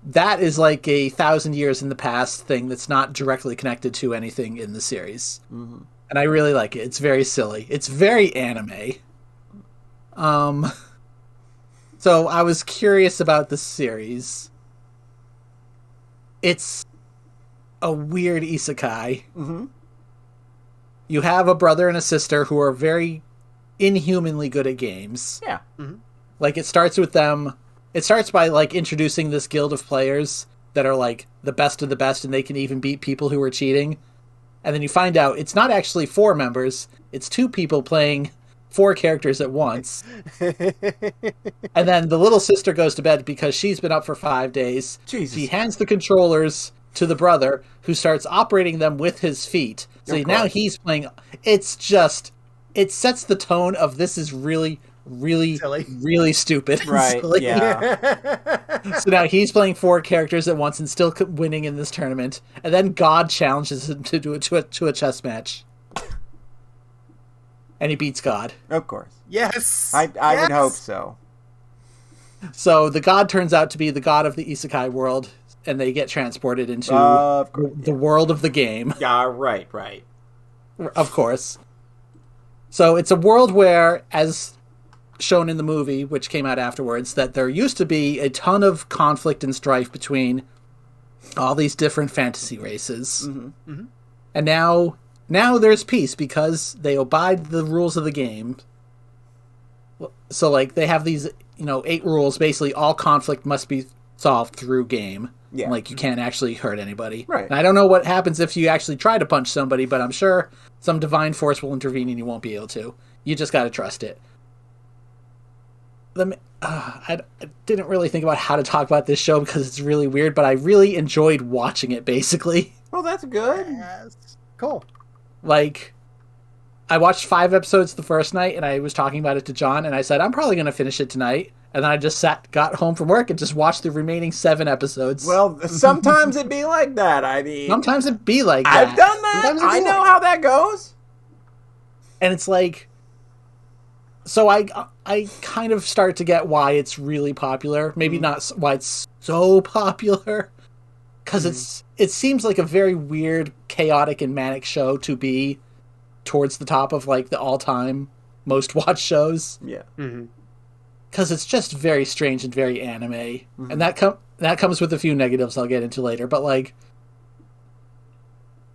That is like a 1,000 years in the past thing that's not directly connected to anything in the series. Mm-hmm. And I really like it. It's very silly. It's very anime. So I was curious about the series. It's a weird isekai. Mm-hmm. You have a brother and a sister who are very inhumanly good at games. Yeah. Mm-hmm. Like, it starts with them... It starts by, like, introducing this guild of players that are, like, the best of the best, and they can even beat people who are cheating. And then you find out it's not actually 4 members. It's 2 people playing 4 characters at once. And then the little sister goes to bed because she's been up for 5 days. Jesus. She hands the controllers to the brother, who starts operating them with his feet. So now he's playing... It's just... It sets the tone of this is really... really silly. Really stupid. Right, silly. yeah. So now he's playing 4 characters at once and still winning in this tournament. And then God challenges him to do it to a chess match. And he beats God. Of course. Yes! I would hope so. So the God turns out to be the god of the isekai world, and they get transported into the world of the game. Yeah, right. Of course. So it's a world where, as shown in the movie, which came out afterwards, that there used to be a ton of conflict and strife between all these different fantasy races. Mm-hmm. Mm-hmm. And now there's peace because they abide the rules of the game. So, like, they have these, 8 rules. Basically, all conflict must be solved through game. Yeah. Like, you can't actually hurt anybody. Right. And I don't know what happens if you actually try to punch somebody, but I'm sure some divine force will intervene and you won't be able to. You just gotta trust it. I didn't really think about how to talk about this show because it's really weird, but I really enjoyed watching it, basically. Well, that's good. Yes. Cool. Like, I watched 5 episodes the first night, and I was talking about it to John, and I said, I'm probably going to finish it tonight. And then I just got home from work and just watched the remaining 7 episodes. Well, sometimes it'd be like that. I mean... Sometimes it'd be like that. I've done that. I know how that goes. And it's like... So I kind of start to get why it's really popular. Maybe not why it's so popular. Because it seems like a very weird, chaotic, and manic show to be towards the top of, like, the all-time most watched shows. Yeah. Mm-hmm. Because it's just very strange and very anime. Mm-hmm. And that comes with a few negatives I'll get into later. But, like,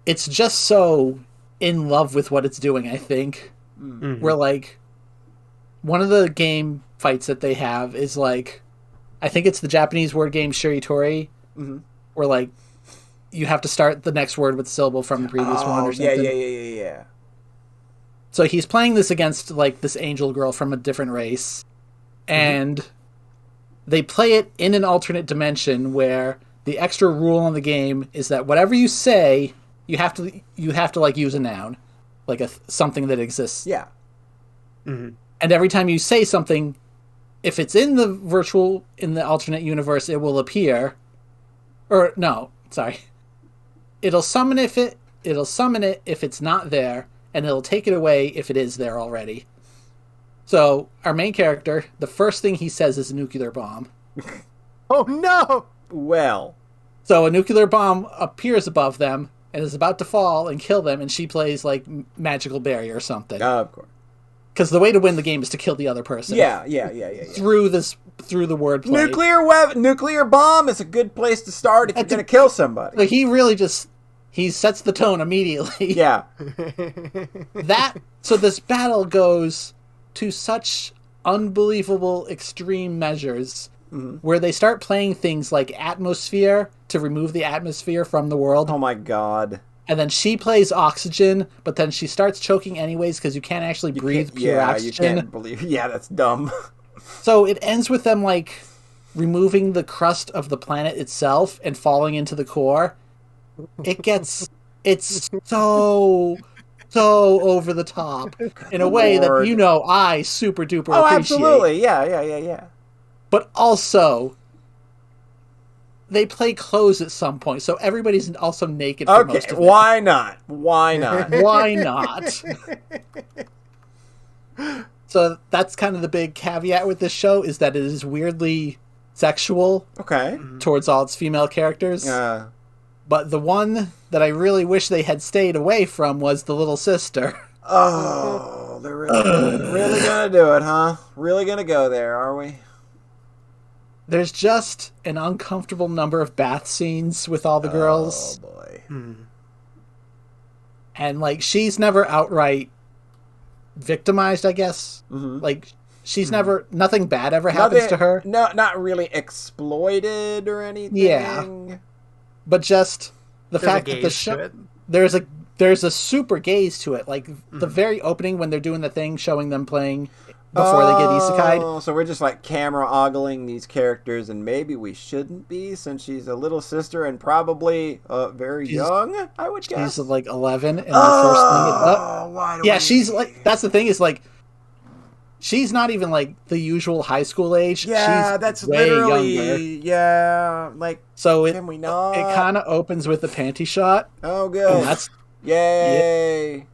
it's just so in love with what it's doing, I think. Mm-hmm. Where, like, one of the game fights that they have is, like, I think it's the Japanese word game Shiritori, where, like, you have to start the next word with the syllable from the previous one or something. Yeah. So he's playing this against, like, this angel girl from a different race. And they play it in an alternate dimension where the extra rule in the game is that whatever you say, you have to like, use a noun. Like something that exists. Yeah. Mm-hmm. And every time you say something, if it's in the alternate universe, it will appear. Or, no, sorry. It'll summon it if it's not there, and it'll take it away if it is there already. So, our main character, the first thing he says is a nuclear bomb. Oh, no! Well. So, a nuclear bomb appears above them and is about to fall and kill them, and she plays, like, magical barrier or something. Of course. Because the way to win the game is to kill the other person. Yeah. Through the wordplay. Nuclear bomb is a good place to start if you're going to kill somebody. Like, he really he sets the tone immediately. Yeah. So this battle goes to such unbelievable extreme measures where they start playing things like atmosphere to remove the atmosphere from the world. Oh my god. And then she plays oxygen, but then she starts choking anyways because you can't actually breathe pure oxygen. You can't believe. Yeah, that's dumb. So it ends with them, like, removing the crust of the planet itself and falling into the core. It's so over the top in a way that, I super duper appreciate. Oh, absolutely. Yeah. But also, they play clothes at some point, so everybody's also naked for most of it. Why not? Why not? So that's kind of the big caveat with this show, is that it is weirdly sexual. Okay. Towards all its female characters. But the one that I really wish they had stayed away from was the little sister. Oh, they're really gonna do it, huh? Really gonna go there, are we? There's just an uncomfortable number of bath scenes with all the girls. Oh, boy. And, like, she's never outright victimized, I guess. Mm-hmm. Like, she's never, nothing bad ever happens to her. No, not really exploited or anything. Yeah. But just the fact that the show, there's a super gaze to it. Like the very opening when they're doing the thing showing them playing before they get isekai'd. So we're just like camera ogling these characters, and maybe we shouldn't be, since she's a little sister and probably very young, I would guess. She's like 11 and the first thing why do she's like, that's the thing is like, she's not even like the usual high school age. Yeah, she's that's way literally younger. Yeah, like, so can we not? It kind of opens with the panty shot. Oh, good. And that's yay. Yeah.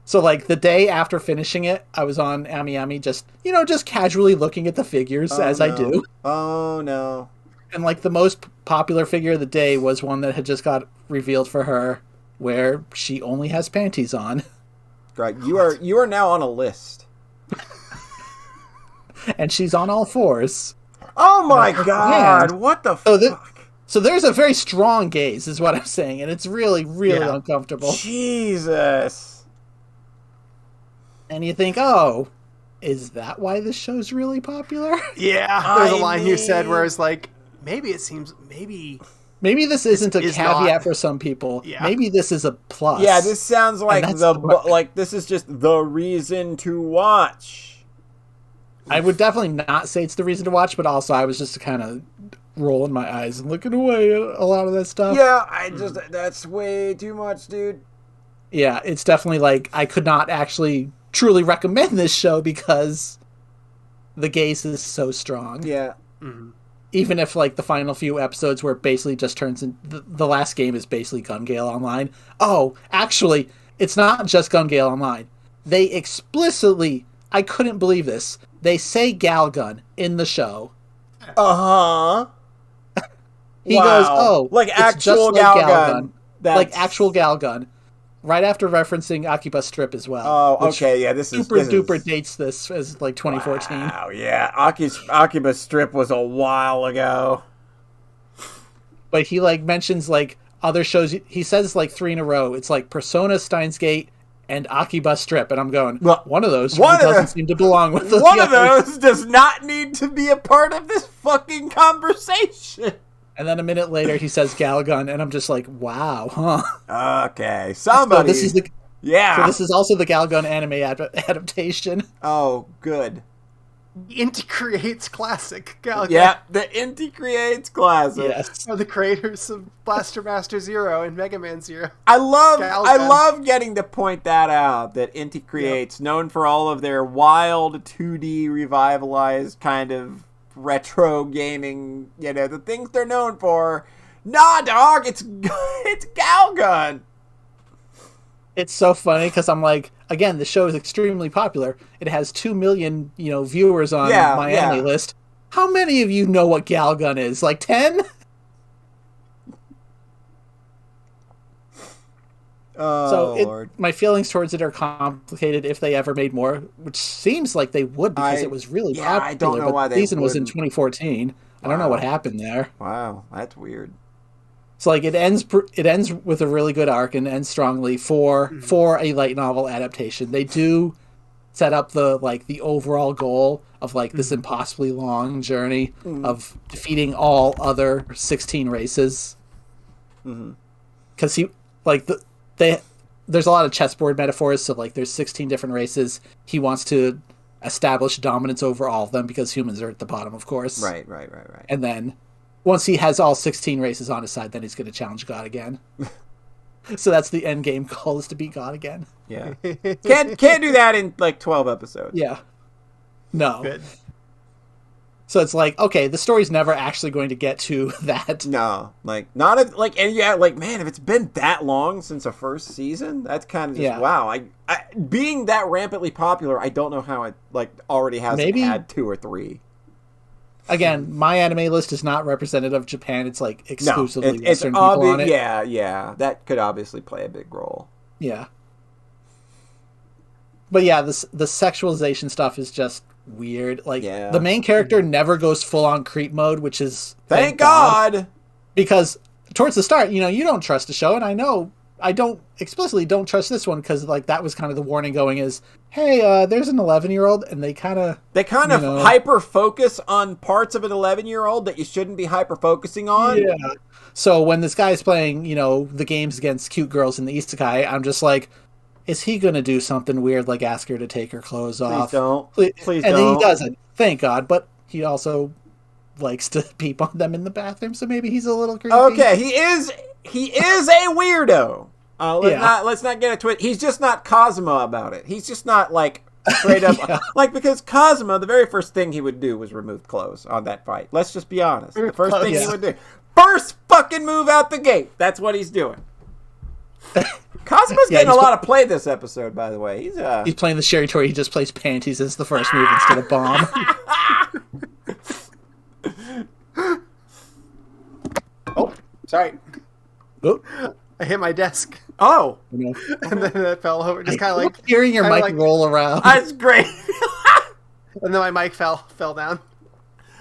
So, like, the day after finishing it, I was on AmiAmi just casually looking at the figures I do. Oh, no. And, like, the most popular figure of the day was one that had just got revealed for her, where she only has panties on. Right. You are now on a list. And she's on all fours. Oh, my God. What the fuck? So there's a very strong gaze, is what I'm saying, and it's really, really uncomfortable. Jesus. And you think, oh, is that why this show's really popular? Yeah, there's a line you said where it's like, maybe this isn't a caveat for some people. Yeah. Maybe this is a plus. Yeah, this sounds like this is just the reason to watch. I would definitely not say it's the reason to watch, but also I was just kind of rolling my eyes and looking away at a lot of that stuff. Yeah, that's way too much, dude. Yeah, it's definitely like I could not actually truly recommend this show because the gaze is so strong. Yeah. Mm-hmm. Even if like the final few episodes where it basically just turns in the last game is basically Gun Gale Online. Oh, actually, it's not just Gun Gale Online. They explicitly, I couldn't believe this, they say Galgun in the show. Uh-huh. He goes, oh, like it's actual just like Galgun. Like actual Galgun. Right after referencing Akiba Strip as well. Oh, okay, yeah, this is super duper dates this as like 2014. Wow, yeah, Akiba Strip was a while ago. But he like mentions like other shows. He says like 3 in a row. It's like Persona, Steins Gate, and Akiba Strip, and I'm going. Well, one of those doesn't seem to belong with the one of those does not need to be a part of this fucking conversation. And then a minute later, he says Galgun, and I'm just like, wow, huh? Okay, somebody. So this is So this is also the Galgun anime adaptation. Oh, good. Inti Creates classic Galgun. Yeah, the Inti Creates classic. Yes. Are the creators of Blaster Master Zero and Mega Man Zero. I love getting to point that out. That Inti Creates, known for all of their wild 2D revitalized kind of retro gaming, the things they're known for. Nah, dog, it's Galgun. It's so funny because I'm like, again, the show is extremely popular. It has 2 million, viewers on my anime list. How many of you know what Galgun is? Like 10? Oh, Lord. My feelings towards it are complicated if they ever made more, which seems like they would because it was really popular. I don't know why the season was in 2014. I don't know what happened there. Wow, that's weird. So like it ends with a really good arc and ends strongly for a light novel adaptation. They do set up the overall goal of like this impossibly long journey of defeating all other 16 races. Because there's a lot of chessboard metaphors. So like there's 16 different races. He wants to establish dominance over all of them because humans are at the bottom, of course. Right. And then once he has all 16 races on his side, then he's going to challenge God again. So that's the end game goal, is to beat God again. Yeah. Can't do that in like 12 episodes. Yeah. No. Good. So it's like, okay, the story's never actually going to get to that. No. Like, not if, like, and yeah, like, man, if it's been that long since the first season, that's kind of just, wow. I being that rampantly popular, I don't know how it, like, already hasn't had 2 or 3. Again, my anime list is not representative of Japan. It's like exclusively Western people on it. Yeah. That could obviously play a big role. Yeah. But yeah, the sexualization stuff is just weird. Like, the main character never goes full-on creep mode, which is... Thank God! Because towards the start, you don't trust the show, and I know I don't trust this one because like that was kind of the warning going is, hey, there's an 11-year-old, and they kind of hyper focus on parts of an 11-year-old that you shouldn't be hyper focusing on. Yeah. So when this guy's playing, the games against cute girls in the isekai, I'm just like, is he gonna do something weird like ask her to take her clothes off? Please don't. And then he doesn't. Thank God. But he also likes to peep on them in the bathroom, so maybe he's a little creepy. Okay, he is a weirdo. Let's not get it twisted. He's just not Kazuma about it. He's just not like straight up because Kazuma, the very first thing he would do was remove clothes on that fight. Let's just be honest. The first thing he would do, first fucking move out the gate. That's what he's doing. Kazuma's getting a lot of play this episode, by the way. He's playing the Sherry Tory. He just plays panties as the first move instead of bomb. Oh, sorry. Oh. I hit my desk. Oh. And then it fell over. Just kind of like... hearing your mic roll around. That's great. And then my mic fell down.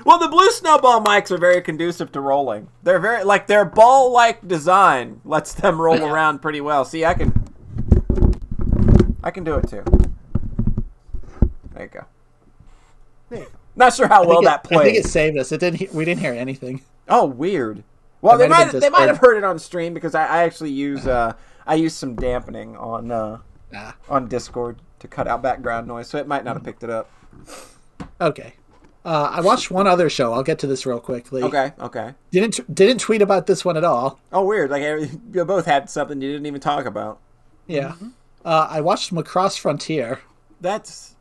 Well, the blue snowball mics are very conducive to rolling. They're very, their ball-like design lets them roll around pretty well. See, I can do it too. There you go. Not sure how well that played. I think it saved us. We didn't hear anything. Oh, weird. Well, they might have heard it on stream because I actually use some dampening on Discord to cut out background noise, so it might not have picked it up. Okay. I watched one other show. I'll get to this real quickly. Okay. Didn't tweet about this one at all. Oh, weird. You both had something you didn't even talk about. Yeah. I watched Macross Frontier. That's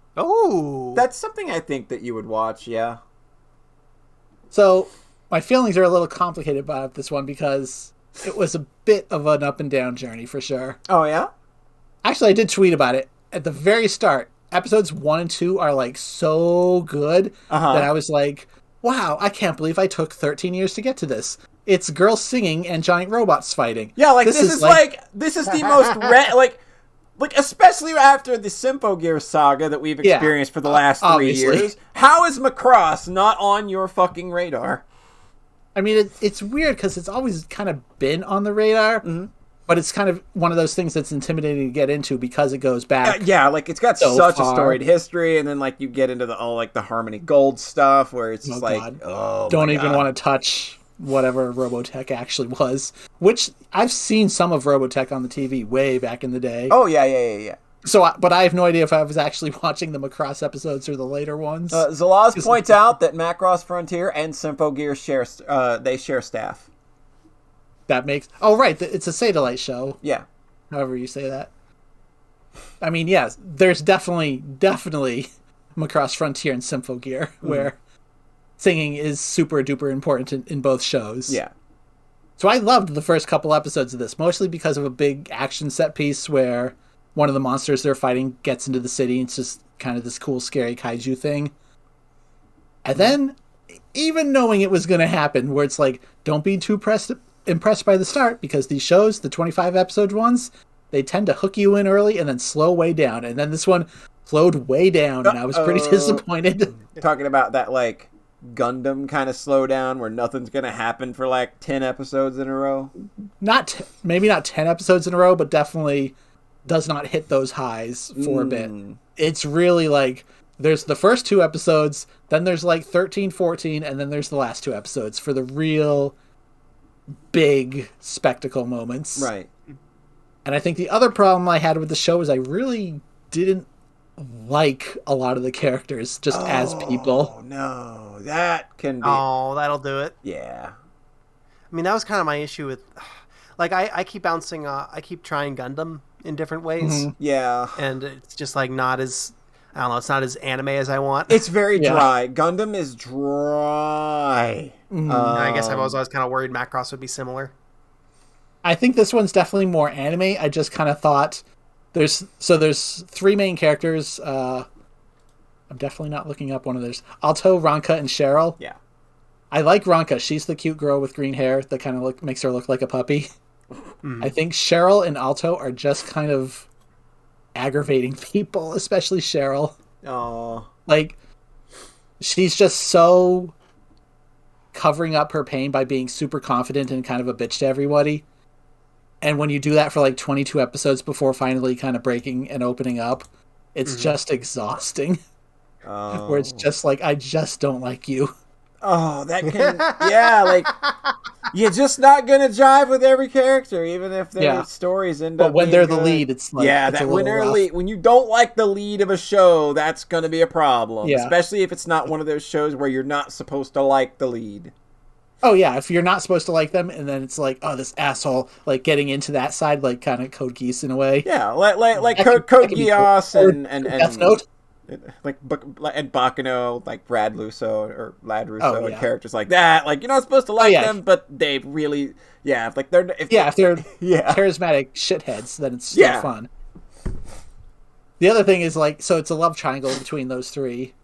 something I think that you would watch, yeah. So, my feelings are a little complicated about this one because it was a bit of an up and down journey for sure. Oh, yeah? Actually, I did tweet about it. At the very start, episodes 1 and 2 are so good that I was like, wow, I can't believe I took 13 years to get to this. It's girls singing and giant robots fighting. Yeah, this is the most especially after the Symphogear saga that we've experienced for the last 3 years. How is Macross not on your fucking radar? I mean, it's weird because it's always kind of been on the radar, but it's kind of one of those things that's intimidating to get into because it goes back. It's got such a storied history, and then you get into the Harmony Gold stuff where it's just don't even want to touch whatever Robotech actually was, which I've seen some of Robotech on the TV way back in the day. Oh, yeah. So, but I have no idea if I was actually watching the Macross episodes or the later ones. Zalaz points out that Macross Frontier and Symphogear share staff. That makes... Oh, right. It's a Satellite show. Yeah. However you say that. I mean, yes, there's definitely Macross Frontier and Symphogear, where singing is super duper important in both shows. Yeah. So I loved the first couple episodes of this, mostly because of a big action set piece where one of the monsters they're fighting gets into the city. It's just kind of this cool, scary kaiju thing. And then, even knowing it was going to happen, where it's don't be too impressed by the start, because these shows, the 25 episode ones, they tend to hook you in early and then slow way down. And then this one slowed way down, and I was pretty disappointed. Talking about that, Gundam kind of slowdown where nothing's going to happen for 10 episodes in a row? Maybe not 10 episodes in a row, but definitely does not hit those highs for a bit. It's really there's the first 2 episodes, then there's 13, 14, and then there's the last 2 episodes for the real big spectacle moments. Right. And I think the other problem I had with the show is I really didn't like a lot of the characters just as people. Oh, no. That can be... Oh, that'll do it. Yeah. I mean, that was kind of my issue with... I keep bouncing... I keep trying Gundam in different ways. Yeah. And it's just, not as... I don't know, it's not as anime as I want. It's very dry. Gundam is dry. I guess I was always kind of worried Macross would be similar. I think this one's definitely more anime. I just kind of thought... There's 3 main characters. I'm definitely not looking up one of theirs. Alto, Ranka, and Cheryl. Yeah. I like Ranka. She's the cute girl with green hair that kind of makes her look like a puppy. I think Cheryl and Alto are just kind of aggravating people, especially Cheryl. Oh. She's just so covering up her pain by being super confident and kind of a bitch to everybody. And when you do that for like 22 episodes before finally kind of breaking and opening up, it's just exhausting. Where it's just like, I just don't like you. Oh, that can... yeah, like... You're just not going to jive with every character, even if their stories end up But when they're the good. lead, it's like... Yeah, it's that when they're lead, when you don't like the lead of a show, that's going to be a problem. Yeah. Especially if it's not one of those shows where you're not supposed to like the lead. Oh, yeah, if you're not supposed to like them, and then it's like, oh, this asshole, like, getting into that side, like, kind of Code Geass in a way. Yeah, like Code Geass and Death Note. Like and Baccano, like Brad Russo or Lad Russo, and characters like that. Like, you're not supposed to like them, but they really, if they're charismatic shitheads, then it's still fun. The other thing is, like, so it's a love triangle between those three.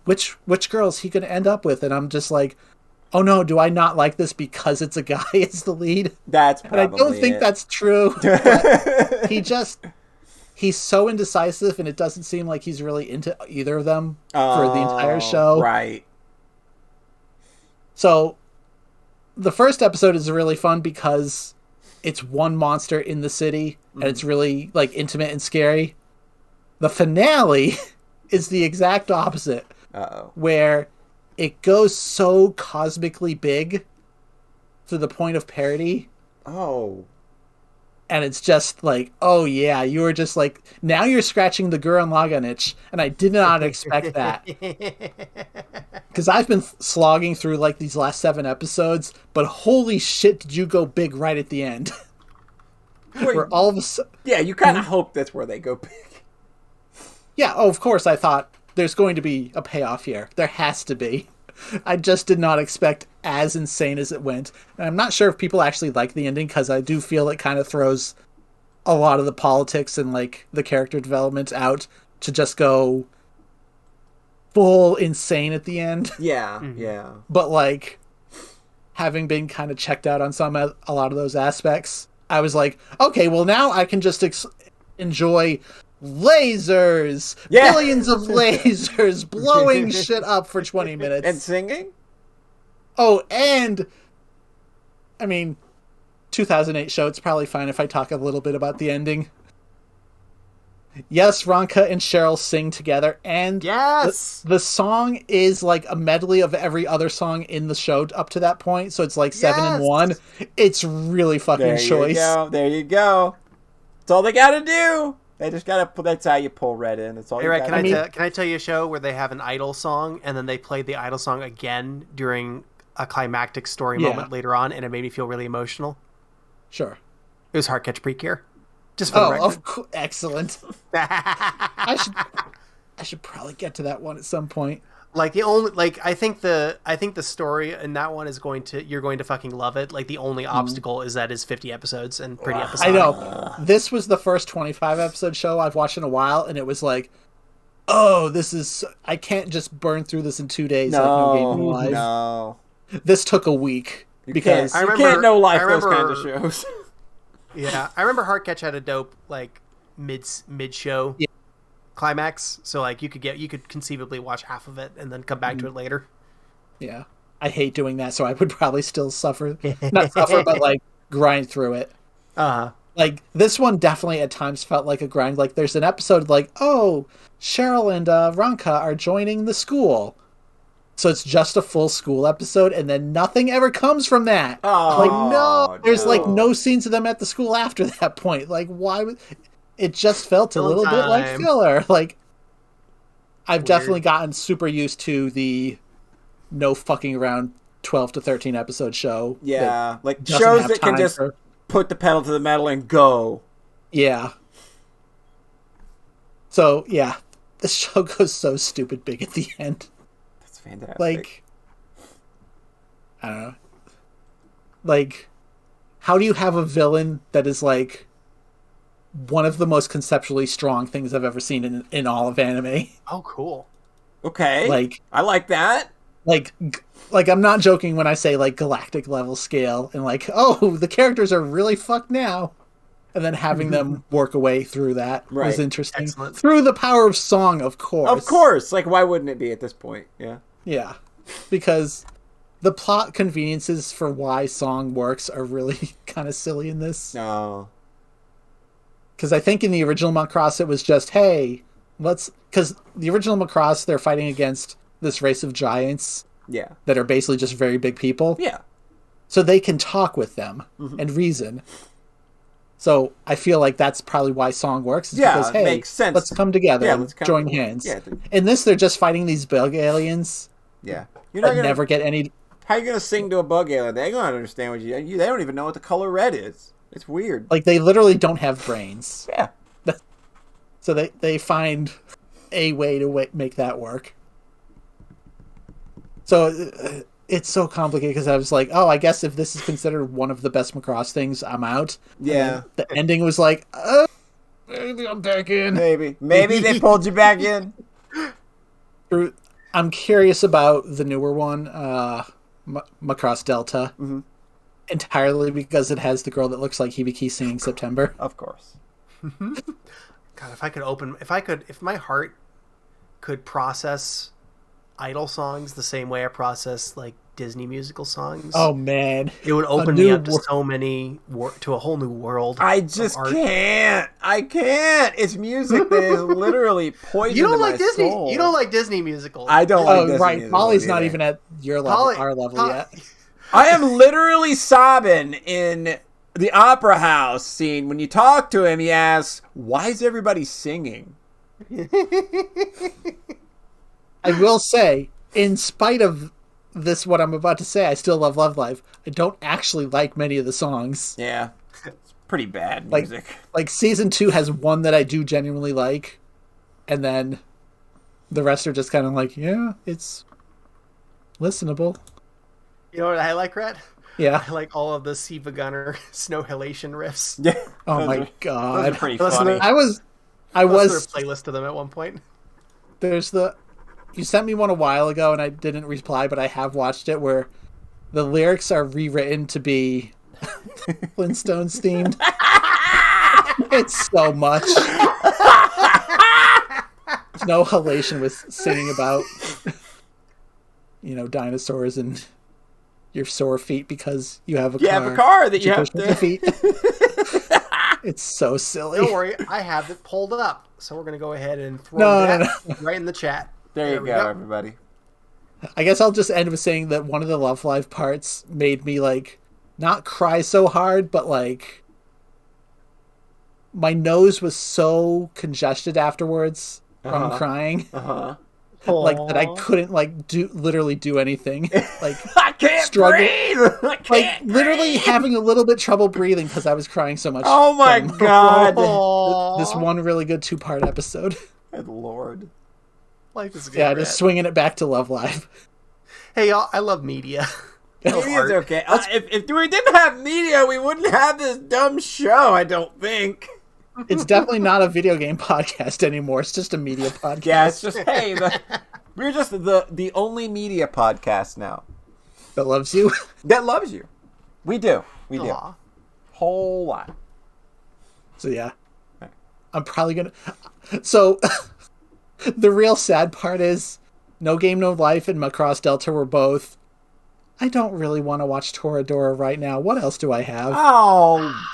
Which girl is he going to end up with? And I'm just like, oh no, do I not like this because it's a guy as the lead? That's probably and I don't think that's true. He's so indecisive, and it doesn't seem like he's really into either of them for the entire show. Right. So, the first episode is really fun because it's one monster in the city, and it's really, like, intimate and scary. The finale is the exact opposite. Where it goes so cosmically big to the point of parody. Oh. And it's just like, oh yeah, you were just like, now you're scratching the Gurren Lagann itch, and I did not expect that. Because I've been slogging through like these last 7 episodes, but holy shit, did you go big right at the end. Where all of a sudden... Yeah, you kind of hope that's where they go big. Yeah, of course, I thought there's going to be a payoff here. There has to be. I just did not expect as insane as it went. And I'm not sure if people actually like the ending, because I do feel it kind of throws a lot of the politics and like the character development out to just go full insane at the end. Yeah, yeah. But like, having been kind of checked out on a lot of those aspects, I was like, okay, well now I can just enjoy lasers, billions of lasers blowing shit up for 20 minutes. And singing? Oh, and I mean, 2008 show, it's probably fine if I talk a little bit about the ending. Yes, Ronka and Cheryl sing together, and the song is like a medley of every other song in the show up to that point, so it's like 7 in 1. It's really fucking choice. There you go. That's all they gotta do. They just gotta. That's how you pull Red in. That's all. Hey, right? Can I tell you a show where they have an Idol song and then they play the Idol song again during a climactic story moment later on, and it made me feel really emotional. Sure. It was Heartcatch Precure. Just for the record. Of course, excellent. I should probably get to that one at some point. Like I think the story in that one is you're going to fucking love it. Like the only obstacle is that it's 50 episodes and pretty episodes. I know. This was the first 25 episode show I've watched in a while, and it was like, oh, I can't just burn through this in 2 days like No Game No Life. No. This took a week because you can't no life those kinds of shows. Yeah, I remember Heartcatch had a dope like mid show climax, so like you could conceivably watch half of it and then come back to it later. Yeah, I hate doing that, so I would probably still not suffer, but like grind through it. Like this one definitely at times felt like a grind. Like there's an episode like, oh, Cheryl and Ronka are joining the school. So it's just a full school episode, and then nothing ever comes from that. Oh, like there's like no scenes of them at the school after that point. Like why would it just felt a little bit like filler. Like I've definitely gotten super used to the no fucking around 12 to 13 episode show. Yeah, like shows that can just put the pedal to the metal and go. Yeah. So yeah, this show goes so stupid big at the end. Fantastic. Like, I don't know. Like, how do you have a villain that is like one of the most conceptually strong things I've ever seen in all of anime? Oh, cool. Okay. Like, I like that. Like I'm not joking when I say like galactic level scale and like, oh, the characters are really fucked now. And then having them work away through that was interesting. Excellent. Through the power of song, of course. Of course. Like, why wouldn't it be at this point? Yeah. Yeah. Because the plot conveniences for why song works are really kind of silly in this. No. Because I think in the original Macross it was just, hey, because the original Macross, they're fighting against this race of giants. Yeah. That are basically just very big people. Yeah. So they can talk with them and reason. So I feel like that's probably why song works. Because, hey, makes sense. Let's come together and join hands. Yeah, in this, they're just fighting these bug aliens. Yeah. You're not gonna never get any... How are you going to sing to a bug alien? They don't understand what you... They don't even know what the color red is. It's weird. Like, they literally don't have brains. Yeah. So they find a way to make that work. So it's so complicated because I was like, oh, I guess if this is considered one of the best Macross things, I'm out. Yeah. The ending was like, maybe I'm back in. Maybe they pulled you back in. I'm curious about the newer one, Macross Delta. Mm-hmm. Entirely because it has the girl that looks like Hibiki singing September. Of course. God, if my heart could process Idol songs the same way I process like Disney musical songs. Oh man, it would open me up to so many to a whole new world. I just can't. I can't. It's music that is literally poison. You don't like Disney. Soul. You don't like Disney musicals. I don't like Disney right. musicals. Molly's not even at your level, our level yet. I am literally sobbing in the opera house scene. When you talk to him, he asks, "Why is everybody singing?" I will say, in spite of this, what I'm about to say, I still love Love Live. I don't actually like many of the songs. Yeah, it's pretty bad music. Like season 2 has one that I do genuinely like, and then the rest are just kind of like, yeah, it's listenable. You know what I like, Rhett? Yeah. I like all of the Siva Gunner Snow Halation riffs. Yeah. Oh my god. Those are pretty funny. I was a playlist to them at one point. You sent me one a while ago and I didn't reply, but I have watched it where the lyrics are rewritten to be Flintstones themed. It's so much. Snow Halation was singing about dinosaurs and your sore feet because you have a car. You have a car that you have to feet. It's so silly. Don't worry, I have it pulled up, so we're gonna go ahead and throw that right in the chat. There you go, everybody. I guess I'll just end with saying that one of the Love Live parts made me like not cry so hard, but like my nose was so congested afterwards from crying. Like that I couldn't literally do anything. Like I can't breathe. I can't literally having a little bit trouble breathing because I was crying so much. Oh my god! This one really good 2-part episode. Good lord, life is good. Yeah, just swinging it back to Love Live. Hey y'all, I love media. Media's okay. If we didn't have media, we wouldn't have this dumb show. I don't think. It's definitely not a video game podcast anymore. It's just a media podcast. Yeah, it's just we're just the only media podcast now that loves you. That loves you. We do. Whole lot. So yeah, I'm probably gonna. So the real sad part is, No Game No Life and Macross Delta were both. I don't really want to watch Toradora right now. What else do I have? Oh.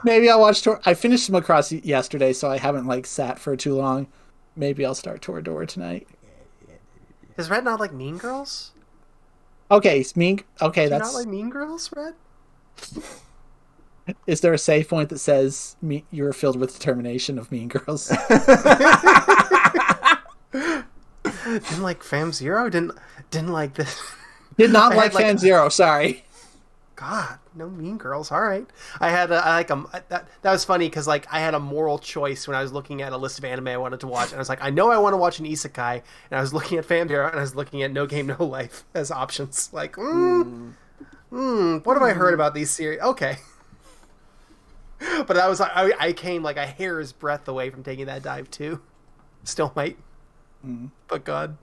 Maybe I'll watch I finished Macross yesterday, so I haven't sat for too long. Maybe I'll start Toradora tonight. Is Red not like Mean Girls? Okay, Okay, that's not like Mean Girls, Red. Is there a save point that says you're filled with determination of Mean Girls? Didn't like Fam Zero. Didn't like this. Did not like Fam Zero. Sorry. God, no Mean Girls. All right. That was funny because I had a moral choice when I was looking at a list of anime I wanted to watch, and I was like, I know I want to watch an isekai, and I was looking at Fam Zero, and I was looking at No Game No Life as options. What have I heard about these series? Okay. But that was I came like a hair's breadth away from taking that dive too. Still might. But God.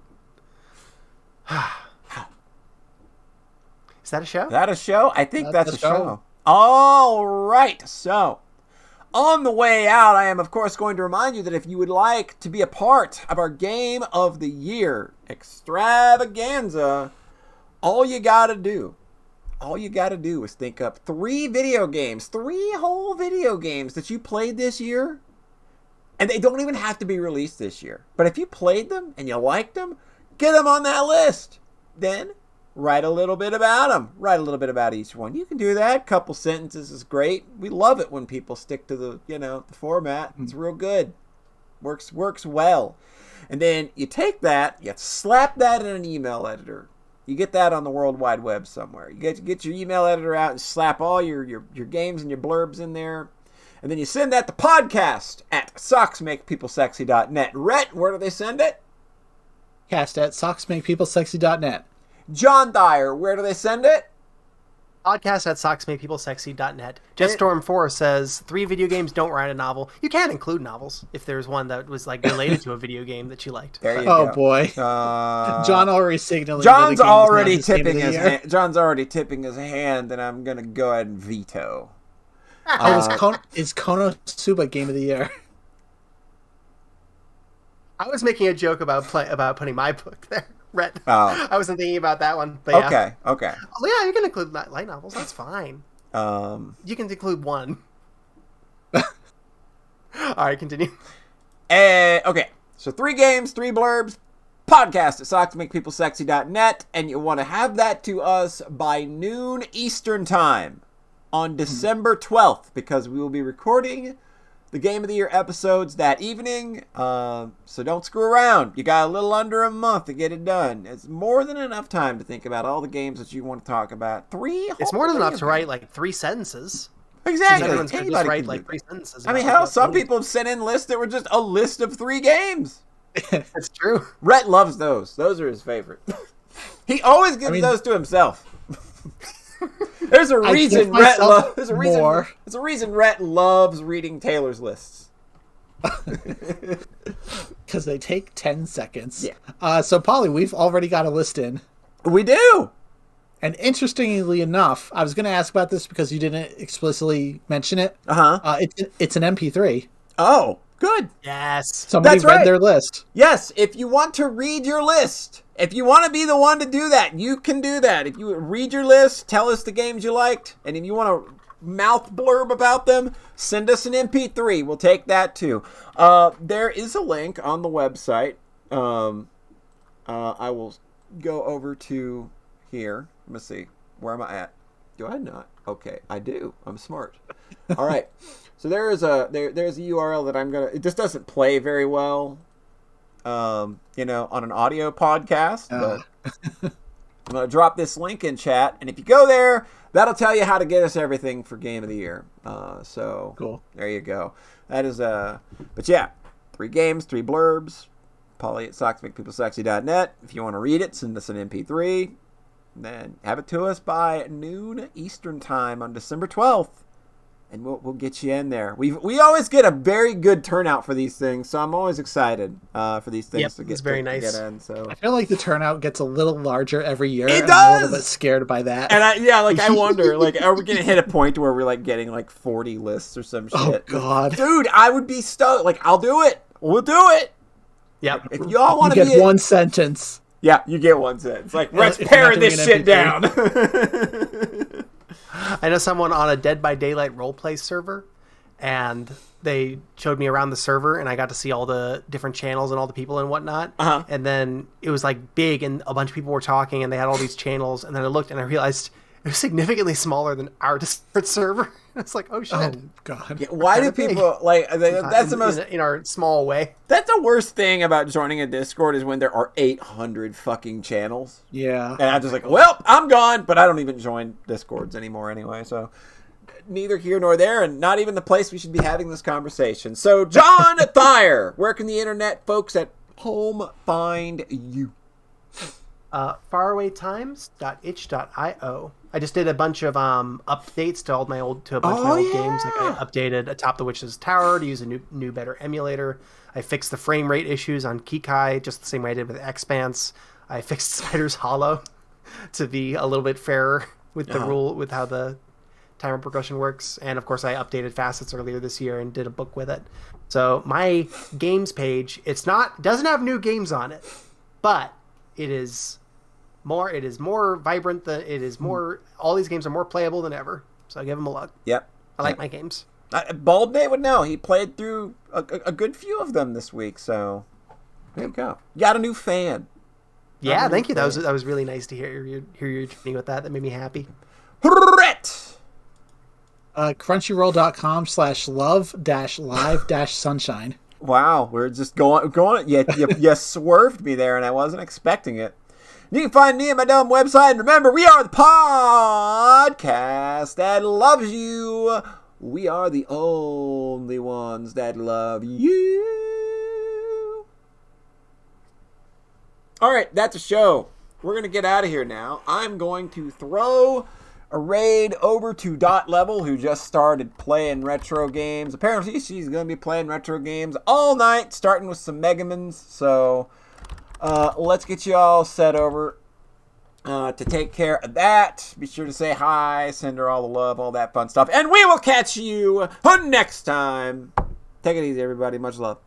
Is that a show? That a show? I think that's a show. All right. So, on the way out, I am, of course, going to remind you that if you would like to be a part of our Game of the Year extravaganza, all you gotta do is think up 3 whole video games that you played this year. And they don't even have to be released this year. But if you played them and you liked them, get them on that list. Then write a little bit about them. Write a little bit about each one. You can do that. Couple sentences is great. We love it when people stick to the format. It's real good. Works well. And then you take that, you slap that in an email editor. You get that on the World Wide Web somewhere. You get your email editor out and slap all your games and your blurbs in there. And then you send that to podcast at socksmakepeoplesexy.net. Rhett, where do they send it? Cast at socksmakepeoplesexy.net. John Dyer, where do they send it? Podcast at socksmakepeoplesexy.net. Jetstorm4 says 3 video games don't write a novel. You can include novels if there's one that was like related to a video game that you liked. There you go. Oh boy, John already signaling. John's already tipping his hand. John's already tipping his hand, and I'm gonna go ahead and veto. Is Konosuba Game of the Year? I was making a joke about putting my book there, Rhett. Oh. I wasn't thinking about that one. But yeah. Okay. Oh, yeah, you can include light novels. That's fine. You can include one. All right, continue. Okay, so 3 games, 3 blurbs. Podcast at socksmakepeoplesexy.net, and you want to have that to us by noon Eastern time on December 12th, because we will be recording the Game of the Year episodes that evening, so don't screw around. You got a little under a month to get it done. It's more than enough time to think about all the games that you want to talk about. It's more than enough to write like 3 sentences. Exactly. Everyone's going to just write like 3 sentences. I mean, hell, some people have sent in lists that were just a list of 3 games. That's true. Rhett loves those. Those are his favorite. He always gives those to himself. There's a reason Rhett loves. There's a reason Rhett loves reading Taylor's lists. Because they take 10 seconds. Yeah. So Polly, we've already got a list in. We do. And interestingly enough, I was going to ask about this because you didn't explicitly mention it. It's an MP3. Oh, good. Yes. Somebody read their list. Yes. If you want to read your list, if you want to be the one to do that, you can do that. If you read your list, tell us the games you liked, and if you want to mouth blurb about them, send us an MP3. We'll take that too. There is a link on the website. I will go over to here. Let me see. Where am I at? Do I not? Okay, I do. I'm smart. All right. So there's a URL that I'm gonna. It just doesn't play very well, on an audio podcast. But I'm gonna drop this link in chat, and if you go there, that'll tell you how to get us everything for Game of the Year. So cool. There you go. That is But yeah, 3 games, 3 blurbs. Polly at socksmakepeoplesexy.net. If you want to read it, send us an MP3. Then have it to us by noon Eastern time on December 12th. And we'll get you in there. We always get a very good turnout for these things, so I'm always excited for these things to get it's very nice. Get in. So I feel like the turnout gets a little larger every year. It does. I'm a little bit scared by that. And I wonder, are we gonna hit a point where we're getting 40 lists or some shit? Oh God, dude, I would be stoked. I'll do it. We'll do it. Yep. If y'all want to get one sentence. Yeah, you get one sentence. Let's pare this shit down. I know someone on a Dead by Daylight roleplay server, and they showed me around the server, and I got to see all the different channels and all the people and whatnot. And then it was big, and a bunch of people were talking, and they had all these channels. And then I looked, and I realized it was significantly smaller than our Discord server. It's like, oh shit! Oh God! Yeah, why do people that's the most in our small way? That's the worst thing about joining a Discord is when there are 800 fucking channels. Yeah, and I'm just well, I'm gone, but I don't even join Discords anymore anyway. So neither here nor there, and not even the place we should be having this conversation. So John Thayer, where can the internet folks at home find you? Farawaytimes.itch.io. I just did a bunch of updates to a bunch of my old games. I updated Atop the Witch's Tower to use a new better emulator. I fixed the frame rate issues on Kikai just the same way I did with Expanse. I fixed Spider's Hollow to be a little bit fairer with the rule with how the timer progression works. And of course I updated Facets earlier this year and did a book with it. So my games page, doesn't have new games on it, but it is It is more vibrant than it is more. All these games are more playable than ever. So I give them a look. Yep. I like my games. Bald Day would know. He played through a good few of them this week. So there you go. You got a new fan. Yeah, thank you. That was really nice to hear your journey with that. That made me happy. Crunchyroll.com/love-live-sunshine. Wow, we're just going. You swerved me there, and I wasn't expecting it. You can find me at my dumb website. And remember, we are the podcast that loves you. We are the only ones that love you. All right, that's a show. We're going to get out of here now. I'm going to throw a raid over to Dot Level, who just started playing retro games. Apparently, she's going to be playing retro games all night, starting with some Megamans. So, let's get you all set over to take care of that. Be sure to say hi, send her all the love, all that fun stuff. And we will catch you next time. Take it easy, everybody. Much love.